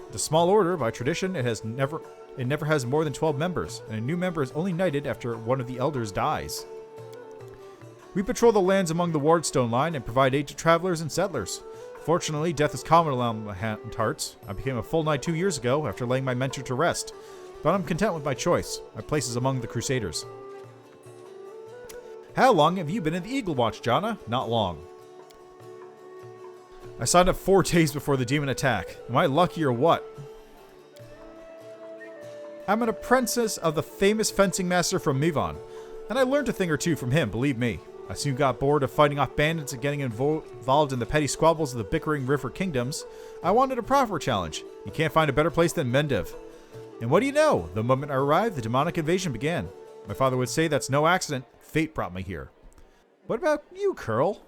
It's a small order, by tradition, it never has more than 12 members, and a new member is only knighted after one of the elders dies. We patrol the lands among the Wardstone line and provide aid to travelers and settlers. Fortunately, death is common along the Houndhearts. I became a full knight 2 years ago after laying my mentor to rest, but I'm content with my choice. My place is among the Crusaders. How long have you been in the Eagle Watch, Jonna? Not long. I signed up 4 days before the demon attack. Am I lucky or what? I'm an apprentice of the famous fencing master from Mivon, and I learned a thing or two from him, believe me. I soon got bored of fighting off bandits and getting involved in the petty squabbles of the bickering river kingdoms. I wanted a proper challenge. You can't find a better place than Mendev. And what do you know? The moment I arrived, the demonic invasion began. My father would say that's no accident. Fate brought me here. What about you, Curl?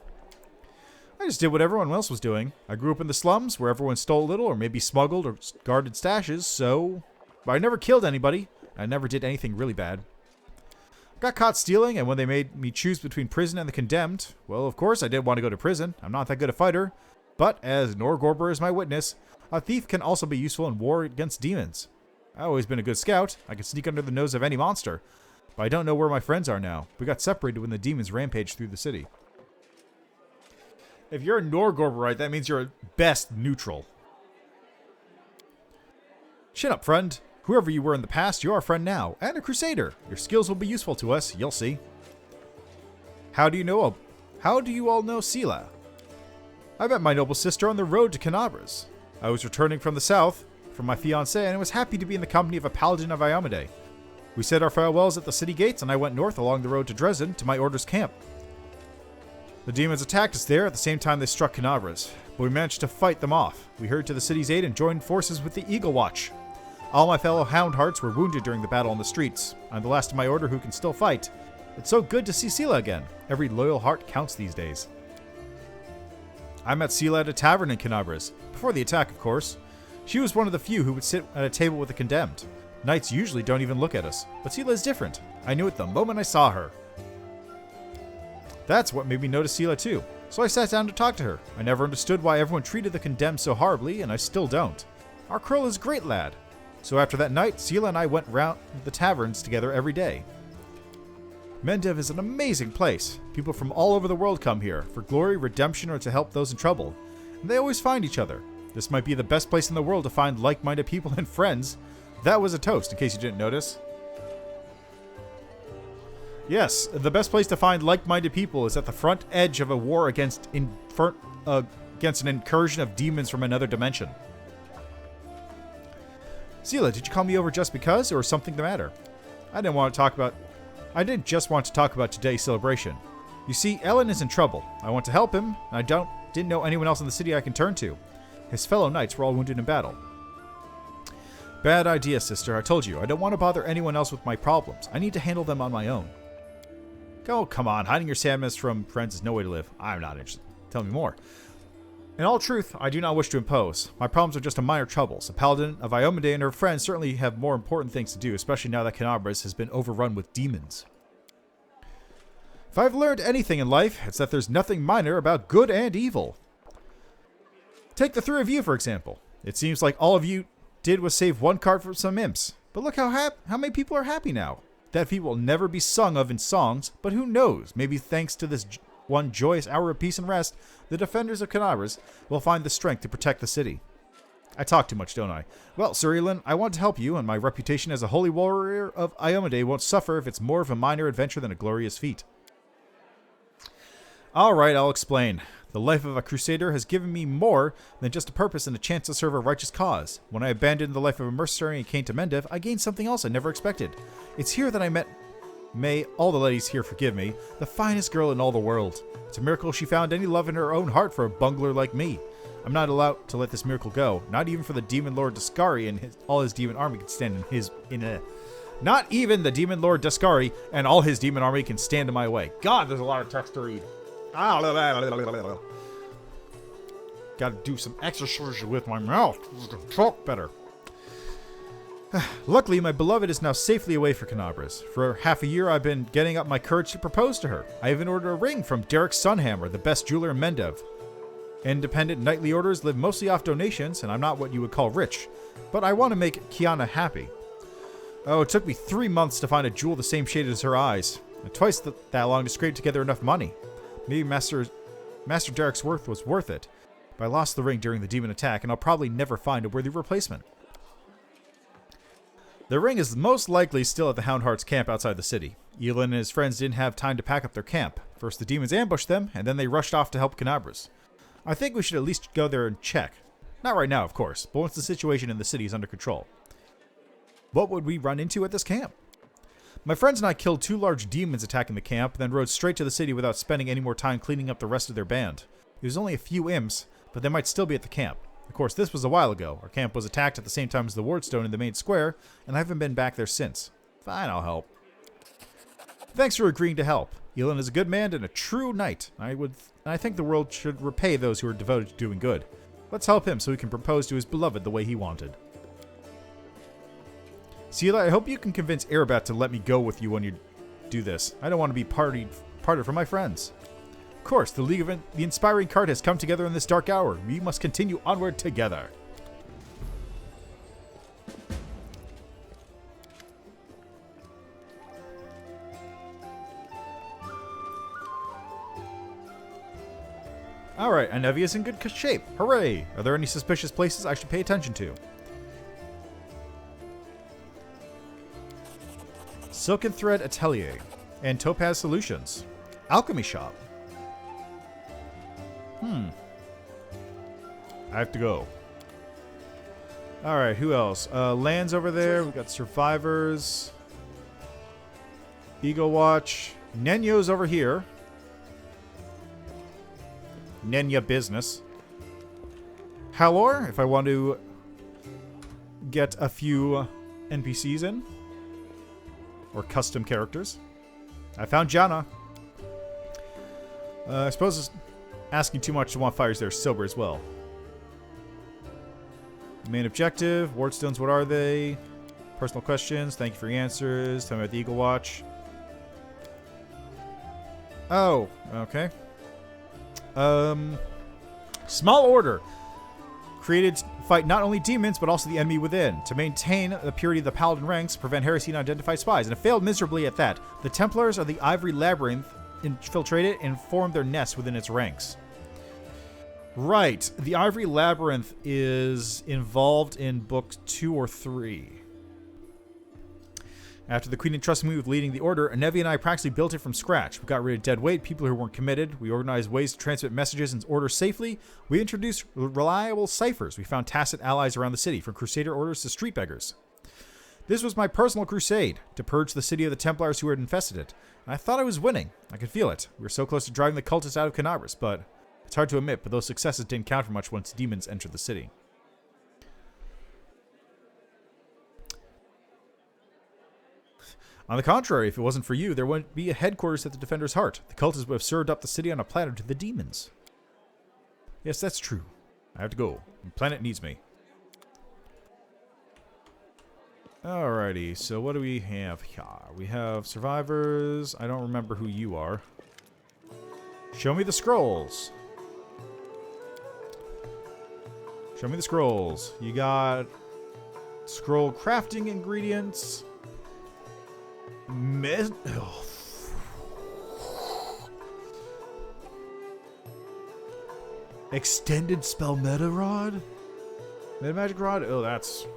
I just did what everyone else was doing. I grew up in the slums where everyone stole a little or maybe smuggled or guarded stashes, so... But I never killed anybody. I never did anything really bad. Got caught stealing, and when they made me choose between prison and the condemned, well, of course I didn't want to go to prison. I'm not that good a fighter. But, as Norgorber is my witness, a thief can also be useful in war against demons. I've always been a good scout. I can sneak under the nose of any monster. But I don't know where my friends are now. We got separated when the demons rampaged through the city. If you're a Norgorberite, that means you're at best neutral. Chin up, friend. Whoever you were in the past, you're a friend now, and a crusader. Your skills will be useful to us, you'll see. How do you all know Sela? I met my noble sister on the road to Kenabres. I was returning from the south, from my fiancée, and I was happy to be in the company of a paladin of Iomade. We said our farewells at the city gates, and I went north along the road to Dresden, to my order's camp. The demons attacked us there at the same time they struck Kenabres, but we managed to fight them off. We hurried to the city's aid and joined forces with the Eagle Watch. All my fellow Houndhearts were wounded during the battle on the streets. I'm the last of my order who can still fight. It's so good to see Sela again. Every loyal heart counts these days. I met Sela at a tavern in Kenabres, before the attack, of course. She was one of the few who would sit at a table with the condemned. Knights usually don't even look at us, but Sela is different. I knew it the moment I saw her. That's what made me notice Sela too. So I sat down to talk to her. I never understood why everyone treated the condemned so horribly, and I still don't. Our Krill is a great lad. So after that night, Sela and I went round the taverns together every day. Mendev is an amazing place. People from all over the world come here, for glory, redemption, or to help those in trouble. And they always find each other. This might be the best place in the world to find like-minded people and friends. That was a toast, in case you didn't notice. Yes, the best place to find like-minded people is at the front edge of a war against an incursion of demons from another dimension. Sela, did you call me over just because, or is something the matter? I didn't just want to talk about today's celebration. You see, Ellen is in trouble. I want to help him, and I didn't know anyone else in the city I can turn to. His fellow knights were all wounded in battle. Bad idea, sister. I told you, I don't want to bother anyone else with my problems. I need to handle them on my own. Oh, come on. Hiding your sadness from friends is no way to live. I'm not interested. Tell me more. In all truth, I do not wish to impose. My problems are just a minor troubles. A paladin of Iomade and her friends certainly have more important things to do, especially now that Kenabres has been overrun with demons. If I've learned anything in life, it's that there's nothing minor about good and evil. Take the three of you, for example. It seems like all of you did was save one card from some imps. But look how many people are happy now. That feat will never be sung of in songs, but who knows? Maybe thanks to this one joyous hour of peace and rest, the defenders of Kenabres will find the strength to protect the city. I talk too much, don't I? Well, Sir Elin, I want to help you, and my reputation as a holy warrior of Iomade won't suffer if it's more of a minor adventure than a glorious feat. Alright, I'll explain. The life of a crusader has given me more than just a purpose and a chance to serve a righteous cause. When I abandoned the life of a mercenary and came to Mendev, I gained something else I never expected. It's here that I met, may all the ladies here forgive me, the finest girl in all the world. It's a miracle she found any love in her own heart for a bungler like me. I'm not allowed to let this miracle go, not even for the demon lord Daskari and all his demon army can stand Not even the demon lord Daskari and all his demon army can stand in my way. God, there's a lot of text to read. Gotta do some exercise with my mouth to talk better. Luckily, my beloved is now safely away for Kenabres. For half a year, I've been getting up my courage to propose to her. I even ordered a ring from Derek Sunhammer, the best jeweler in Mendev. Independent knightly orders live mostly off donations, and I'm not what you would call rich. But I want to make Kiana happy. Oh, it took me 3 months to find a jewel the same shade as her eyes, and twice that long to scrape together enough money. Maybe Master Derek's worth was worth it, but I lost the ring during the demon attack, and I'll probably never find a worthy replacement. The ring is most likely still at the Houndheart's camp outside the city. Elin and his friends didn't have time to pack up their camp. First the demons ambushed them, and then they rushed off to help Kenabres. I think we should at least go there and check. Not right now, of course, but once the situation in the city is under control. What would we run into at this camp? My friends and I killed 2 large demons attacking the camp, then rode straight to the city without spending any more time cleaning up the rest of their band. It was only a few imps, but they might still be at the camp. Of course, this was a while ago. Our camp was attacked at the same time as the Wardstone in the main square, and I haven't been back there since. Fine, I'll help. Thanks for agreeing to help. Elin is a good man and a true knight. I think the world should repay those who are devoted to doing good. Let's help him so he can propose to his beloved the way he wanted. Sela, I hope you can convince Arabat to let me go with you when you do this. I don't want to be parted from my friends. Of course, the League of the Inspiring Card has come together in this dark hour. We must continue onward together. Alright, Anevia is in good shape. Hooray! Are there any suspicious places I should pay attention to? Silken Thread Atelier and Topaz Solutions. Alchemy Shop. I have to go. Alright, who else? Land's over there. We've got Survivors. Eagle Watch. Nenyo's over here. Nenya Business. Halor, if I want to get a few NPCs in. Or custom characters. I found Jana. I suppose it's asking too much to want fires there. Silver as well. Main objective. Wardstones, what are they? Personal questions. Thank you for your answers. Tell me about the Eagle Watch. Oh, okay. Small order. Created to fight not only demons, but also the enemy within. To maintain the purity of the paladin ranks, prevent heresy and identify spies. And it failed miserably at that. The Templars of the Ivory Labyrinth infiltrated and formed their nest within its ranks. Right. The Ivory Labyrinth is involved in book 2 or 3. After the Queen entrusted me with leading the order, Nevi and I practically built it from scratch. We got rid of dead weight, people who weren't committed. We organized ways to transmit messages and orders safely. We introduced reliable ciphers. We found tacit allies around the city, from crusader orders to street beggars. This was my personal crusade, to purge the city of the Templars who had infested it. And I thought I was winning. I could feel it. We were so close to driving the cultists out of Kenabres, but it's hard to admit, but those successes didn't count for much once demons entered the city. On the contrary, if it wasn't for you, there wouldn't be a headquarters at the Defender's Heart. The cultists would have served up the city on a platter to the demons. Yes, that's true. I have to go. The planet needs me. Alrighty, so what do we have here? We have survivors. I don't remember who you are. Show me the scrolls. Show me the scrolls. You got scroll crafting ingredients. Extended spell meta rod? Meta magic rod? Oh, that's...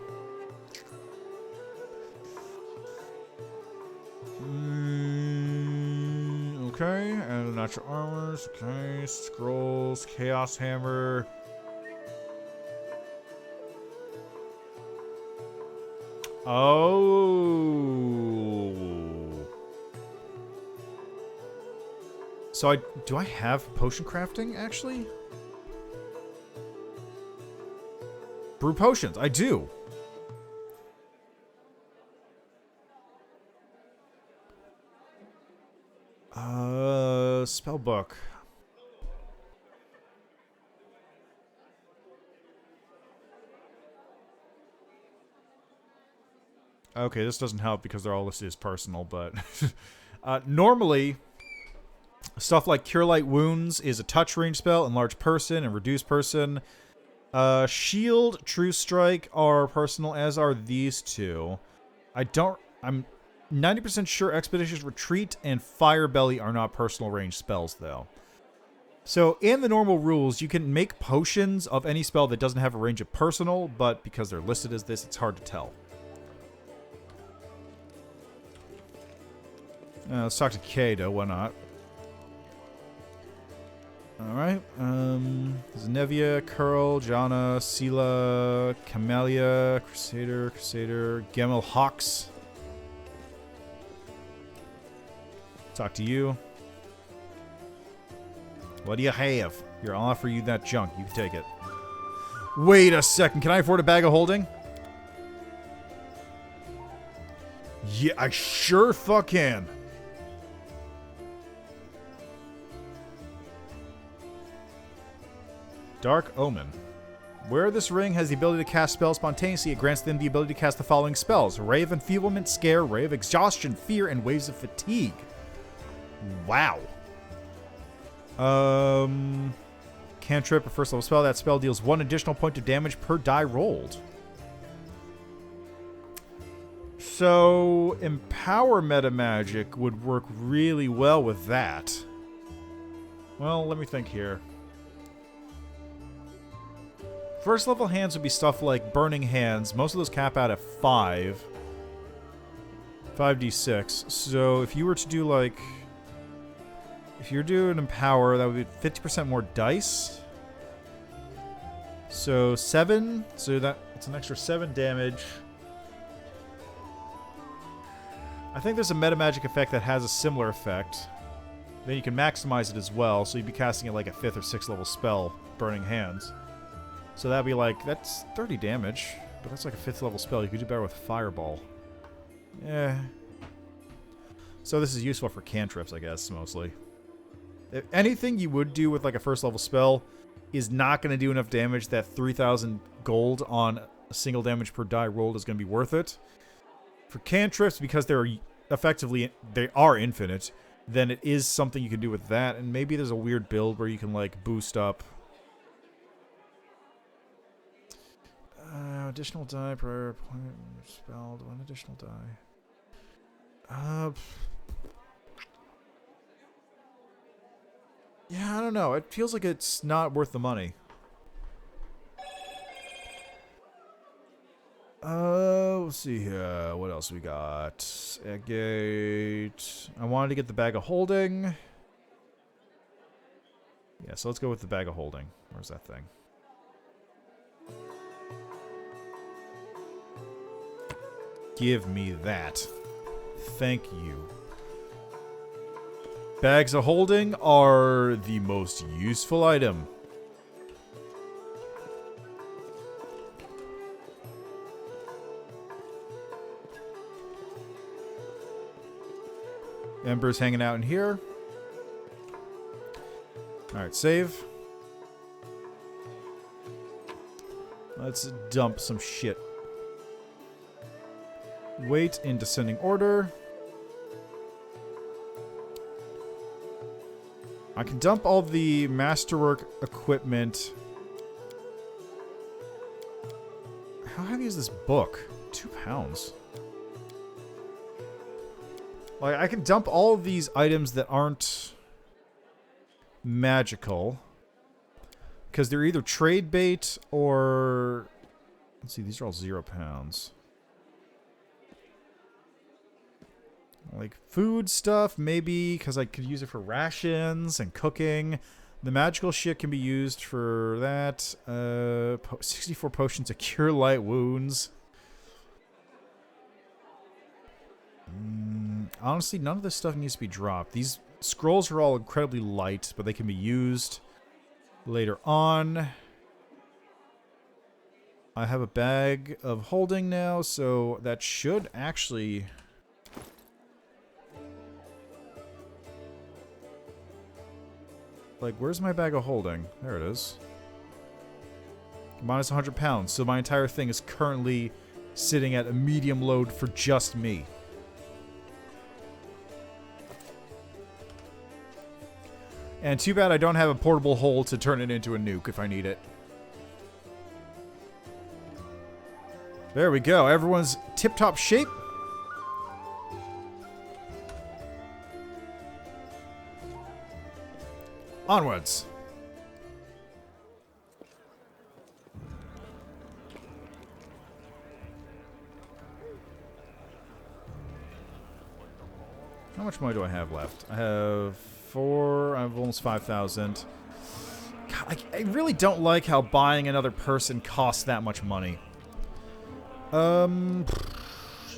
okay, and natural armors. Okay, scrolls, chaos hammer. Oh. So do I have potion crafting, actually? Brew potions, I do. Spell book. Okay, this doesn't help because they're all listed as personal, but normally stuff like Cure Light Wounds is a touch range spell, Enlarge Person, and Reduce Person. Shield, True Strike are personal, as are these two. I'm 90% sure Expeditious Retreat and Fire Belly are not personal range spells, though. So, in the normal rules, you can make potions of any spell that doesn't have a range of personal, but because they're listed as this, it's hard to tell. Let's talk to Kato, why not? Alright, Zenevia, Curl, Jana, Sela, Camellia, Crusader, Gemel Hawks. Talk to you. What do you have? Here, I'll offer you that junk. You can take it. Wait a second. Can I afford a bag of holding? Yeah, I sure fuck can. Dark Omen. Where this ring has the ability to cast spells spontaneously, it grants them the ability to cast the following spells. Ray of Enfeeblement, Scare, Ray of Exhaustion, Fear, and Waves of Fatigue. Wow. Cantrip, a first level spell. That spell deals 1 additional point of damage per die rolled. So, Empower Meta Magic would work really well with that. Well, let me think here. First level hands would be stuff like Burning Hands. Most of those cap out at 5. 5d6. So, if you were to do like... if you're doing Empower, that would be 50% more dice. So 7. So that's an extra 7 damage. I think there's a meta magic effect that has a similar effect. Then you can maximize it as well. So you'd be casting it like a 5th or 6th level spell, Burning Hands. So that'd be like, that's 30 damage. But that's like a 5th level spell. You could do better with Fireball. Yeah. So this is useful for cantrips, I guess, mostly. If anything you would do with like a first level spell is not going to do enough damage that 3,000 gold on a single damage per die rolled is going to be worth it. For cantrips, because they're effectively, they are infinite, then it is something you can do with that. And maybe there's a weird build where you can, like, boost up. Additional die per opponent spelled. 1 additional die. Yeah, I don't know. It feels like it's not worth the money. Let's see here. What else we got? Gate. I wanted to get the bag of holding. Yeah, so let's go with the bag of holding. Where's that thing? Give me that. Thank you. Bags of holding are the most useful item. Ember's hanging out in here. Alright, save. Let's dump some shit. Wait in descending order. I can dump all the masterwork equipment. How heavy is this book? 2 pounds. Like, I can dump all of these items that aren't magical. Because they're either trade bait or... Let's see, these are all 0 pounds. Like, food stuff, maybe, because I could use it for rations and cooking. The magical shit can be used for that. 64 potions to cure light wounds. Honestly, none of this stuff needs to be dropped. These scrolls are all incredibly light, but they can be used later on. I have a bag of holding now, so that should actually... Like, where's my bag of holding? There it is. Minus 100 pounds, so my entire thing is currently sitting at a medium load for just me. And too bad I don't have a portable hole to turn it into a nuke if I need it. There we go. Everyone's tip-top shape. Onwards. How much money do I have left? I have 4. I have almost 5,000. I really don't like how buying another person costs that much money.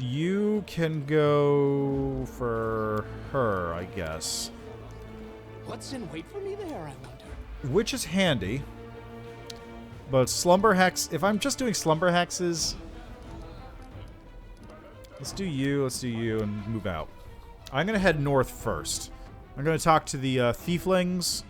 You can go for her, I guess. What's in wait for me there, I wonder? Which is handy. But slumber hex, if I'm just doing slumber hexes, let's do you, and move out. I'm going to head north first. I'm going to talk to the thieflings.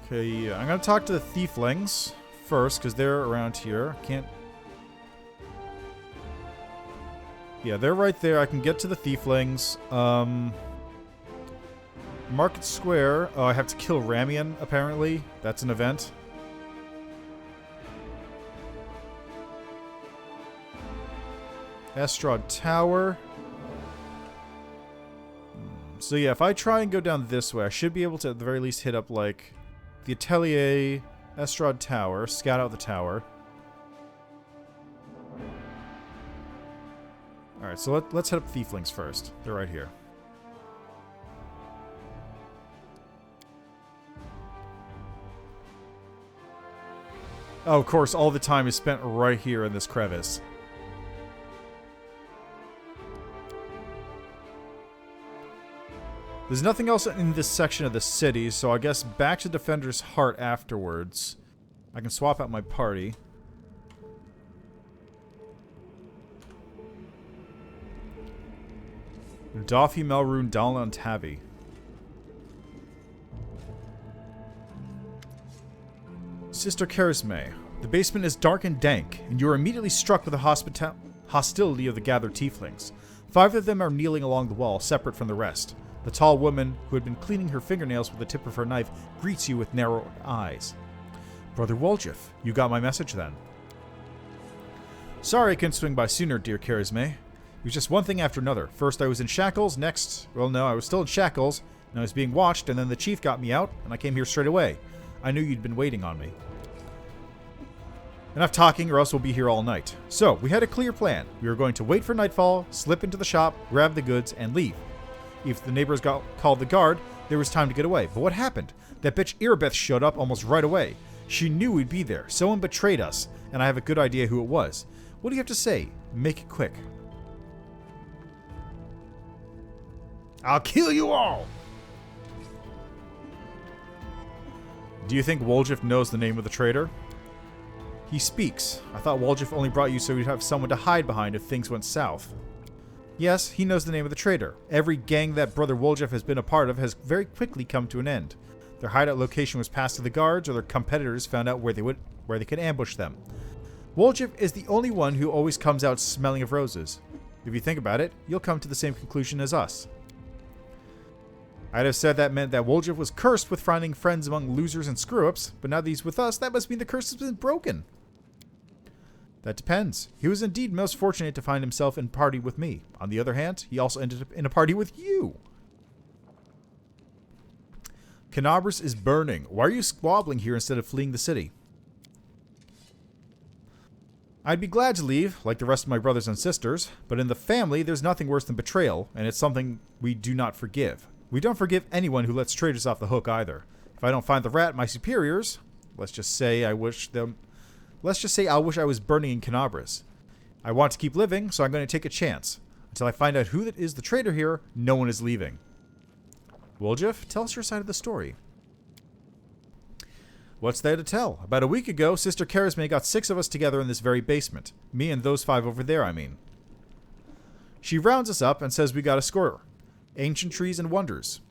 Okay, yeah, I'm going to talk to the thieflings first, because they're around here. Can't... Yeah, they're right there. I can get to the thieflings. Market Square. Oh, I have to kill Ramian, apparently. That's an event. Estrad Tower. So yeah, if I try and go down this way, I should be able to at the very least hit up, like, the Atelier, Estrad Tower, scout out the tower. Alright, so let's head up Thieflings first. They're right here. Oh, of course, all the time is spent right here in this crevice. There's nothing else in this section of the city, so I guess back to Defender's Heart afterwards. I can swap out my party. Dafi, Melrune, Dalna, and Tavi. Sister Charisme. The basement is dark and dank, and you are immediately struck with the hostility of the gathered tieflings. 5 of them are kneeling along the wall, separate from the rest. The tall woman, who had been cleaning her fingernails with the tip of her knife, greets you with narrowed eyes. Brother Woljif, you got my message then. Sorry I couldn't swing by sooner, dear Charisme. It was just one thing after another. First I was in shackles, next... Well, no, I was still in shackles, and I was being watched, and then the chief got me out, and I came here straight away. I knew you'd been waiting on me. Enough talking, or else we'll be here all night. So, we had a clear plan. We were going to wait for nightfall, slip into the shop, grab the goods, and leave. If the neighbors called the guard, there was time to get away. But what happened? That bitch Irbeth showed up almost right away. She knew we'd be there. Someone betrayed us, and I have a good idea who it was. What do you have to say? Make it quick. I'll kill you all! Do you think Woljif knows the name of the traitor? He speaks. I thought Woljif only brought you so we'd have someone to hide behind if things went south. Yes, he knows the name of the traitor. Every gang that Brother Woljif has been a part of has very quickly come to an end. Their hideout location was passed to the guards, or their competitors found out where they could ambush them. Woljif is the only one who always comes out smelling of roses. If you think about it, you'll come to the same conclusion as us. I'd have said that meant that Woljif was cursed with finding friends among losers and screw-ups, but now that he's with us, that must mean the curse has been broken. That depends. He was indeed most fortunate to find himself in a party with me. On the other hand, he also ended up in a party with you. Kenabres is burning. Why are you squabbling here instead of fleeing the city? I'd be glad to leave, like the rest of my brothers and sisters, but in the family, there's nothing worse than betrayal, and it's something we do not forgive. We don't forgive anyone who lets traitors off the hook either. If I don't find the rat, my superiors, let's just say I wish I was burning in Kenabres. I want to keep living, so I'm going to take a chance. Until I find out who is the traitor here, no one is leaving. Woljif, tell us your side of the story. What's there to tell? About a week ago, Sister Charisme got 6 of us together in this very basement. Me and those 5 over there, I mean. She rounds us up and says we got a score. Ancient trees and wonders.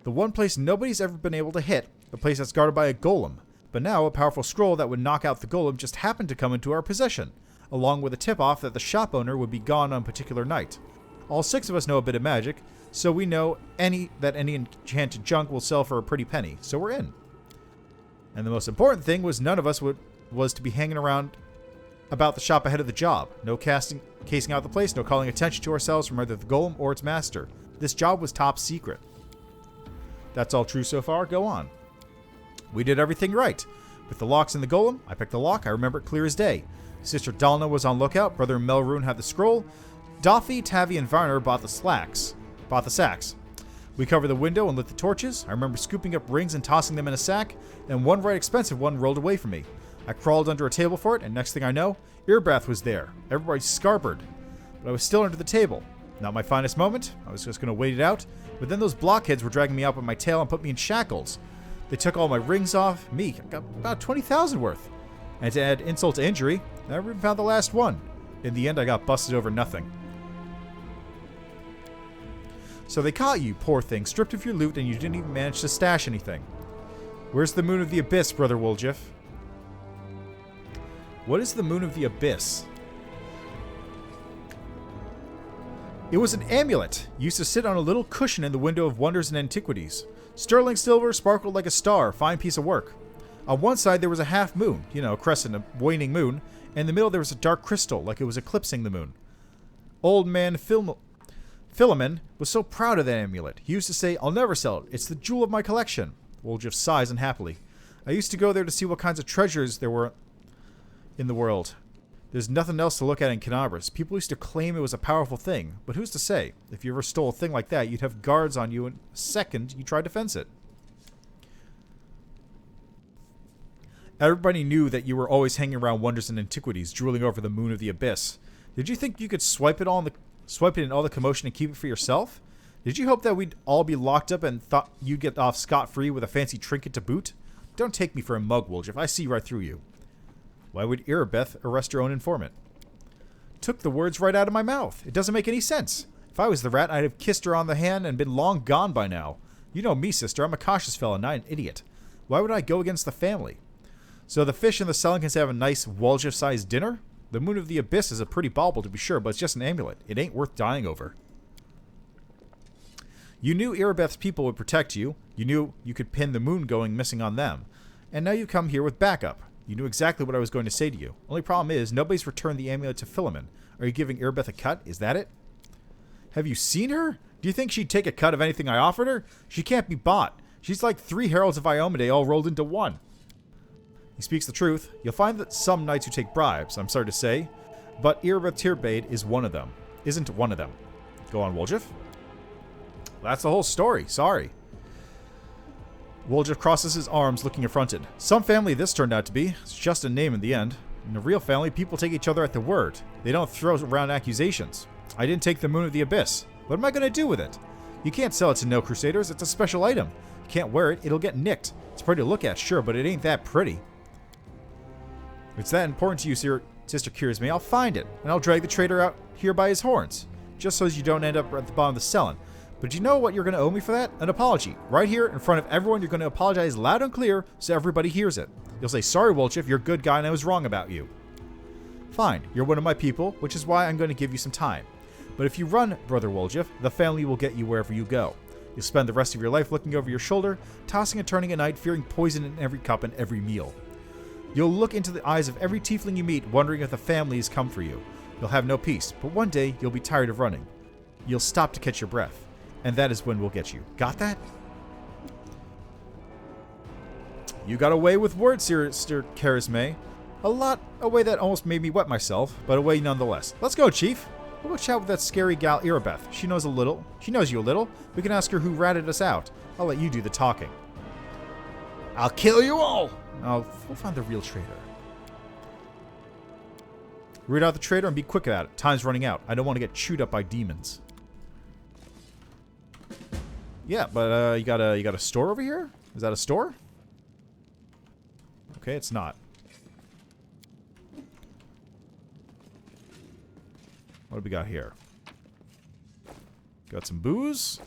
The one place nobody's ever been able to hit, the place that's guarded by a golem. But now, a powerful scroll that would knock out the golem just happened to come into our possession, along with a tip-off that the shop owner would be gone on a particular night. All 6 of us know a bit of magic, so we know that any enchanted junk will sell for a pretty penny, so we're in. And the most important thing was none of us was to be hanging around about the shop ahead of the job. No casing out the place, no calling attention to ourselves from either the golem or its master. This job was top secret. That's all true so far? Go on. We did everything right. With the locks in the golem, I picked the lock. I remember it clear as day. Sister Dalna was on lookout. Brother Melrune had the scroll. Doffy, Tavi, and Varner bought the sacks. We covered the window and lit the torches. I remember scooping up rings and tossing them in a sack. Then one right expensive one rolled away from me. I crawled under a table for it, and next thing I know, Earbath was there. Everybody scarpered. But I was still under the table. Not my finest moment. I was just going to wait it out. But then those blockheads were dragging me up on my tail and put me in shackles. They took all my rings off. Me, I got about 20,000 worth. And to add insult to injury, I never even found the last one. In the end, I got busted over nothing. So they caught you, poor thing, stripped of your loot, and you didn't even manage to stash anything. Where's the Moon of the Abyss, Brother Woljif? What is the Moon of the Abyss? It was an amulet. Used to sit on a little cushion in the window of Wonders and Antiquities. Sterling silver, sparkled like a star, fine piece of work. On one side there was a half moon, a crescent, a waning moon, and in the middle there was a dark crystal, like it was eclipsing the moon. Old man Philemon was so proud of that amulet. He used to say, "I'll never sell it. It's the jewel of my collection." Woljif sighs unhappily. I used to go there to see what kinds of treasures there were in the world. There's nothing else to look at in Kenabres. People used to claim it was a powerful thing, but who's to say? If you ever stole a thing like that, you'd have guards on you in a second you tried to fence it. Everybody knew that you were always hanging around Wonders and Antiquities, drooling over the Moon of the Abyss. Did you think you could swipe it in all the commotion and keep it for yourself? Did you hope that we'd all be locked up and thought you'd get off scot-free with a fancy trinket to boot? Don't take me for a mug, Woljif. I see right through you. Why would Irabeth arrest her own informant? Took the words right out of my mouth. It doesn't make any sense. If I was the rat, I'd have kissed her on the hand and been long gone by now. You know me, sister. I'm a cautious fellow, not an idiot. Why would I go against the family? So the fish and the celandines have a nice Woljif-sized dinner? The Moon of the Abyss is a pretty bauble to be sure, but it's just an amulet. It ain't worth dying over. You knew Erebeth's people would protect you. You knew you could pin the moon going missing on them. And now you come here with backup. You knew exactly what I was going to say to you. Only problem is, nobody's returned the amulet to Philemon. Are you giving Erebeth a cut? Is that it? Have you seen her? Do you think she'd take a cut of anything I offered her? She can't be bought. She's like 3 Heralds of Iomade all rolled into one. He speaks the truth. You'll find that some knights who take bribes, I'm sorry to say, but Erebeth Tierbade is one of them. Isn't one of them. Go on, Woljif. That's the whole story. Sorry. Woljif crosses his arms, looking affronted. Some family this turned out to be. It's just a name in the end. In a real family, people take each other at the word. They don't throw around accusations. I didn't take the Moon of the Abyss. What am I going to do with it? You can't sell it to no Crusaders. It's a special item. You can't wear it. It'll get nicked. It's pretty to look at, sure, but it ain't that pretty. If it's that important to you, Sister Kirisme, I'll find it, and I'll drag the traitor out here by his horns, just so as you don't end up at the bottom of the Cellin. But you know what you're going to owe me for that? An apology. Right here, in front of everyone, you're going to apologize loud and clear so everybody hears it. You'll say, sorry, Woljif, you're a good guy and I was wrong about you. Fine, you're one of my people, which is why I'm going to give you some time. But if you run, Brother Woljif, the family will get you wherever you go. You'll spend the rest of your life looking over your shoulder, tossing and turning at night, fearing poison in every cup and every meal. You'll look into the eyes of every tiefling you meet, wondering if the family has come for you. You'll have no peace, but one day you'll be tired of running. You'll stop to catch your breath. And that is when we'll get you. Got that? You got away with words, Sister Kirisme. A way that almost made me wet myself, but a way nonetheless. Let's go, Chief. We'll go chat with that scary gal Erebeth. She knows you a little. We can ask her who ratted us out. I'll let you do the talking. I'll kill you all! We'll find the real traitor. Root out the traitor and be quick about it. Time's running out. I don't want to get chewed up by demons. Yeah, but you got a store over here? Is that a store? Okay, it's not. What do we got here? Got some booze.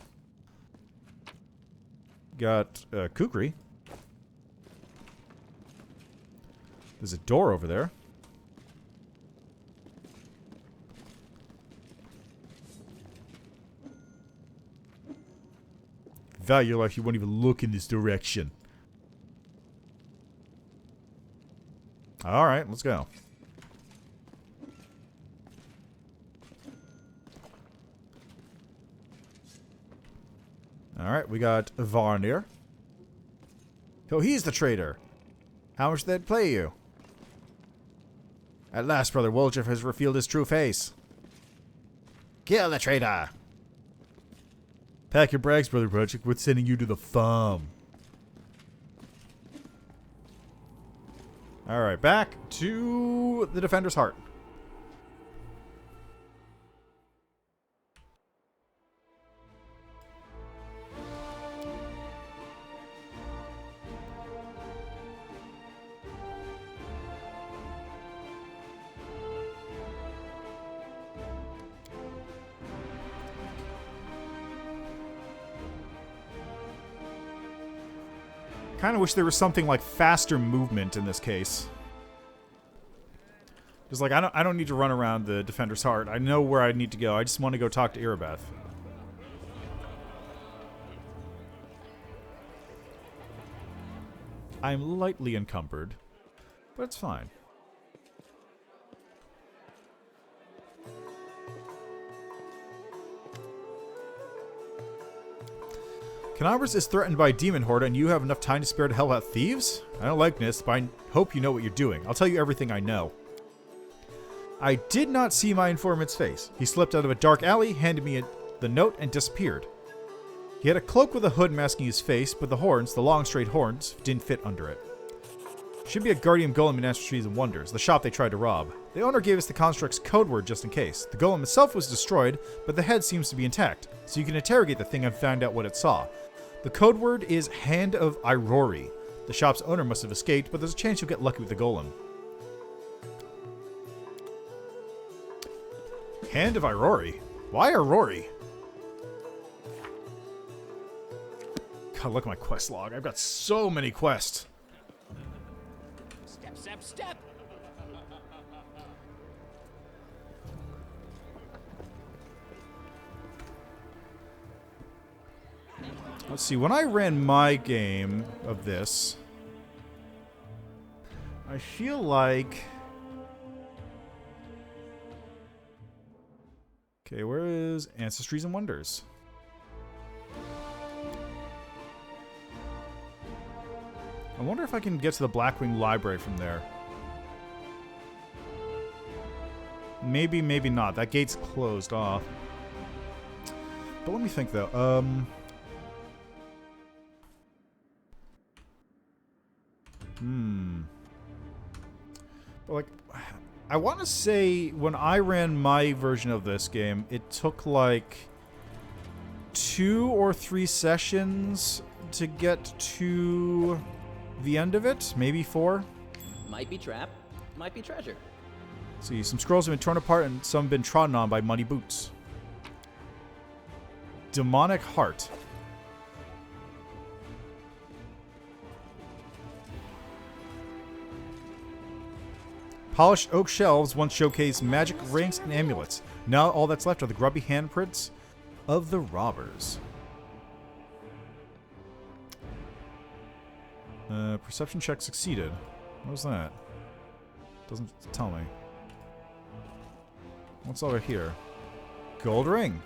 Got kukri. There's a door over there. Value your life, you won't even look in this direction. Alright, let's go. Alright, we got Varnir. Oh, he's the traitor. How much did that play you? At last, Brother Woljif has revealed his true face. Kill the traitor! Pack your brags, Brother Woljif. We're sending you to the farm. Alright, back to the Defender's Heart. Kind of wish there was something like faster movement in this case. Just like, I don't need to run around the Defender's Heart. I know where I need to go. I just want to go talk to Erebeth. I'm lightly encumbered, but it's fine. Kenabres is threatened by a demon horde, and you have enough time to spare to help out thieves? I don't like this, but I hope you know what you're doing. I'll tell you everything I know. I did not see my informant's face. He slipped out of a dark alley, handed me the note, and disappeared. He had a cloak with a hood masking his face, but the horns, the long straight horns, didn't fit under it. Should be a guardian golem in Astral and Wonders, the shop they tried to rob. The owner gave us the construct's code word just in case. The golem itself was destroyed, but the head seems to be intact, so you can interrogate the thing and find out what it saw. The code word is Hand of Irory. The shop's owner must have escaped, but there's a chance you'll get lucky with the golem. Hand of Irory? Why Irory? God, look at my quest log. I've got so many quests. Step, step, step. Let's see, when I ran my game of this, I feel like... Okay, where is Ancestries and Wonders? I wonder if I can get to the Blackwing Library from there. Maybe, maybe not. That gate's closed off. But let me think, though. But, like, I want to say when I ran my version of this game, it took, like, 2 or 3 sessions to get to the end of it. Maybe 4. Might be trap, might be treasure. See, some scrolls have been torn apart and some have been trodden on by muddy boots. Demonic Heart. Polished oak shelves once showcased magic rings and amulets. Now all that's left are the grubby handprints of the robbers. Perception check succeeded. What was that? Doesn't tell me. What's over here? Gold ring.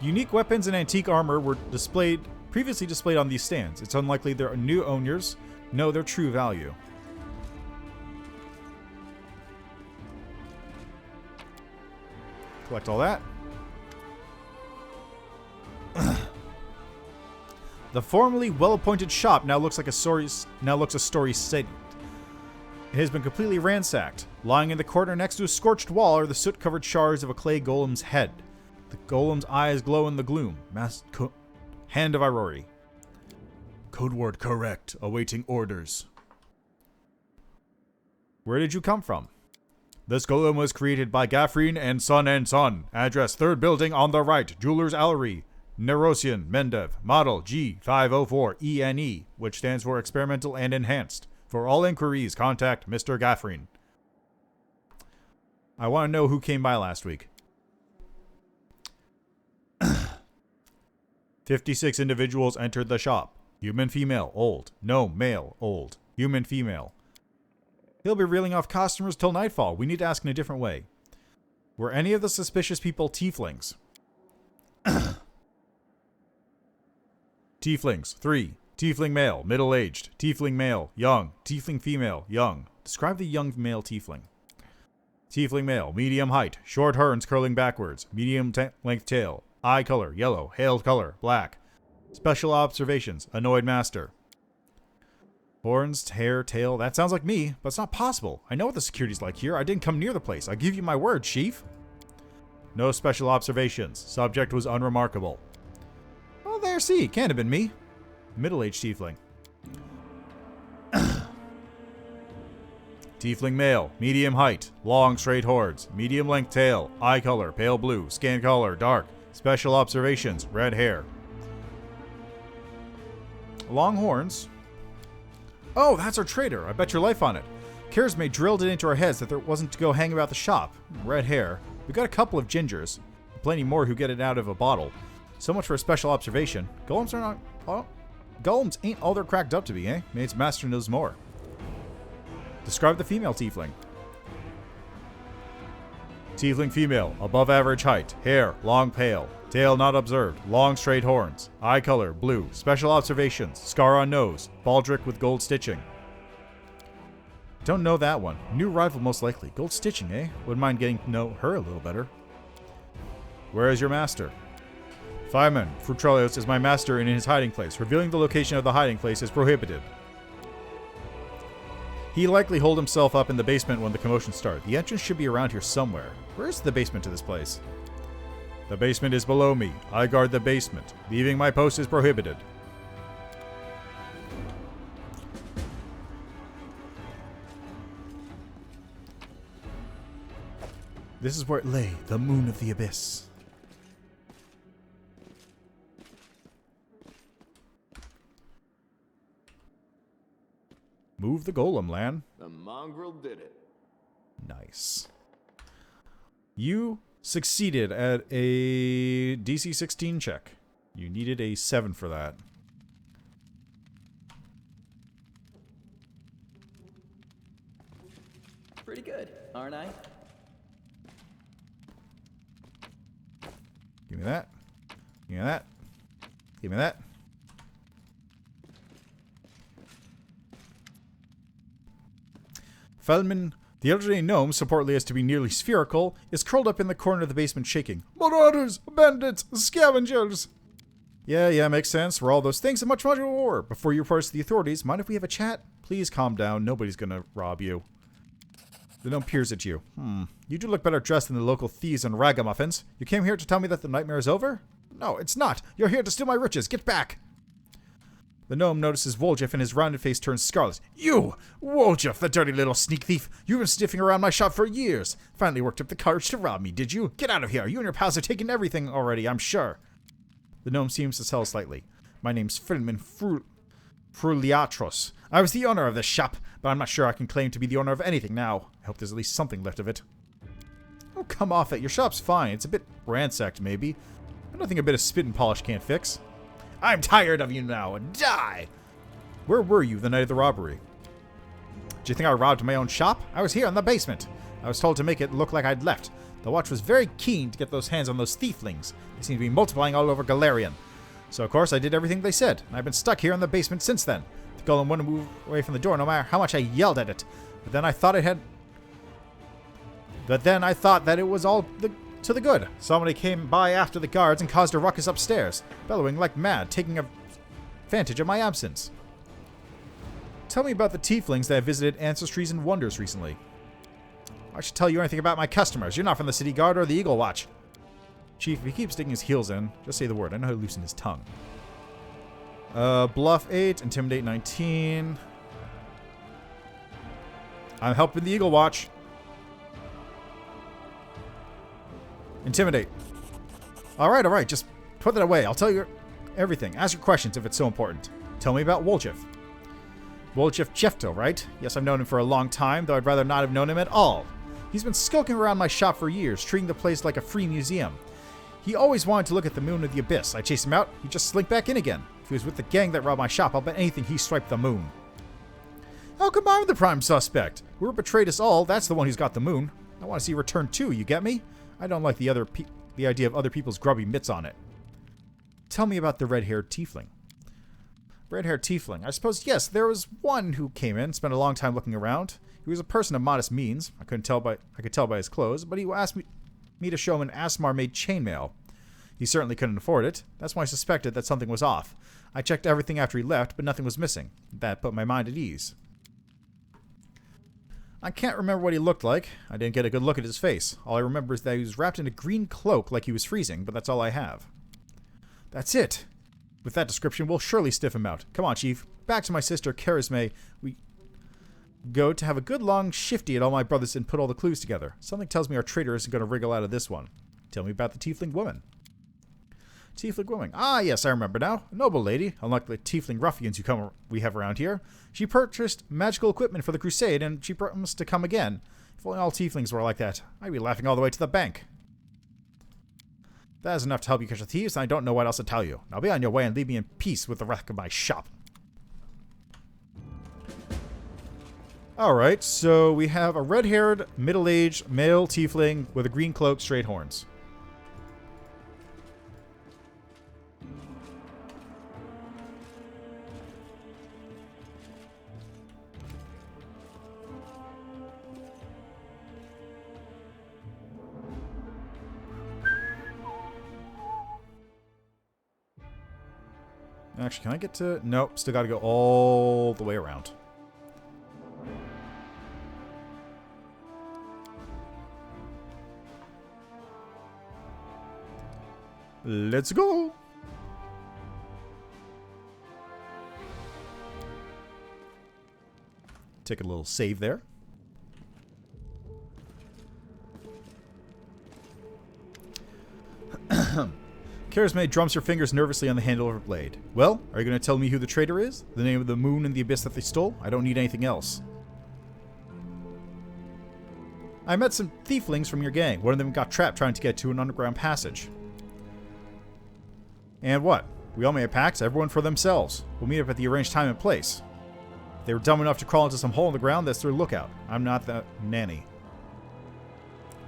Unique weapons and antique armor were previously displayed on these stands. It's unlikely their new owners know their true value. Collect all that. The formerly well-appointed shop now looks a story statement. It has been completely ransacked. Lying in the corner next to a scorched wall are the soot-covered shards of a clay golem's head. The golem's eyes glow in the gloom. Hand of Irory. Code word correct. Awaiting orders. Where did you come from? This golem was created by Gaffreen and Son. Address 3rd building on the right. Jeweler's Allery. Nerosian, Mendev, model G504ENE, which stands for Experimental and Enhanced. For all inquiries, contact Mr. Gaffreen. I want to know who came by last week. 56 individuals entered the shop. Human female, old. Gnome male, old. Human female. He'll be reeling off customers till nightfall. We need to ask in a different way. Were any of the suspicious people tieflings? Tieflings, 3. Tiefling male, middle-aged. Tiefling male, young. Tiefling female, young. Describe the young male tiefling. Tiefling male, medium height. Short horns curling backwards. Medium length tail. Eye color, yellow. Hair color, black. Special observations, annoyed master. Horns, hair, tail. That sounds like me, but it's not possible. I know what the security's like here. I didn't come near the place. I give you my word, chief. No special observations. Subject was unremarkable. Oh, there, see. Can't have been me. Middle-aged tiefling. Tiefling male, medium height, long straight horns, medium length tail, eye color, pale blue, skin color, dark. Special observations, red hair. Long horns. Oh, that's our trader. I bet your life on it. Caresmay drilled it into our heads that there wasn't to go hang about the shop. Red hair. We got a couple of gingers. Plenty more who get it out of a bottle. So much for a special observation. Golems are not... Oh, golems ain't all they're cracked up to be, eh? Maybe its master knows more. Describe the female tiefling. Tiefling female, above average height, hair, long pale, tail not observed, long straight horns, eye color, blue, special observations, scar on nose, baldric with gold stitching. Don't know that one. New arrival most likely. Gold stitching, eh? Wouldn't mind getting to know her a little better. Where is your master? Fireman, Frutrelios is my master in his hiding place. Revealing the location of the hiding place is prohibited. He likely holed himself up in the basement when the commotion started. The entrance should be around here somewhere. Where is the basement to this place? The basement is below me. I guard the basement. Leaving my post is prohibited. This is where it lay, the moon of the abyss. Move the golem, Lan. The mongrel did it. Nice. You succeeded at a DC 16 check. You needed a 7 for that. Pretty good, aren't I? Give me that. Give me that. Give me that. Feldman, the elderly gnome, supposedly as to be nearly spherical, is curled up in the corner of the basement shaking. Marauders! Bandits! Scavengers! Yeah, makes sense. We're all those things and much more. Before you report us to the authorities, mind if we have a chat? Please calm down. Nobody's gonna rob you. The gnome peers at you. You do look better dressed than the local thieves and ragamuffins. You came here to tell me that the nightmare is over? No, it's not. You're here to steal my riches. Get back! The gnome notices Woljef and his rounded face turns scarlet. You! Woljef, the dirty little sneak thief! You've been sniffing around my shop for years! Finally worked up the courage to rob me, did you? Get out of here! You and your pals have taken everything already, I'm sure. The gnome seems to sell slightly. My name's Friedman Fruliatros. I was the owner of this shop, but I'm not sure I can claim to be the owner of anything now. I hope there's at least something left of it. Oh, come off it. Your shop's fine. It's a bit ransacked, maybe. But nothing a bit of spit and polish can't fix. I'm tired of you now. Die! Where were you the night of the robbery? Do you think I robbed my own shop? I was here in the basement. I was told to make it look like I'd left. The watch was very keen to get those hands on those thieflings. They seem to be multiplying all over Galarian. So, of course, I did everything they said, and I've been stuck here in the basement since then. The golem wouldn't move away from the door no matter how much I yelled at it. But then I thought that it was all to the good. Somebody came by after the guards and caused a ruckus upstairs, bellowing like mad, taking advantage of my absence. Tell me about the tieflings that have visited Ancestries and Wonders recently. I should tell you anything about my customers. You're not from the City Guard or the Eagle Watch. Chief, if he keeps sticking his heels in, just say the word. I know how to loosen his tongue. Bluff 8, Intimidate 19. I'm helping the Eagle Watch. Intimidate. Alright, just put that away. I'll tell you everything. Ask your questions if it's so important. Tell me about Woljef. Woljef Jefto, right? Yes, I've known him for a long time, though I'd rather not have known him at all. He's been skulking around my shop for years, treating the place like a free museum. He always wanted to look at the moon of the abyss. I chased him out, he'd just slink back in again. If he was with the gang that robbed my shop, I'll bet anything he swiped the moon. How come I'm the prime suspect? Whoever betrayed us all, that's the one who's got the moon. I want to see return too, you get me? I don't like the idea of other people's grubby mitts on it. Tell me about the red-haired tiefling. Red-haired tiefling. I suppose, yes, there was one who came in, spent a long time looking around. He was a person of modest means. I could tell by his clothes, but he asked me to show him an Asmar-made chainmail. He certainly couldn't afford it. That's why I suspected that something was off. I checked everything after he left, but nothing was missing. That put my mind at ease. I can't remember what he looked like. I didn't get a good look at his face. All I remember is that he was wrapped in a green cloak like he was freezing, but that's all I have. That's it. With that description, we'll surely stiff him out. Come on, Chief. Back to my sister, Charisme. We go to have a good long shifty at all my brothers and put all the clues together. Something tells me our traitor isn't going to wriggle out of this one. Tell me about the tiefling woman. Tiefling woman. Ah, yes, I remember now. A noble lady, unlike the tiefling ruffians we have around here. She purchased magical equipment for the crusade, and she promised to come again. If only all tieflings were like that, I'd be laughing all the way to the bank. That is enough to help you catch the thieves, and I don't know what else to tell you. Now be on your way and leave me in peace with the wreck of my shop. Alright, so we have a red-haired, middle-aged, male tiefling with a green cloak, straight horns. Actually, can I get to... Nope, still gotta go all the way around. Let's go! Take a little save there. Charisme drums her fingers nervously on the handle of her blade. Well, are you going to tell me who the traitor is? The name of the moon and the abyss that they stole? I don't need anything else. I met some thieflings from your gang. One of them got trapped trying to get to an underground passage. And what? We all made pacts, everyone for themselves. We'll meet up at the arranged time and place. If they were dumb enough to crawl into some hole in the ground, that's their lookout. I'm not that nanny.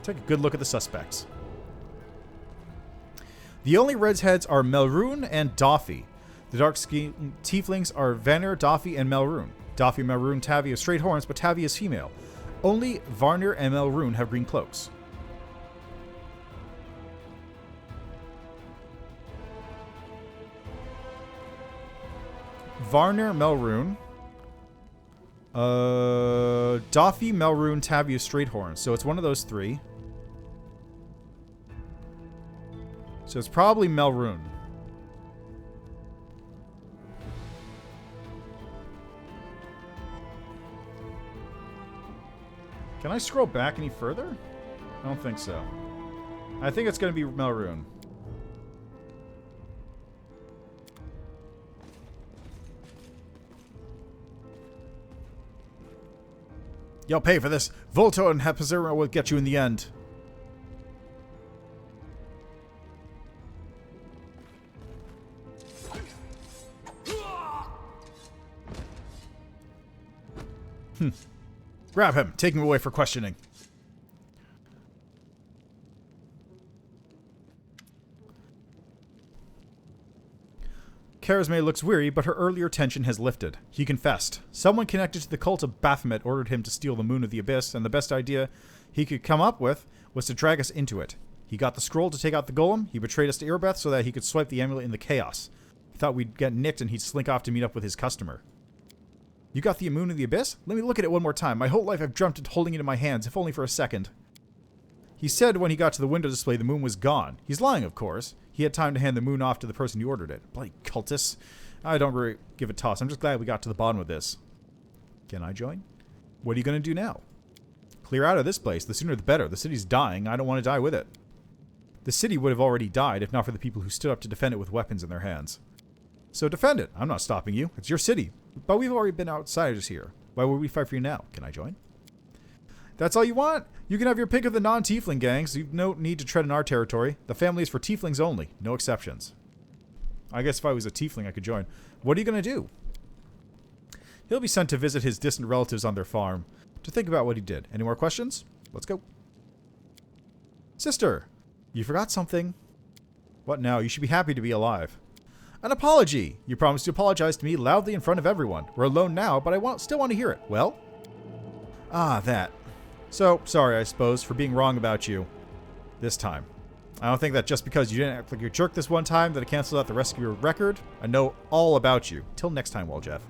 Take a good look at the suspects. The only redheads are Melrune and Doffy. The dark-skinned tieflings are Vanir, Doffy, and Melrune. Doffy and Melrune Tavi have straight horns, but Tavi is female. Only Vanir and Melrune have green cloaks. Varner, Melrune. Doffy, Melrune, Tavi is straight horns. So it's one of those three. So it's probably Melrune. Can I scroll back any further? I don't think so. I think it's going to be Melrune. You'll pay for this. Volto and Hepazura will get you in the end. Grab him. Take him away for questioning. Charisme looks weary, but her earlier tension has lifted. He confessed. Someone connected to the cult of Baphomet ordered him to steal the Moon of the Abyss, and the best idea he could come up with was to drag us into it. He got the scroll to take out the golem. He betrayed us to Erebeth so that he could swipe the amulet in the chaos. He thought we'd get nicked and he'd slink off to meet up with his customer. You got the Moon of the Abyss? Let me look at it one more time. My whole life I've dreamt of holding it in my hands, if only for a second. He said when he got to the window display the moon was gone. He's lying, of course. He had time to hand the moon off to the person who ordered it. Bloody cultists. I don't really give a toss. I'm just glad we got to the bottom of this. Can I join? What are you going to do now? Clear out of this place. The sooner the better. The city's dying. I don't want to die with it. The city would have already died if not for the people who stood up to defend it with weapons in their hands. So defend it. I'm not stopping you. It's your city. But we've already been outsiders here. Why would we fight for you now? Can I join? That's all you want? You can have your pick of the non-tiefling gangs. You don't need to tread in our territory. The family is for tieflings only. No exceptions. I guess if I was a tiefling, I could join. What are you going to do? He'll be sent to visit his distant relatives on their farm. To think about what he did. Any more questions? Let's go. Sister, you forgot something. What now? You should be happy to be alive. An apology! You promised to apologize to me loudly in front of everyone. We're alone now, but I still want to hear it. Well? Ah, that. So, sorry, I suppose, for being wrong about you. This time. I don't think that just because you didn't act like a jerk this one time that it cancels out the rest of your record. I know all about you. Till next time, Jeff.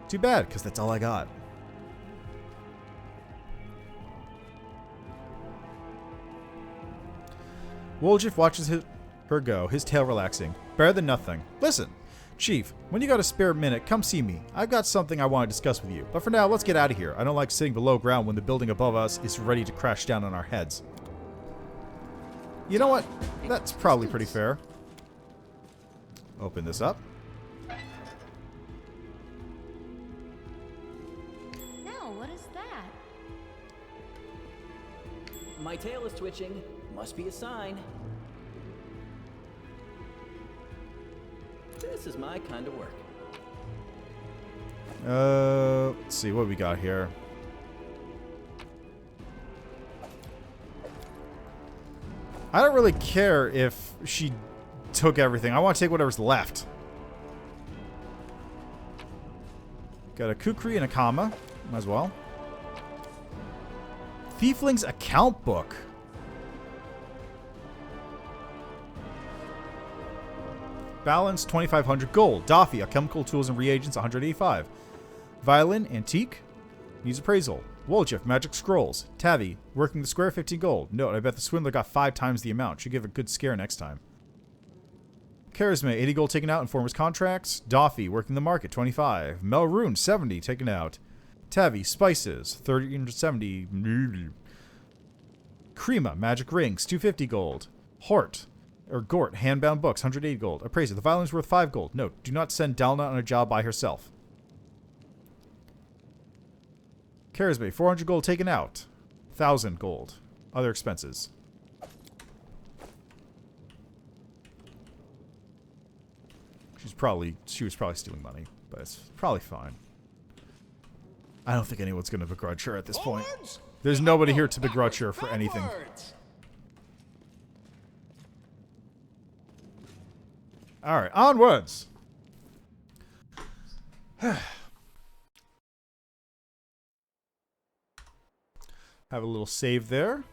Too bad, because that's all I got. Woljif watches her go, his tail relaxing. Better than nothing. Listen, Chief, when you got a spare minute, come see me. I've got something I want to discuss with you. But for now, let's get out of here. I don't like sitting below ground when the building above us is ready to crash down on our heads. You know what? That's probably pretty fair. Open this up. Now, what is that? My tail is twitching. Must be a sign. This is my kind of work. Let's see what we got here. I don't really care if she took everything. I want to take whatever's left. Got a kukri and a comma. Might as well. Thiefling's account book. Balance 2,500 gold. Doffy, chemical tools and reagents 185. Violin, antique. Needs appraisal. Woljif, magic scrolls. Tavi, working the square 15 gold. Note, I bet the swindler got 5 times the amount. Should give a good scare next time. Charisma, 80 gold taken out in former's contracts. Doffy, working the market 25. Melrune, 70 taken out. Tavi, spices 370. Krima, magic rings 250 gold. Gort, handbound books, 180 gold. Appraiser, the violin's worth 5 gold. Note, do not send Dalna on a job by herself. Charisma, 400 gold taken out. 1,000 gold. Other expenses. She was probably stealing money, but it's probably fine. I don't think anyone's going to begrudge her at this point. There's nobody here to begrudge her for anything. Alright, onwards! Have a little save there.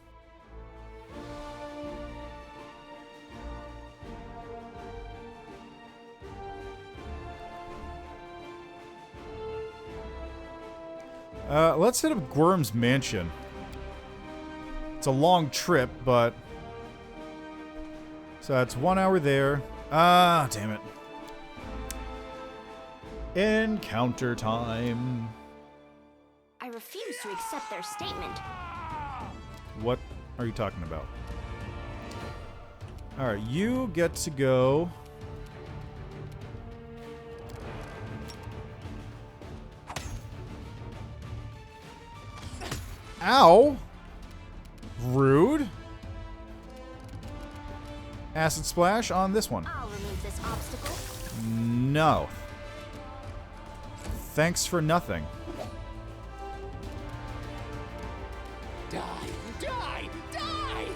Let's hit up Gwyrm's mansion. It's a long trip, but... So that's 1 hour there. Ah, damn it. Encounter time. I refuse to accept their statement. What are you talking about? Alright, you get to go... Ow! Rude. Acid splash on this one. I'll remove this obstacle. No. Thanks for nothing. Die! Die! Die!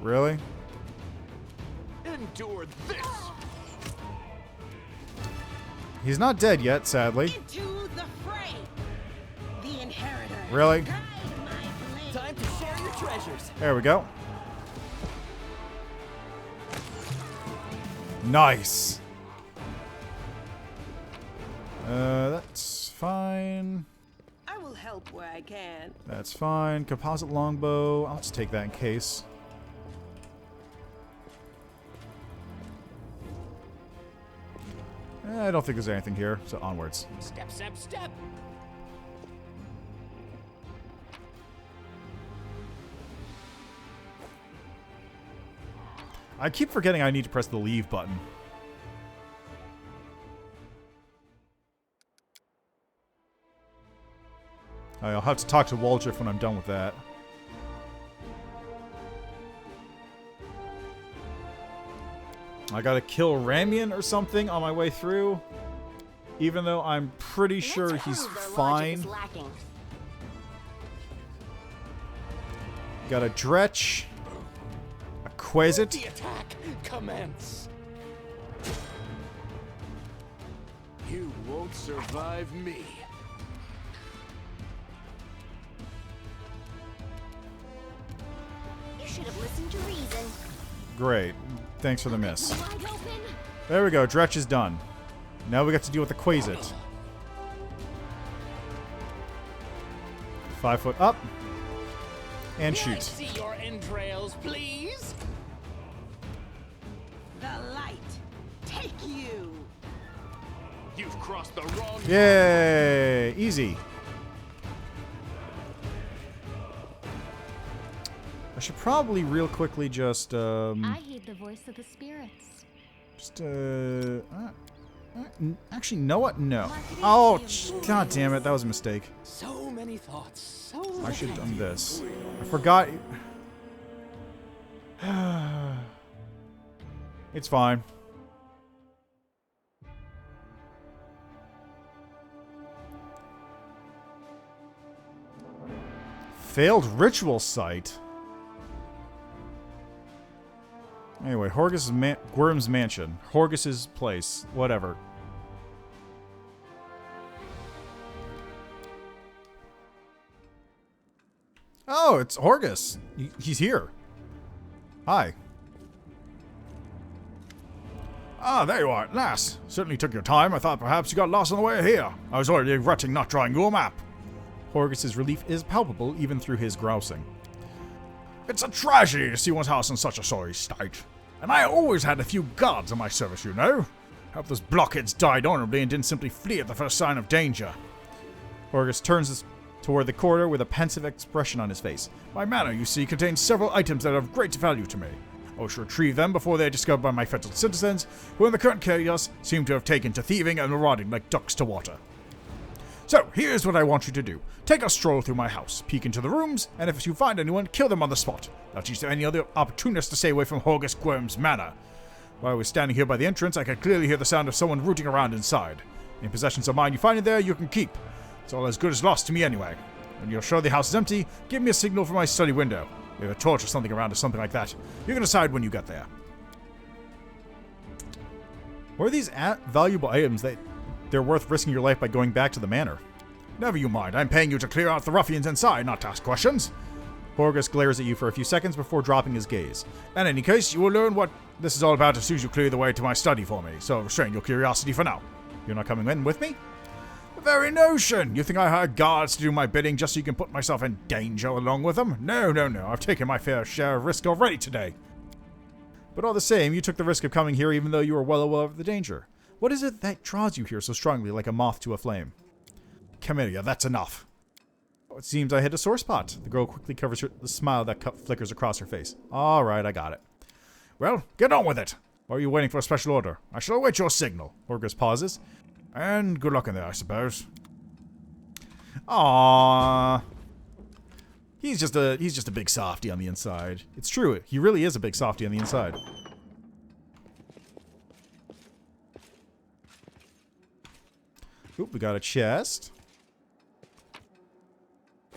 Really? Endure this. He's not dead yet, sadly. Into the fray. The inheritor. Really? Guide my blade. Time to share your treasures. There we go. Nice. That's fine. I will help where I can. That's fine. Composite longbow. I'll just take that in case. I don't think there's anything here, so onwards. Step, step, step! I keep forgetting I need to press the leave button. I'll have to talk to Waldriff when I'm done with that. I gotta kill Ramian or something on my way through. Even though I'm pretty sure he's fine. Got a Dretch. A Quasit. The attack commence. You won't survive me. You should have listened to reason. Great. Thanks for the miss. Wide open. There we go. Dretch is done. Now we got to deal with the Quasit. 5 foot up. And May I shoot. see your entrails, please? The light. Take you. You've crossed the wrong. Yay! Easy. I should probably real quickly just, I heed the voice of the spirits. just, actually, know what? No. Oh, god damn it. That was a mistake. So many thoughts. So I should have many. done this. I forgot. It's fine. Failed ritual site. Anyway, Gwyrm's mansion. Horgus's place. Whatever. Oh, it's Horgus. He's here. Hi. Ah, there you are, at last. Certainly took your time. I thought perhaps you got lost on the way here. I was already regretting not drawing you a map. Horgus's relief is palpable even through his grousing. It's a tragedy to see one's house in such a sorry state. And I always had a few guards in my service, you know. Hope those blockheads died honorably and didn't simply flee at the first sign of danger. Horgus turns toward the corridor with a pensive expression on his face. My manor, you see, contains several items that are of great value to me. I wish to retrieve them before they are discovered by my fettered citizens, who in the current chaos seem to have taken to thieving and marauding like ducks to water. So, here's what I want you to do. Take a stroll through my house, peek into the rooms, and if you find anyone, kill them on the spot. I'll teach any other opportunists to stay away from Horgus Gwyrm's manor. While I was standing here by the entrance, I could clearly hear the sound of someone rooting around inside. Any possessions of mine you find in there, you can keep. It's all as good as lost to me anyway. When you're sure the house is empty, give me a signal from my study window. We have a torch or something around or something like that. You can decide when you get there. What are these valuable items that they're worth risking your life by going back to the manor? Never you mind. I'm paying you to clear out the ruffians inside, not to ask questions. Horgus glares at you for a few seconds before dropping his gaze. In any case, you will learn what this is all about as soon as you clear the way to my study for me, so restrain your curiosity for now. You're not coming in with me? The very notion! You think I hired guards to do my bidding just so you can put myself in danger along with them? No, no, no. I've taken my fair share of risk already today. But all the same, you took the risk of coming here even though you were well aware of the danger. What is it that draws you here so strongly like a moth to a flame? Camellia, that's enough. Oh, it seems I hit a sore spot. The girl quickly covers the smile that flickers across her face. Alright, I got it. Well, get on with it. Or are you waiting for a special order? I shall await your signal. Horgus pauses. And good luck in there, I suppose. Aww. He's just a big softy on the inside. It's true. He really is a big softy on the inside. Oop, we got a chest.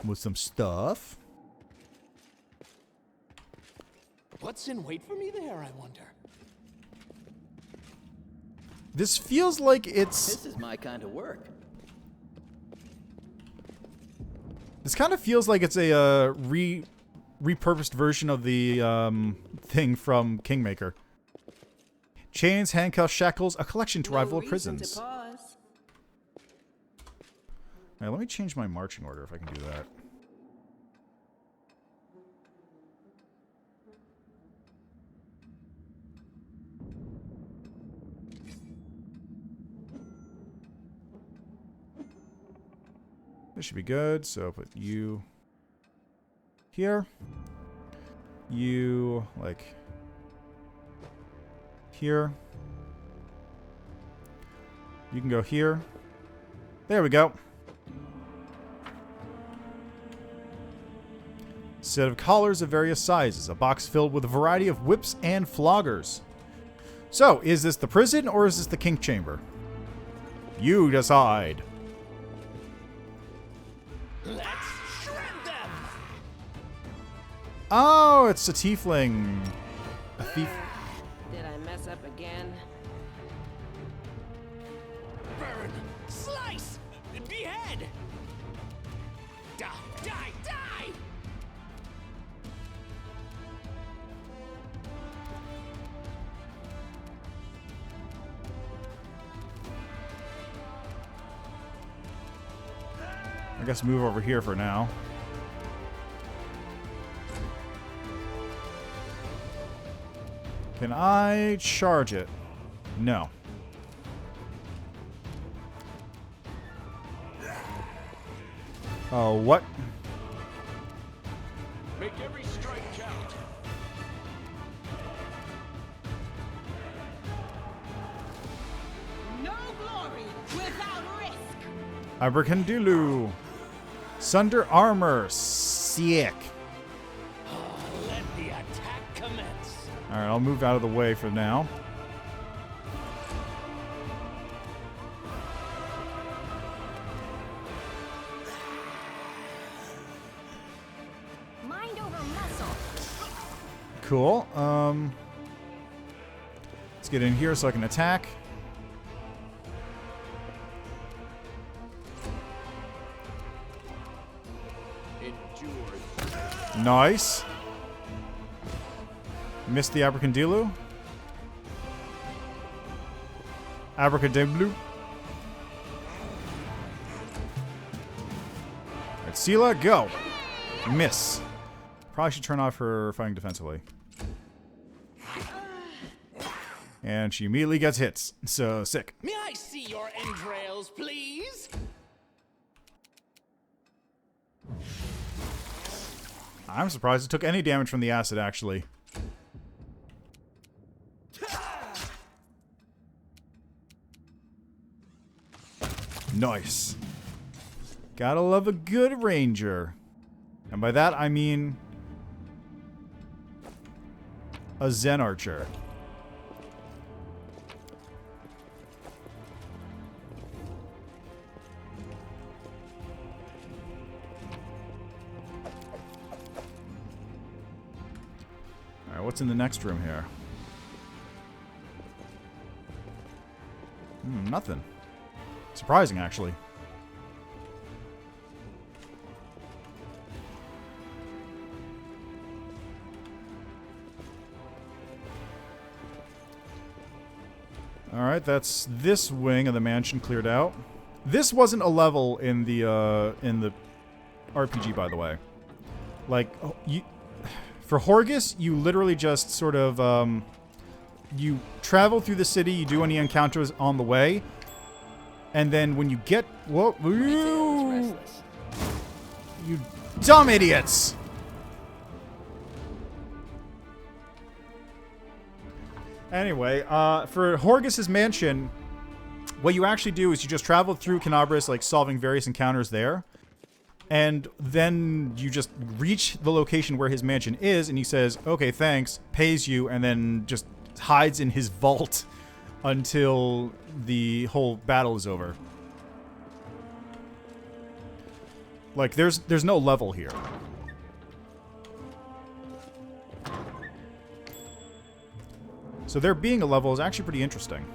With some stuff. What's in wait for me there, I wonder? This feels like it's... This is my kind of work. This kind of feels like it's a repurposed version of the thing from Kingmaker. Chains, handcuffs, shackles, a collection to rival prisons. Alright, let me change my marching order if I can do that. This should be good, so put you here. You, like, here. You can go here. There we go. Set of collars of various sizes. A box filled with a variety of whips and floggers. So, is this the prison or is this the kink chamber? You decide. Let's shred them! Oh, it's a tiefling. A thief. Did I mess up again? Burn! Slice! Behead! Die! Die! Die! I guess move over here for now. Can I charge it? No. Oh, what? Make every strike count. No glory without risk. Abracandulu. Sunder armor. Sick. Let the attack commence. Alright, I'll move out of the way for now. Mind over muscle. Cool. Let's get in here so I can attack. Endure. Nice. Missed the Abracandilu. Abracadablu. Alright, Sela, go. Miss. Probably should turn off her fighting defensively. And she immediately gets hits. So, sick. May I see your entrails, please? I'm surprised it took any damage from the acid, actually. Nice. Gotta love a good ranger. And by that, I mean a Zen Archer. Alright, what's in the next room here? Nothing. Surprising, actually. Alright, that's this wing of the mansion cleared out. This wasn't a level in the RPG, by the way. Like, for Horgus, you literally just sort of, you travel through the city, you do any encounters on the way, and then when you get... Whoa, you dumb idiots! Anyway, for Horgus's mansion, what you actually do is you just travel through Kenabres, like solving various encounters there. And then you just reach the location where his mansion is, and he says, okay, thanks, pays you, and then just hides in his vault until the whole battle is over. Like, there's no level here. So there being a level is actually pretty interesting.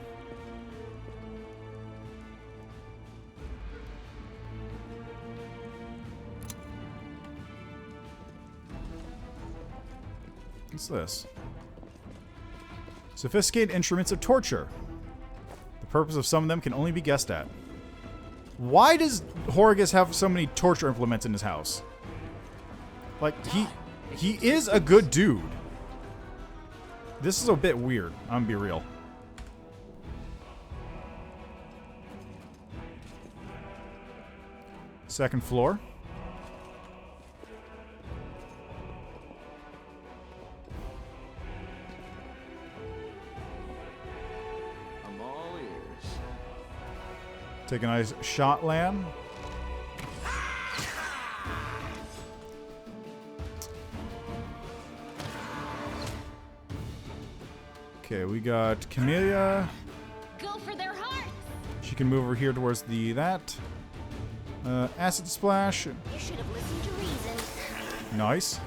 What's this? Sophisticated instruments of torture. The purpose of some of them can only be guessed at. Why does Horgus have so many torture implements in his house? Like, he is a good dude. This is a bit weird, I'm gonna be real. Second floor. I'm all ears. Take a nice shot, Lan. Okay, we got Camellia. Go for their hearts. She can move over here towards that. Acid splash. You should have listened to reason. Nice.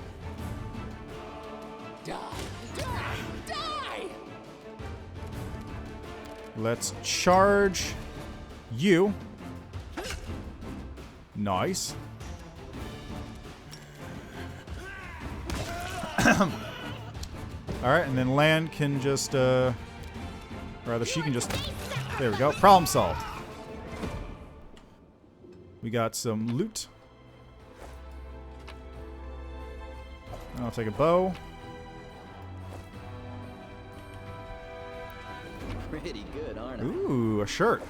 Die! Die! Die! Let's charge you. Nice. Alright, and then Lan can just, rather she can just, there we go, problem solved. We got some loot. I'll take a bow. Pretty good, aren't I? Ooh, a shirt.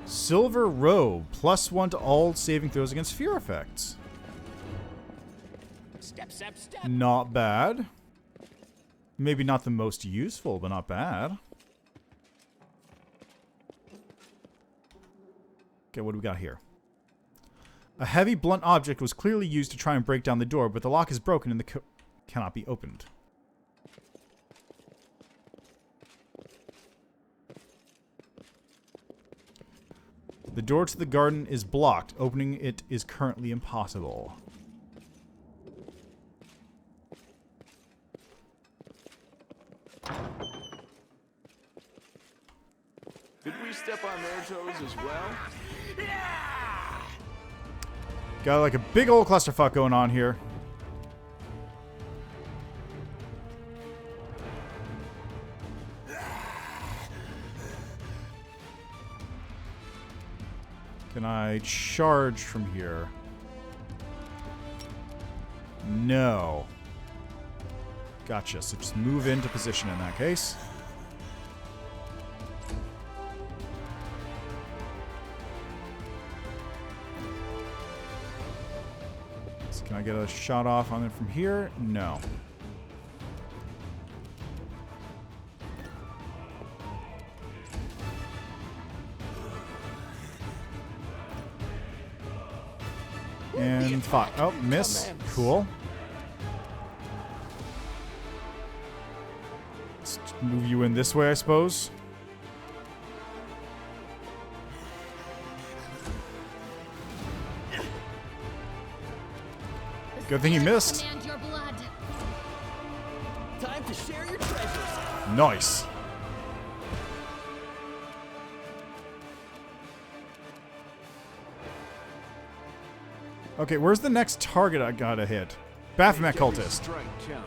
Silver robe, +1 to all saving throws against fear effects. Step, step, step. Not bad. Maybe not the most useful, but not bad. Okay, what do we got here? A heavy, blunt object was clearly used to try and break down the door, but the lock is broken and cannot be opened. The door to the garden is blocked. Opening it is currently impossible. Did we step on their toes as well? Got like a big old clusterfuck going on here. Can I charge from here? No. Gotcha. So just move into position in that case. So can I get a shot off on it from here? No. And fire. Oh, miss. Cool. Let's move you in this way, I suppose. Good thing you missed. Command your blood. Time to share your treasures. Nice. Okay, where's the next target I gotta hit? Baphomet Make every cultist. strike count.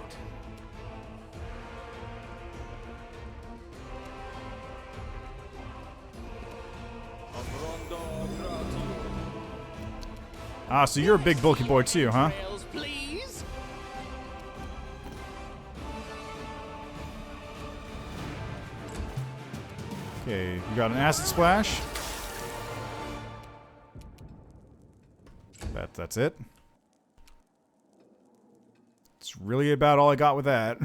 Ah, so you're a big bulky boy too, huh? Trails, please. Okay, you got an acid splash. That's it. It's really about all I got with that.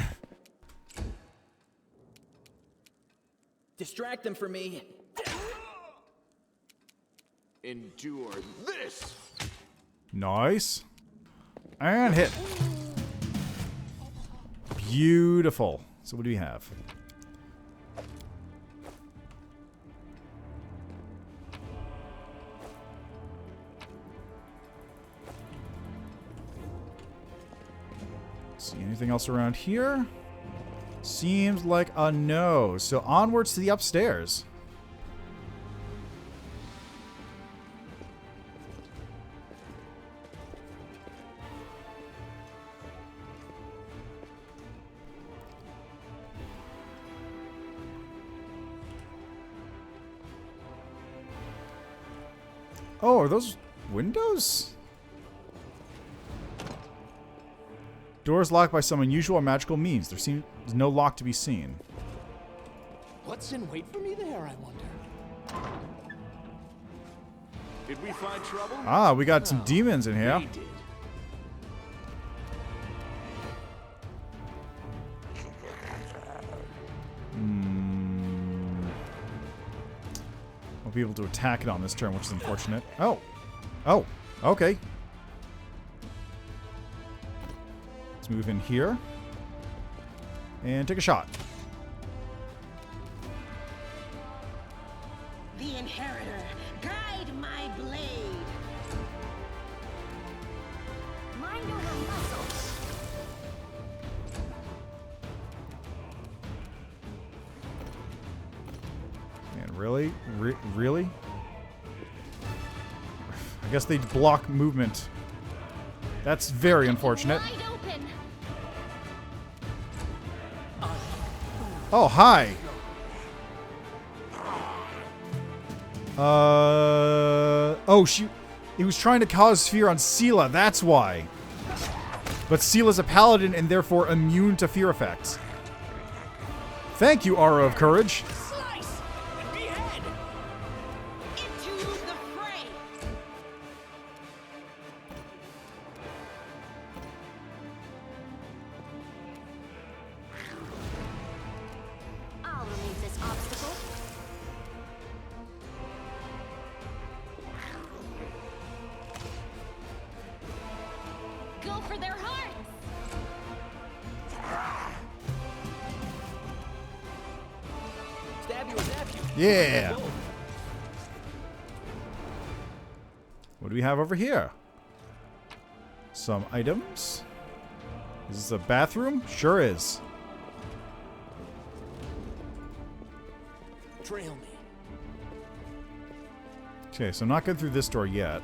Distract them for me. Endure this. Nice. And hit. Beautiful. So what do we have? See anything else around here? Seems like a no. So onwards to the upstairs. Oh, are those windows? Doors locked by some unusual or magical means. There seems no lock to be seen. What's in wait for me there, I wonder? Did we find trouble? Ah, we got some demons in here. We did. Won't be able to attack it on this turn, which is unfortunate. Oh. Oh. Okay. Let's move in here. And take a shot. The Inheritor, guide my blade. Mind over muscle. Man, really? Really? I guess they block movement. That's very unfortunate. Wide open. Oh, hi. Oh, he was trying to cause fear on Sela, that's why. But Sela's a paladin and therefore immune to fear effects. Thank you, Aura of Courage. Slice and behead. Into the fray. I'll remove this obstacle. Go for their hearts. Stab you or zap you. Yeah. What do we have over here? Some items. Is this a bathroom? Sure is. Trail me. Okay, so I'm not going through this door yet.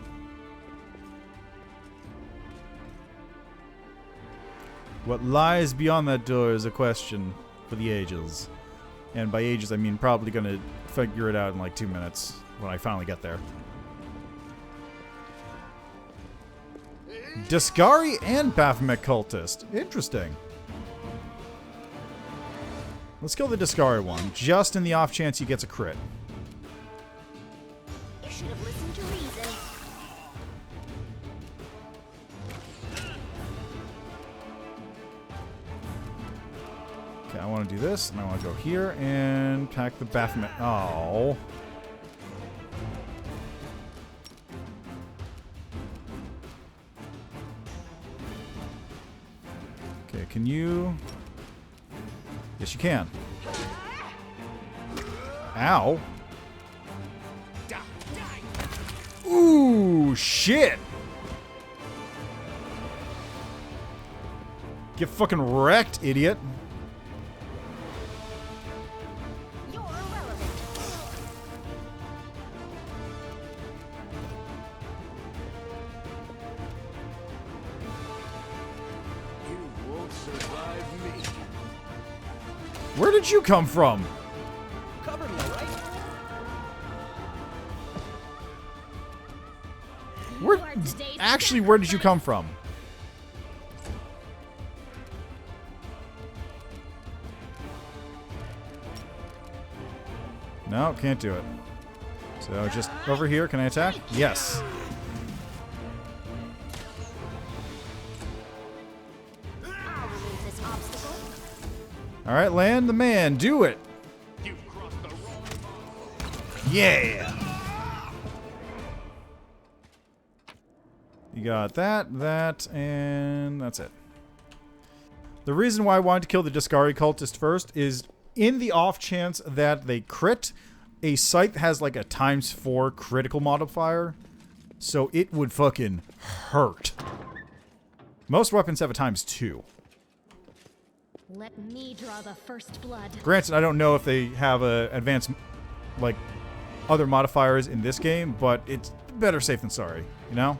What lies beyond that door is a question for the ages. And by ages, I mean probably going to figure it out in like 2 minutes when I finally get there. Discari and Baphomet Cultist. Interesting. Let's kill the Discari one, just in the off chance he gets a crit. You should have listened to reason. Okay, I want to do this, and I want to go here and attack the Baphomet. Oh. Okay, can you... Yes, you can. Ow. Ooh, shit! Get fucking wrecked, idiot. You're irrelevant. You won't survive me. Where did you come from? Cover me, all right? Where, You are today's actually, where did you come from? No, can't do it. So just over here, can I attack? Yes. I'll remove this obstacle. Alright, land the man, do it! You've crossed the wrong Yeah! You got that, and that's it. The reason why I wanted to kill the Discari cultist first is in the off chance that they crit, a scythe has like a ×4 critical modifier, so it would fucking hurt. Most weapons have a ×2. Let me draw the first blood. Granted, I don't know if they have a advanced, like, other modifiers in this game, but it's better safe than sorry, you know?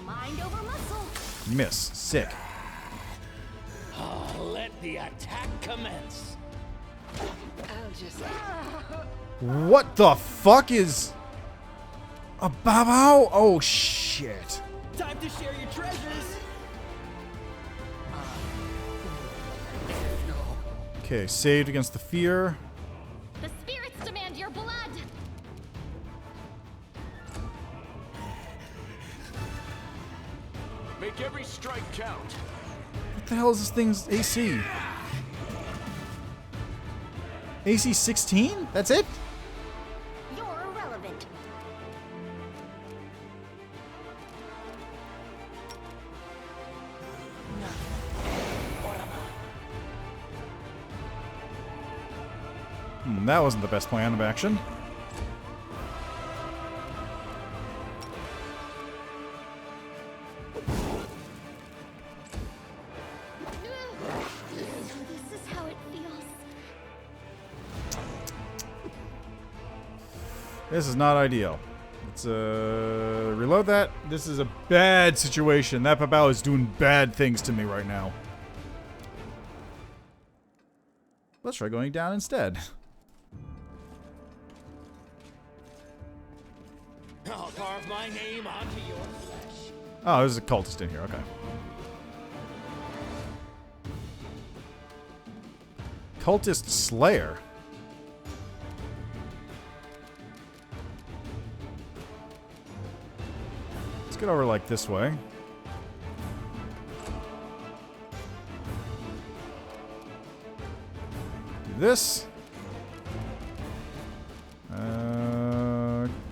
Mind over muscle. Miss. Sick. Let the attack commence. I'll just... What the fuck is... a Babao? Oh, shit. Time to share your treasures. Okay, saved against the fear. The spirits demand your blood. Make every strike count. What the hell is this thing's AC? AC 16? That's it? You're irrelevant. That wasn't the best plan of action. This is how it feels. This is not ideal. Let's reload that. This is a bad situation. That Babao is doing bad things to me right now. Let's try going down instead. I'll carve my name onto your flesh. Oh, there's a cultist in here. Okay. Cultist Slayer. Let's get over like this way. Do this.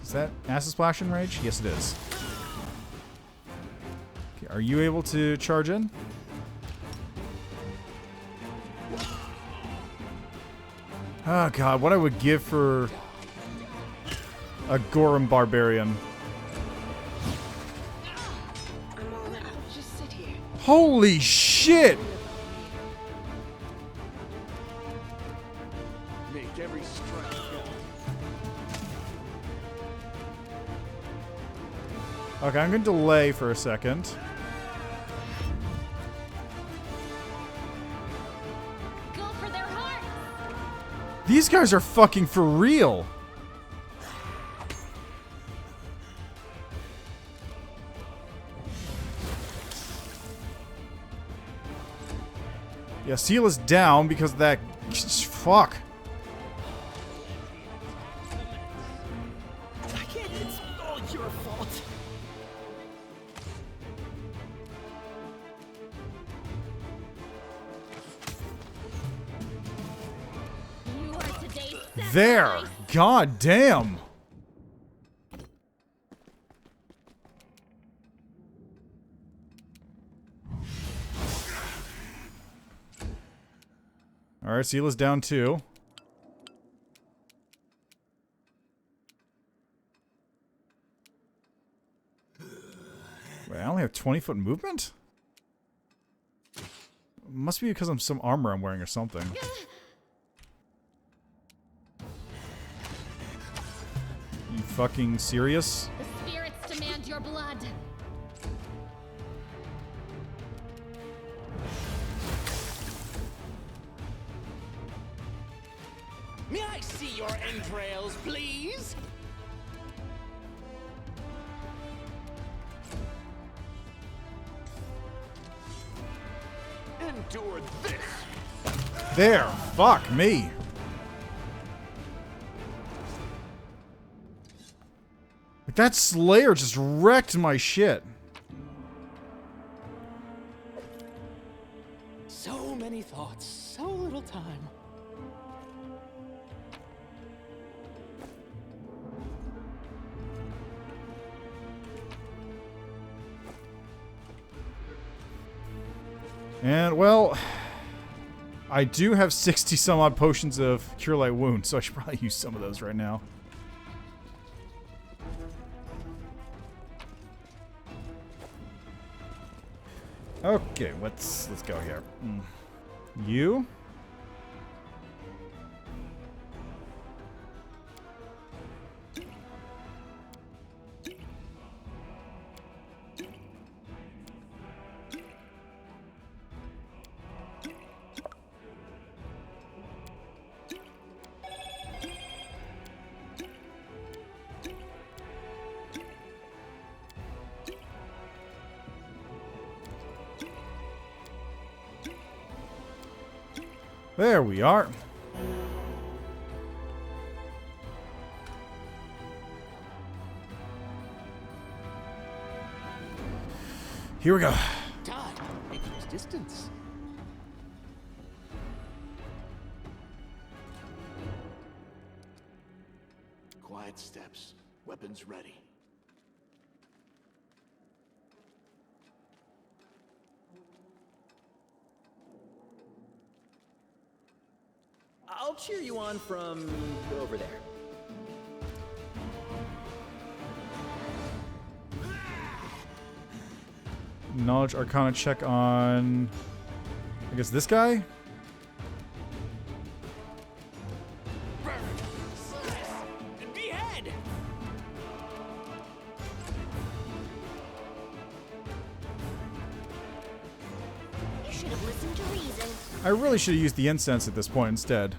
Is that Acid Splash and Rage? Yes, it is. Okay, are you able to charge in? Oh god, what I would give for a Gorum Barbarian. I'm all out. Just sit here. Holy shit! Make every strike count. Okay, I'm gonna delay for a second. Go for their hearts. These guys are fucking for real! Yeah, seal is down because of that... Fuck. I can't. It's all your fault. You are today's There! sacrifice. God damn! Alright, Sela's down 2. Wait, I only have 20-foot movement? Must be because of some armor I'm wearing or something. You fucking serious? The spirits demand your blood. May I see your entrails, please? Endure this. There! Fuck me! Like, that Slayer just wrecked my shit. So many thoughts, so little time. And, well, I do have 60 some odd potions of Cure Light Wound, so I should probably use some of those right now. Okay, let's go here. You? There we are. Here we go. Time equals distance. Quiet steps. Weapons ready. I'll cheer you on from over there. Knowledge Arcana check on, I guess, this guy? Behead! You should have listened to reason. I really should have used the incense at this point instead.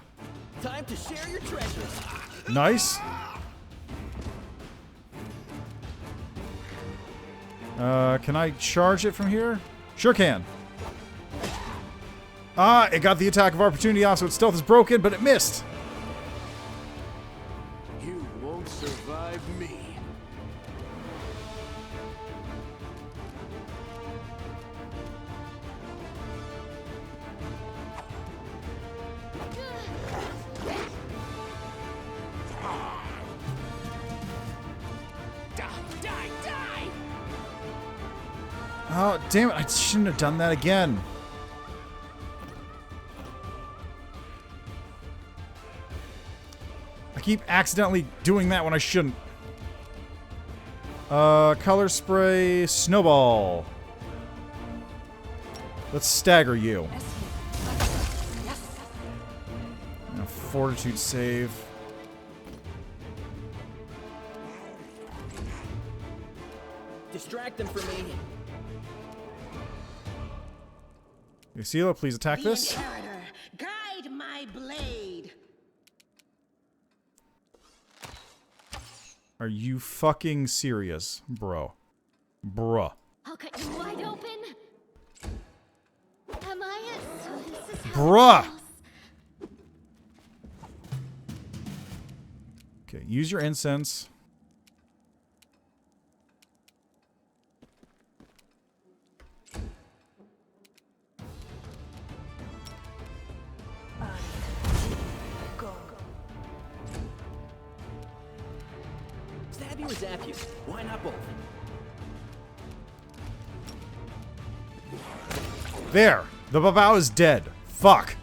Time to share your treasures. Nice. Can I charge it from here? Sure can. Ah, it got the attack of opportunity off, so its stealth is broken, but it missed. You won't survive me. Oh, damn it. I shouldn't have done that again. I keep accidentally doing that when I shouldn't. Color spray, snowball. Let's stagger you. And a fortitude save. Distract them for me. Lucila, please attack The this. Inheritor, guide my blade. Are you fucking serious, bro? Bruh. I'll cut you wide open. Am I it? So this is how Bruh! it feels. Okay, use your incense. Stab you or zap you? Why not both? There! The Babao is dead. Fuck.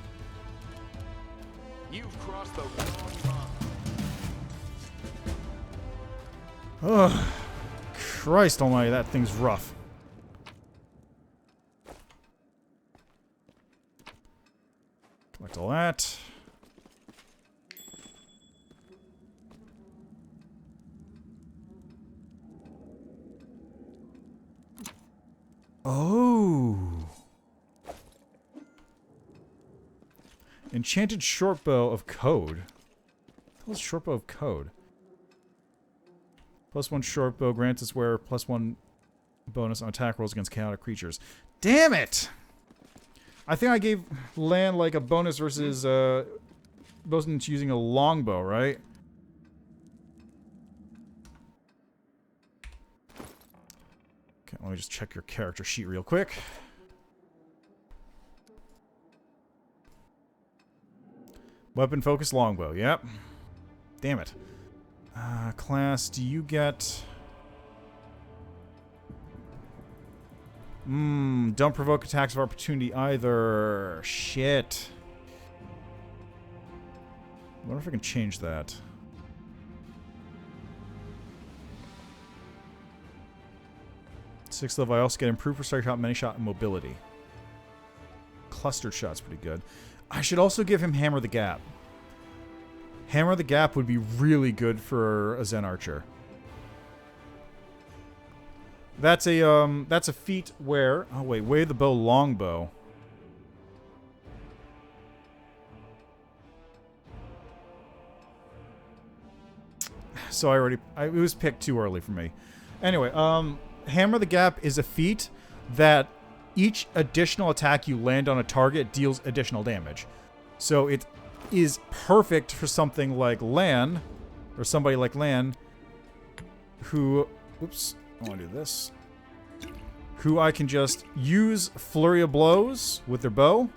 Ugh. Christ almighty, that thing's rough. Collect all that. Oh. Enchanted shortbow of code. What is shortbow of code? +1 shortbow grants its wearer +1 bonus on attack rolls against chaotic creatures. Damn it! I think I gave Lan like a bonus versus bonus using a longbow, right? Okay, let me just check your character sheet real quick. Weapon focus longbow, yep. Damn it. Class, do you get... don't provoke attacks of opportunity either. Shit. I wonder if I can change that. Sixth level, I also get improved for strike shot, many shot, and mobility. Clustered shot's pretty good. I should also give him Hammer the Gap. Hammer the Gap would be really good for a Zen Archer. That's a feat where... Oh, wait. Weigh the bow, longbow. So it was picked too early for me. Anyway, Hammer the Gap is a feat that each additional attack you land on a target deals additional damage. So it is perfect for something like Lan, or somebody like Lan, who... Oops. I want to do this. Who I can just use Flurry of Blows with their bow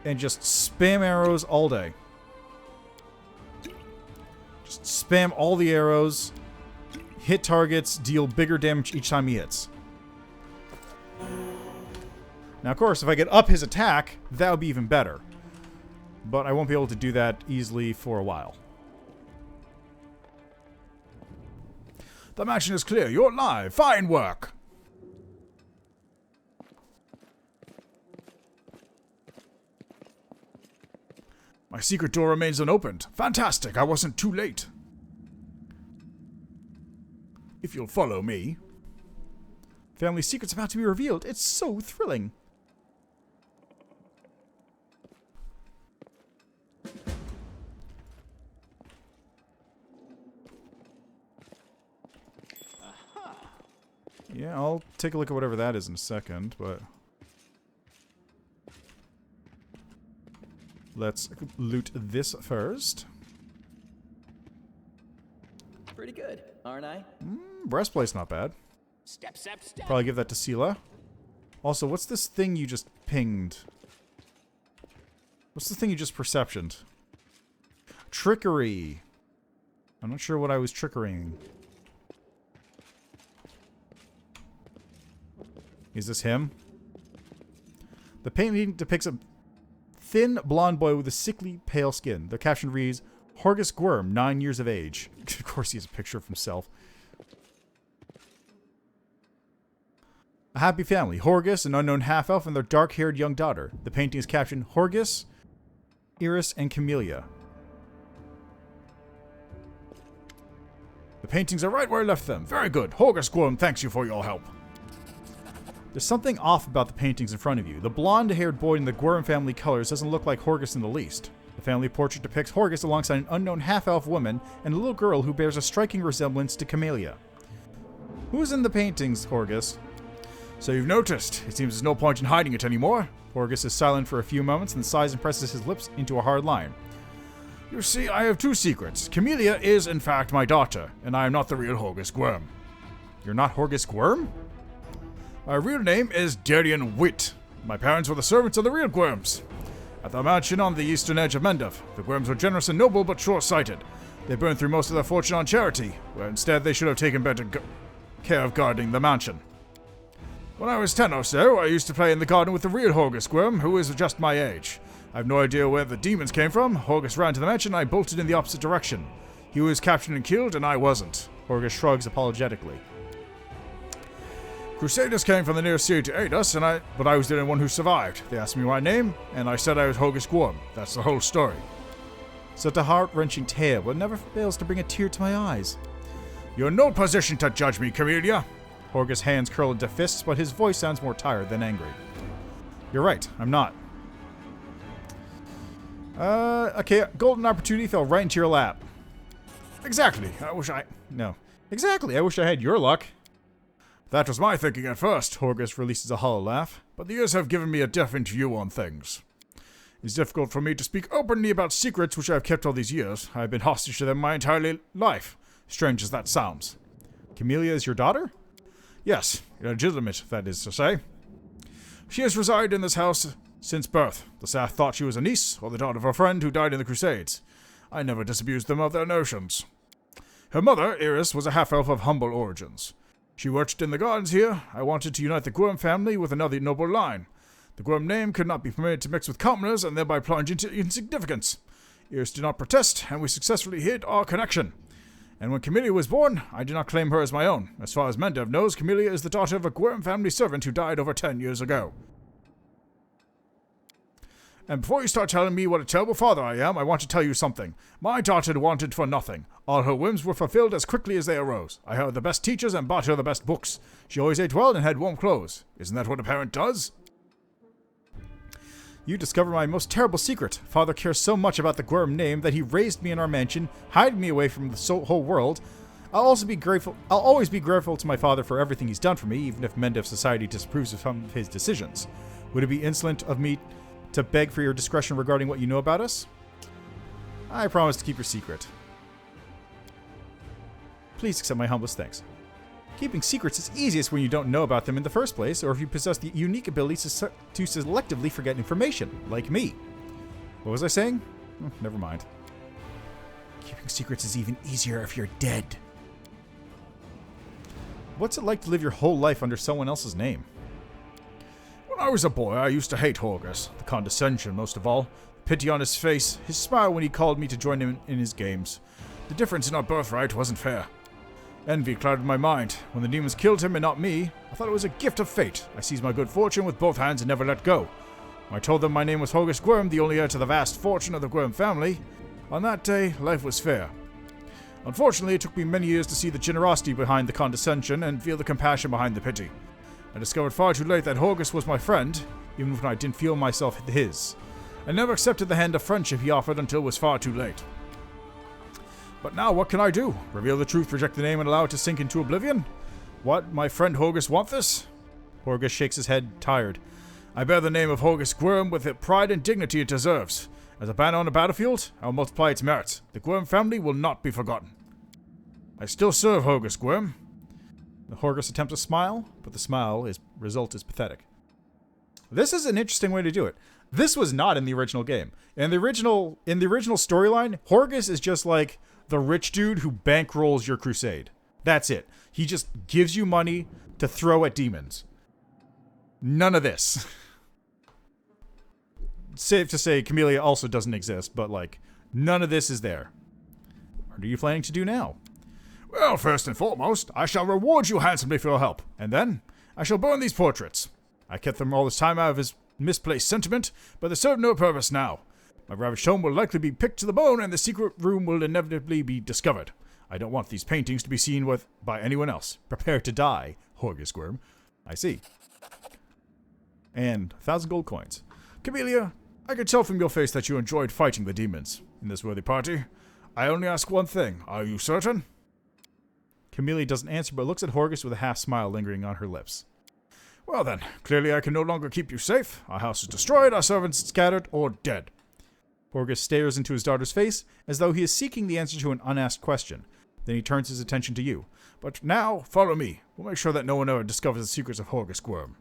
and just spam arrows all day. Just spam all the arrows, hit targets, deal bigger damage each time he hits. Now, of course, if I could up his attack, that would be even better. But I won't be able to do that easily for a while. The mansion is clear. You're live. Fine work. My secret door remains unopened. Fantastic. I wasn't too late. If you'll follow me. Family secret's about to be revealed. It's so thrilling. Yeah, I'll take a look at whatever that is in a second, but... Let's loot this first. Pretty good, aren't I? Breastplate's not bad. Step, step, step. Probably give that to Sela. Also, what's this thing you just pinged? What's the thing you just perceptioned? Trickery. I'm not sure what I was trickering. Is this him? The painting depicts a thin, blonde boy with a sickly, pale skin. The caption reads, Horgus Gwyrm, 9 years of age. Of course he has a picture of himself. A happy family. Horgus, an unknown half-elf, and their dark-haired young daughter. The painting is captioned, Horgus, Iris, and Camellia. The paintings are right where I left them. Very good. Horgus Gwyrm thanks you for your help. There's something off about the paintings in front of you. The blonde-haired boy in the Gwyrm family colors doesn't look like Horgus in the least. The family portrait depicts Horgus alongside an unknown half-elf woman and a little girl who bears a striking resemblance to Camellia. Who's in the paintings, Horgus? So you've noticed. It seems there's no point in hiding it anymore. Horgus is silent for a few moments and sighs and presses his lips into a hard line. You see, I have two secrets. Camellia is, in fact, my daughter, and I am not the real Horgus Gwyrm. You're not Horgus Gwyrm? My real name is Darian Witt. My parents were the servants of the real Gwyrms. At the mansion on the eastern edge of Mendef, the Gwyrms were generous and noble but short-sighted. They burned through most of their fortune on charity, where instead they should have taken better care of guarding the mansion. When I was 10 or so, I used to play in the garden with the real Horgus Gwyrm, who is just my age. I have no idea where the demons came from. Horgus ran to the mansion and I bolted in the opposite direction. He was captured and killed, and I wasn't. Horgus shrugs apologetically. Crusaders came from the near sea to aid us, but I was the only one who survived. They asked me my name, and I said I was Horgus Gwyrm. That's the whole story. Such a heart-wrenching tale, but never fails to bring a tear to my eyes. You're in no position to judge me, Camellia. Horgus' hands curl into fists, but his voice sounds more tired than angry. You're right, I'm not. Okay, golden opportunity fell right into your lap. Exactly. Exactly, I wish I had your luck. That was my thinking at first. Horgus releases a hollow laugh. But the years have given me a different view on things. It's difficult for me to speak openly about secrets which I have kept all these years. I have been hostage to them my entire life. Strange as that sounds. Camellia is your daughter? Yes, illegitimate, that is to say. She has resided in this house since birth. The Sath thought she was a niece, or the daughter of a friend who died in the Crusades. I never disabused them of their notions. Her mother, Iris, was a half-elf of humble origins. She worked in the gardens here. I wanted to unite the Gwyrm family with another noble line. The Gwyrm name could not be permitted to mix with commoners and thereby plunge into insignificance. Iris did not protest, and we successfully hid our connection. And when Camellia was born, I did not claim her as my own. As far as Mendev knows, Camellia is the daughter of a Gwyrm family servant who died over 10 years ago. And before you start telling me what a terrible father I am, I want to tell you something. My daughter wanted for nothing. All her whims were fulfilled as quickly as they arose. I had the best teachers and bought her the best books. She always ate well and had warm clothes. Isn't that what a parent does? You discover my most terrible secret. Father cares so much about the Gwyrm name that he raised me in our mansion, hiding me away from the whole world. I'll always be grateful to my father for everything he's done for me, even if Mendev society disapproves of some of his decisions. Would it be insolent of me to beg for your discretion regarding what you know about us? I promise to keep your secret. Please accept my humblest thanks. Keeping secrets is easiest when you don't know about them in the first place, or if you possess the unique ability to selectively forget information, like me. What was I saying? Never mind. Keeping secrets is even easier if you're dead. What's it like to live your whole life under someone else's name? When I was a boy, I used to hate Horgus. The condescension, most of all. Pity on his face, his smile when he called me to join him in his games. The difference in our birthright wasn't fair. Envy clouded my mind. When the demons killed him and not me, I thought it was a gift of fate. I seized my good fortune with both hands and never let go. When I told them my name was Horgus Gwyrm, the only heir to the vast fortune of the Gwyrm family, on that day, life was fair. Unfortunately, it took me many years to see the generosity behind the condescension and feel the compassion behind the pity. I discovered far too late that Horgus was my friend, even when I didn't feel myself his. I never accepted the hand of friendship he offered until it was far too late. But now, what can I do? Reveal the truth, reject the name, and allow it to sink into oblivion? What, my friend Horgus want this? Horgus shakes his head, tired. I bear the name of Horgus Gwyrm with the pride and dignity it deserves. As a banner on a battlefield, I will multiply its merits. The Gwyrm family will not be forgotten. I still serve Horgus Gwyrm. The Horgus attempts a smile, but the result is pathetic. This is an interesting way to do it. This was not in the original game. In the original storyline, Horgus is just like the rich dude who bankrolls your crusade. That's it. He just gives you money to throw at demons. None of this. Safe to say, Camellia also doesn't exist, but like, none of this is there. What are you planning to do now? Well, first and foremost, I shall reward you handsomely for your help, and then I shall burn these portraits. I kept them all this time out of his misplaced sentiment, but they serve no purpose now. My ravaged home will likely be picked to the bone, and the secret room will inevitably be discovered. I don't want these paintings to be seen by anyone else. Prepare to die, Horgus Gwyrm. I see. And 1,000 gold coins. Camellia, I could tell from your face that you enjoyed fighting the demons in this worthy party. I only ask one thing. Are you certain? Camellia doesn't answer, but looks at Horgus with a half smile lingering on her lips. Well then, clearly I can no longer keep you safe. Our house is destroyed, our servants scattered, or dead. Horgus stares into his daughter's face, as though he is seeking the answer to an unasked question. Then he turns his attention to you. But now, follow me. We'll make sure that no one ever discovers the secrets of Horgus Gwyrm.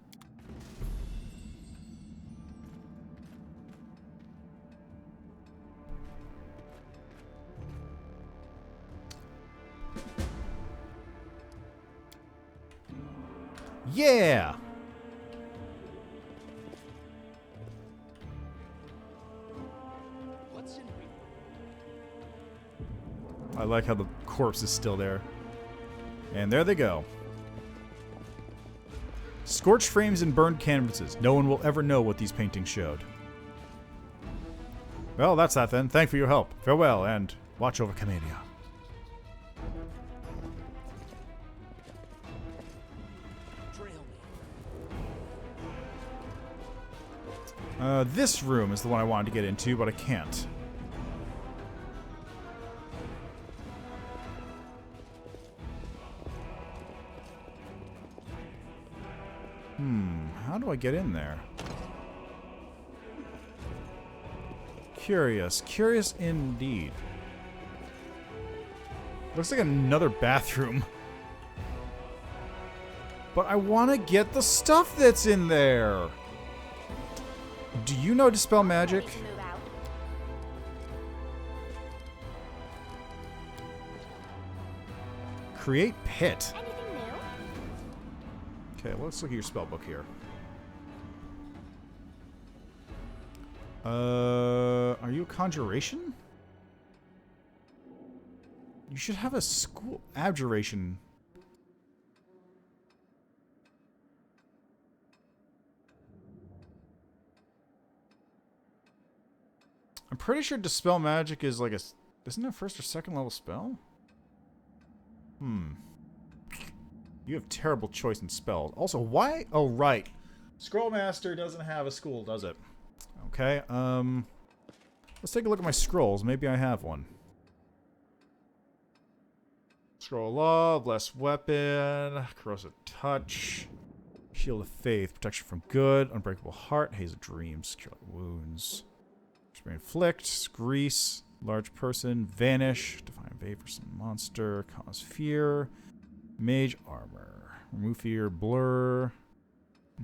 Yeah! I like how the corpse is still there. And there they go. Scorched frames and burned canvases. No one will ever know what these paintings showed. Well, that's that then. Thank you for your help. Farewell, and watch over Camellia. This room is the one I wanted to get into, but I can't. How do I get in there? Curious. Curious indeed. Looks like another bathroom. But I want to get the stuff that's in there. Do you know Dispel Magic? Create Pit. Anything new? Okay, let's look at your spellbook here. Are you a conjuration? You should have a school abjuration. I'm pretty sure Dispel Magic is like a... Isn't it a first or second level spell? You have terrible choice in spells. Also, why? Oh, right. Scrollmaster doesn't have a school, does it? Okay, let's take a look at my scrolls. Maybe I have one. Scroll of Law, Blessed Weapon, Corrosive Touch, Shield of Faith, Protection from Good, Unbreakable Heart, Haze of Dreams, Cure Light Wounds, Inflict, Grease, Large Person, Vanish, Define Favor, some Monster, Cause Fear, Mage Armor, Remove Fear, Blur,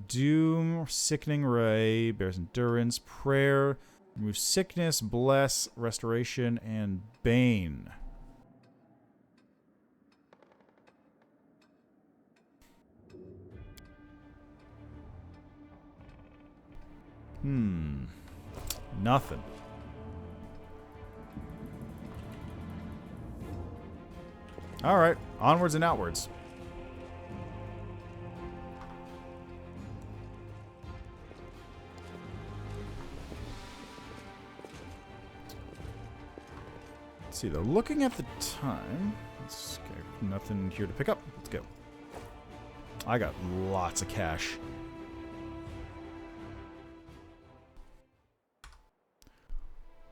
Doom, Sickening Ray, Bears Endurance, Prayer, Remove Sickness, Bless, Restoration, and Bane. Nothing. Alright, onwards and outwards. Let's see, though. Looking at the time... nothing here to pick up. Let's go. I got lots of cash.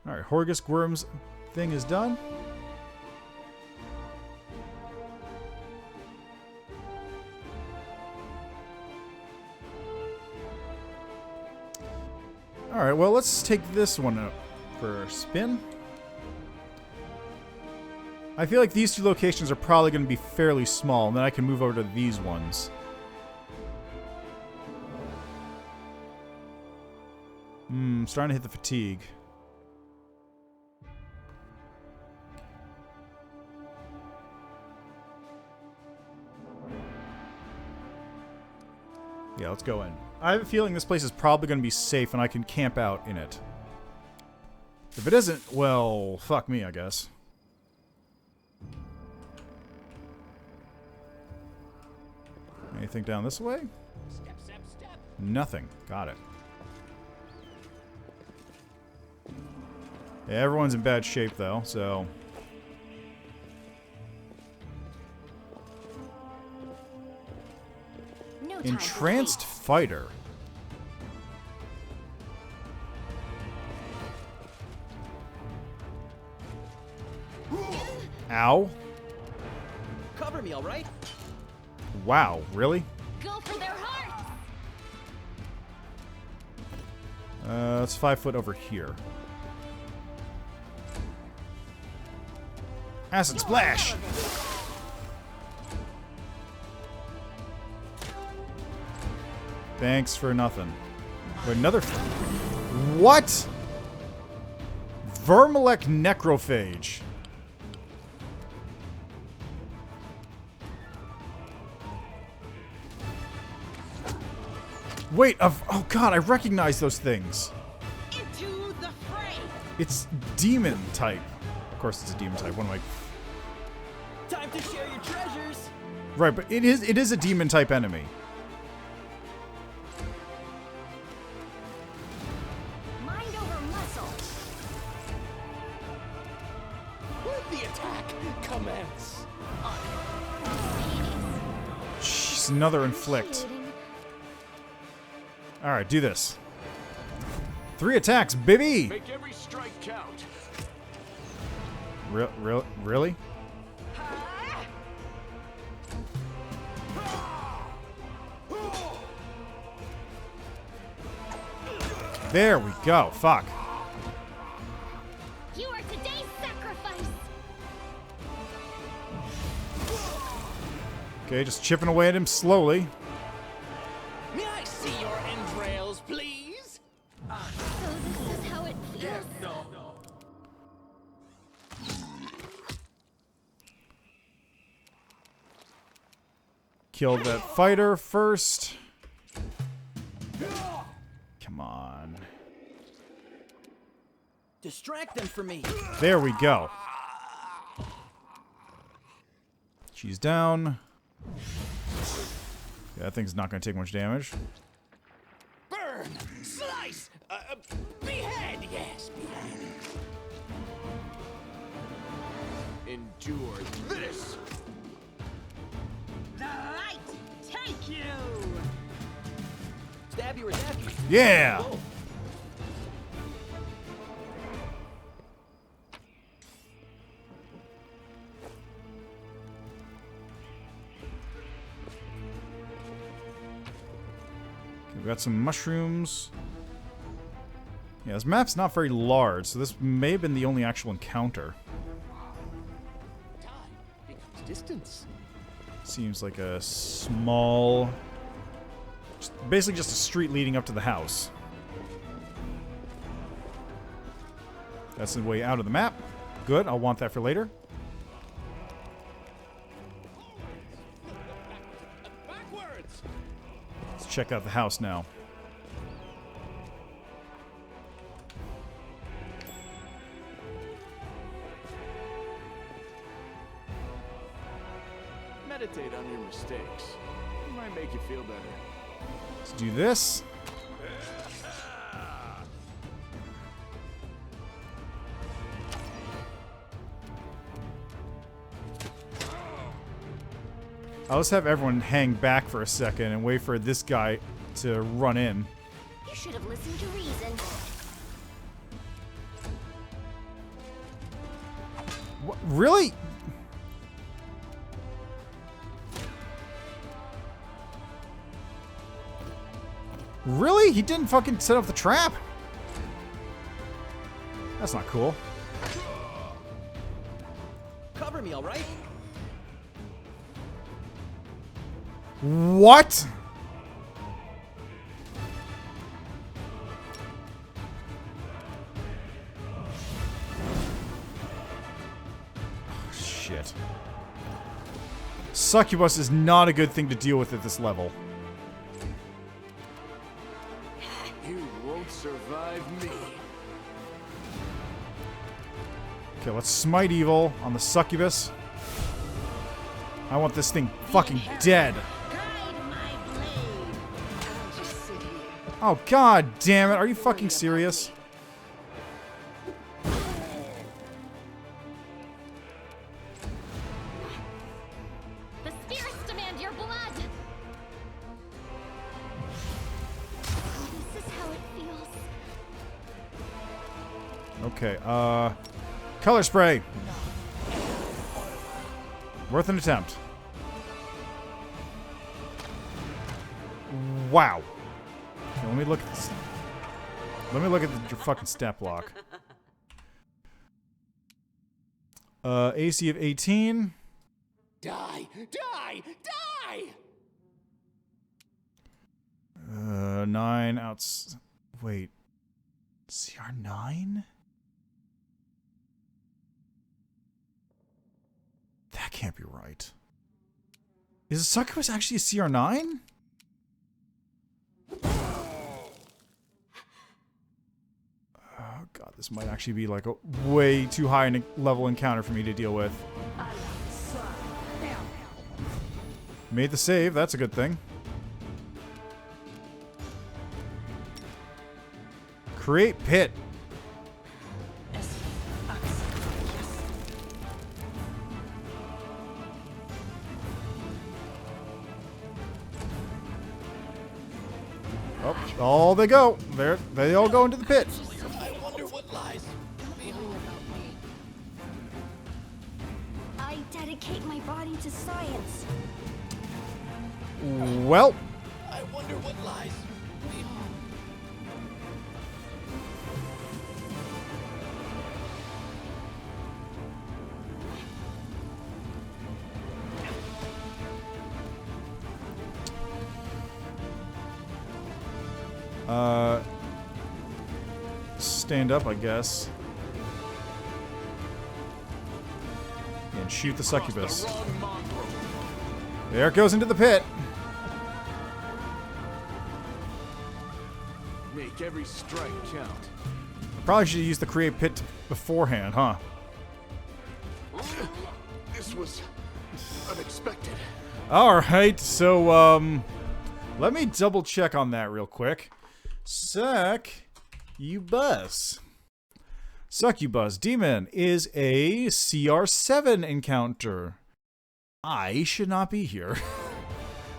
Alright, Horgus Worm's thing is done. Alright, well, let's take this one up for a spin. I feel like these two locations are probably going to be fairly small, and then I can move over to these ones. Starting to hit the fatigue. Yeah, let's go in. I have a feeling this place is probably going to be safe and I can camp out in it. If it isn't, well, fuck me, I guess. Anything down this way? Step, step, step. Nothing. Got it. Yeah, everyone's in bad shape, though, so... No time Entranced Fighter. Ow. Cover me, all right? Wow, really? Go for their hearts. It's 5 foot over here. Acid Splash! Thanks for nothing. Wait, another... What? Vermalec Necrophage. Wait, oh god, I recognize those things. Into the fray. It's demon type. Of course it's a demon type. What am I... Time to share your treasures. Right, but it is a demon type enemy. Mind over muscle. Let the attack commence. Jeez, another inflict. Alright, do this. 3 attacks, baby! Make every strike count. Really? There we go. Fuck. You are today's sacrifice. Okay, just chipping away at him slowly. May I see your entrails, please? So this is how it feels. Killed that fighter first. Come on. Distract them for me. There we go. She's down. Yeah, that thing's not going to take much damage. Burn! Slice! Behead! Yes, behead. Endure this. The light take you! Stab you or zap you. Yeah! Both. Okay, we got some mushrooms. Yeah, this map's not very large, so this may have been the only actual encounter. Time becomes distance. Seems like a small... basically just a street leading up to the house. That's the way out of the map. Good, I'll want that for later. Backwards! Let's check out the house now. Meditate on your mistakes. It might make you feel better. Let's do this. I'll just have everyone hang back for a second and wait for this guy to run in. You should have listened to reason. What? Really? Really? He didn't fucking set up the trap? That's not cool. Cover me, all right? What? Oh, shit. Succubus is not a good thing to deal with at this level. You won't survive me. Okay, let's smite evil on the succubus. I want this thing fucking dead. Guide my blade. I'll just sit here. Oh, god damn it. Are you fucking serious? The spirits demand your blood. This is how it feels. Okay, color spray. Worth an attempt. Wow. Okay, let me look at this. Let me look at your fucking stat block. AC of 18. Die! Die! Die! 9 outs. Wait. CR9? That can't be right. Is a succubus actually a CR9? Oh god, this might actually be like a way too high a level encounter for me to deal with. Alongside. Made the save. That's a good thing. Create pit. Oh, all they go. They all go into the pit. I wonder what lies beyond. I dedicate my body to science. Well, I wonder what lies beyond. stand up, I guess. And shoot the succubus. There it goes into the pit. Make every strike count. Probably should have used the create pit beforehand, huh? This was unexpected. Alright, so, let me double check on that real quick. Succubus. Succubus Demon is a CR7 encounter. I should not be here.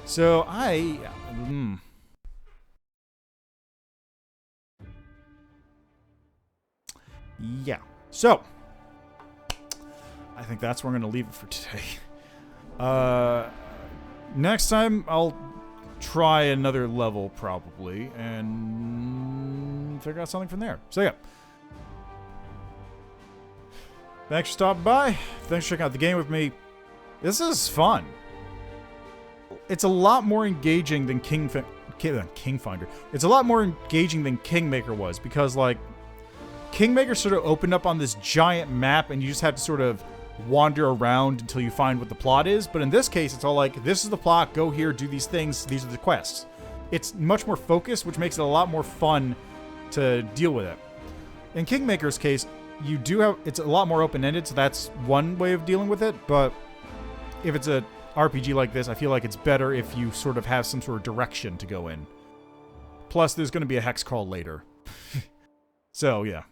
So, yeah. So, I think that's where I'm going to leave it for today. Next time, I'll try another level, probably, and figure out something from there. So, yeah. Thanks for stopping by. Thanks for checking out the game with me. This is fun. It's a lot more engaging than Kingfinder. It's a lot more engaging than Kingmaker was, because, like, Kingmaker sort of opened up on this giant map, and you just have to sort of wander around until you find what the plot is. But in this case, it's all like, this is the plot, go here, do these things, these are the quests. It's much more focused, which makes it a lot more fun to deal with it. In Kingmaker's case, you do have, it's a lot more open-ended, so that's one way of dealing with it, but if it's a RPG like this, I feel like it's better if you sort of have some sort of direction to go in. Plus, there's going to be a hex crawl later. So, yeah,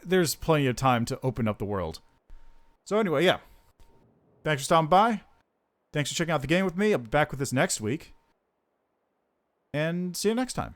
there's plenty of time to open up the world. So anyway, yeah. Thanks for stopping by. Thanks for checking out the game with me. I'll be back with this next week. And see you next time.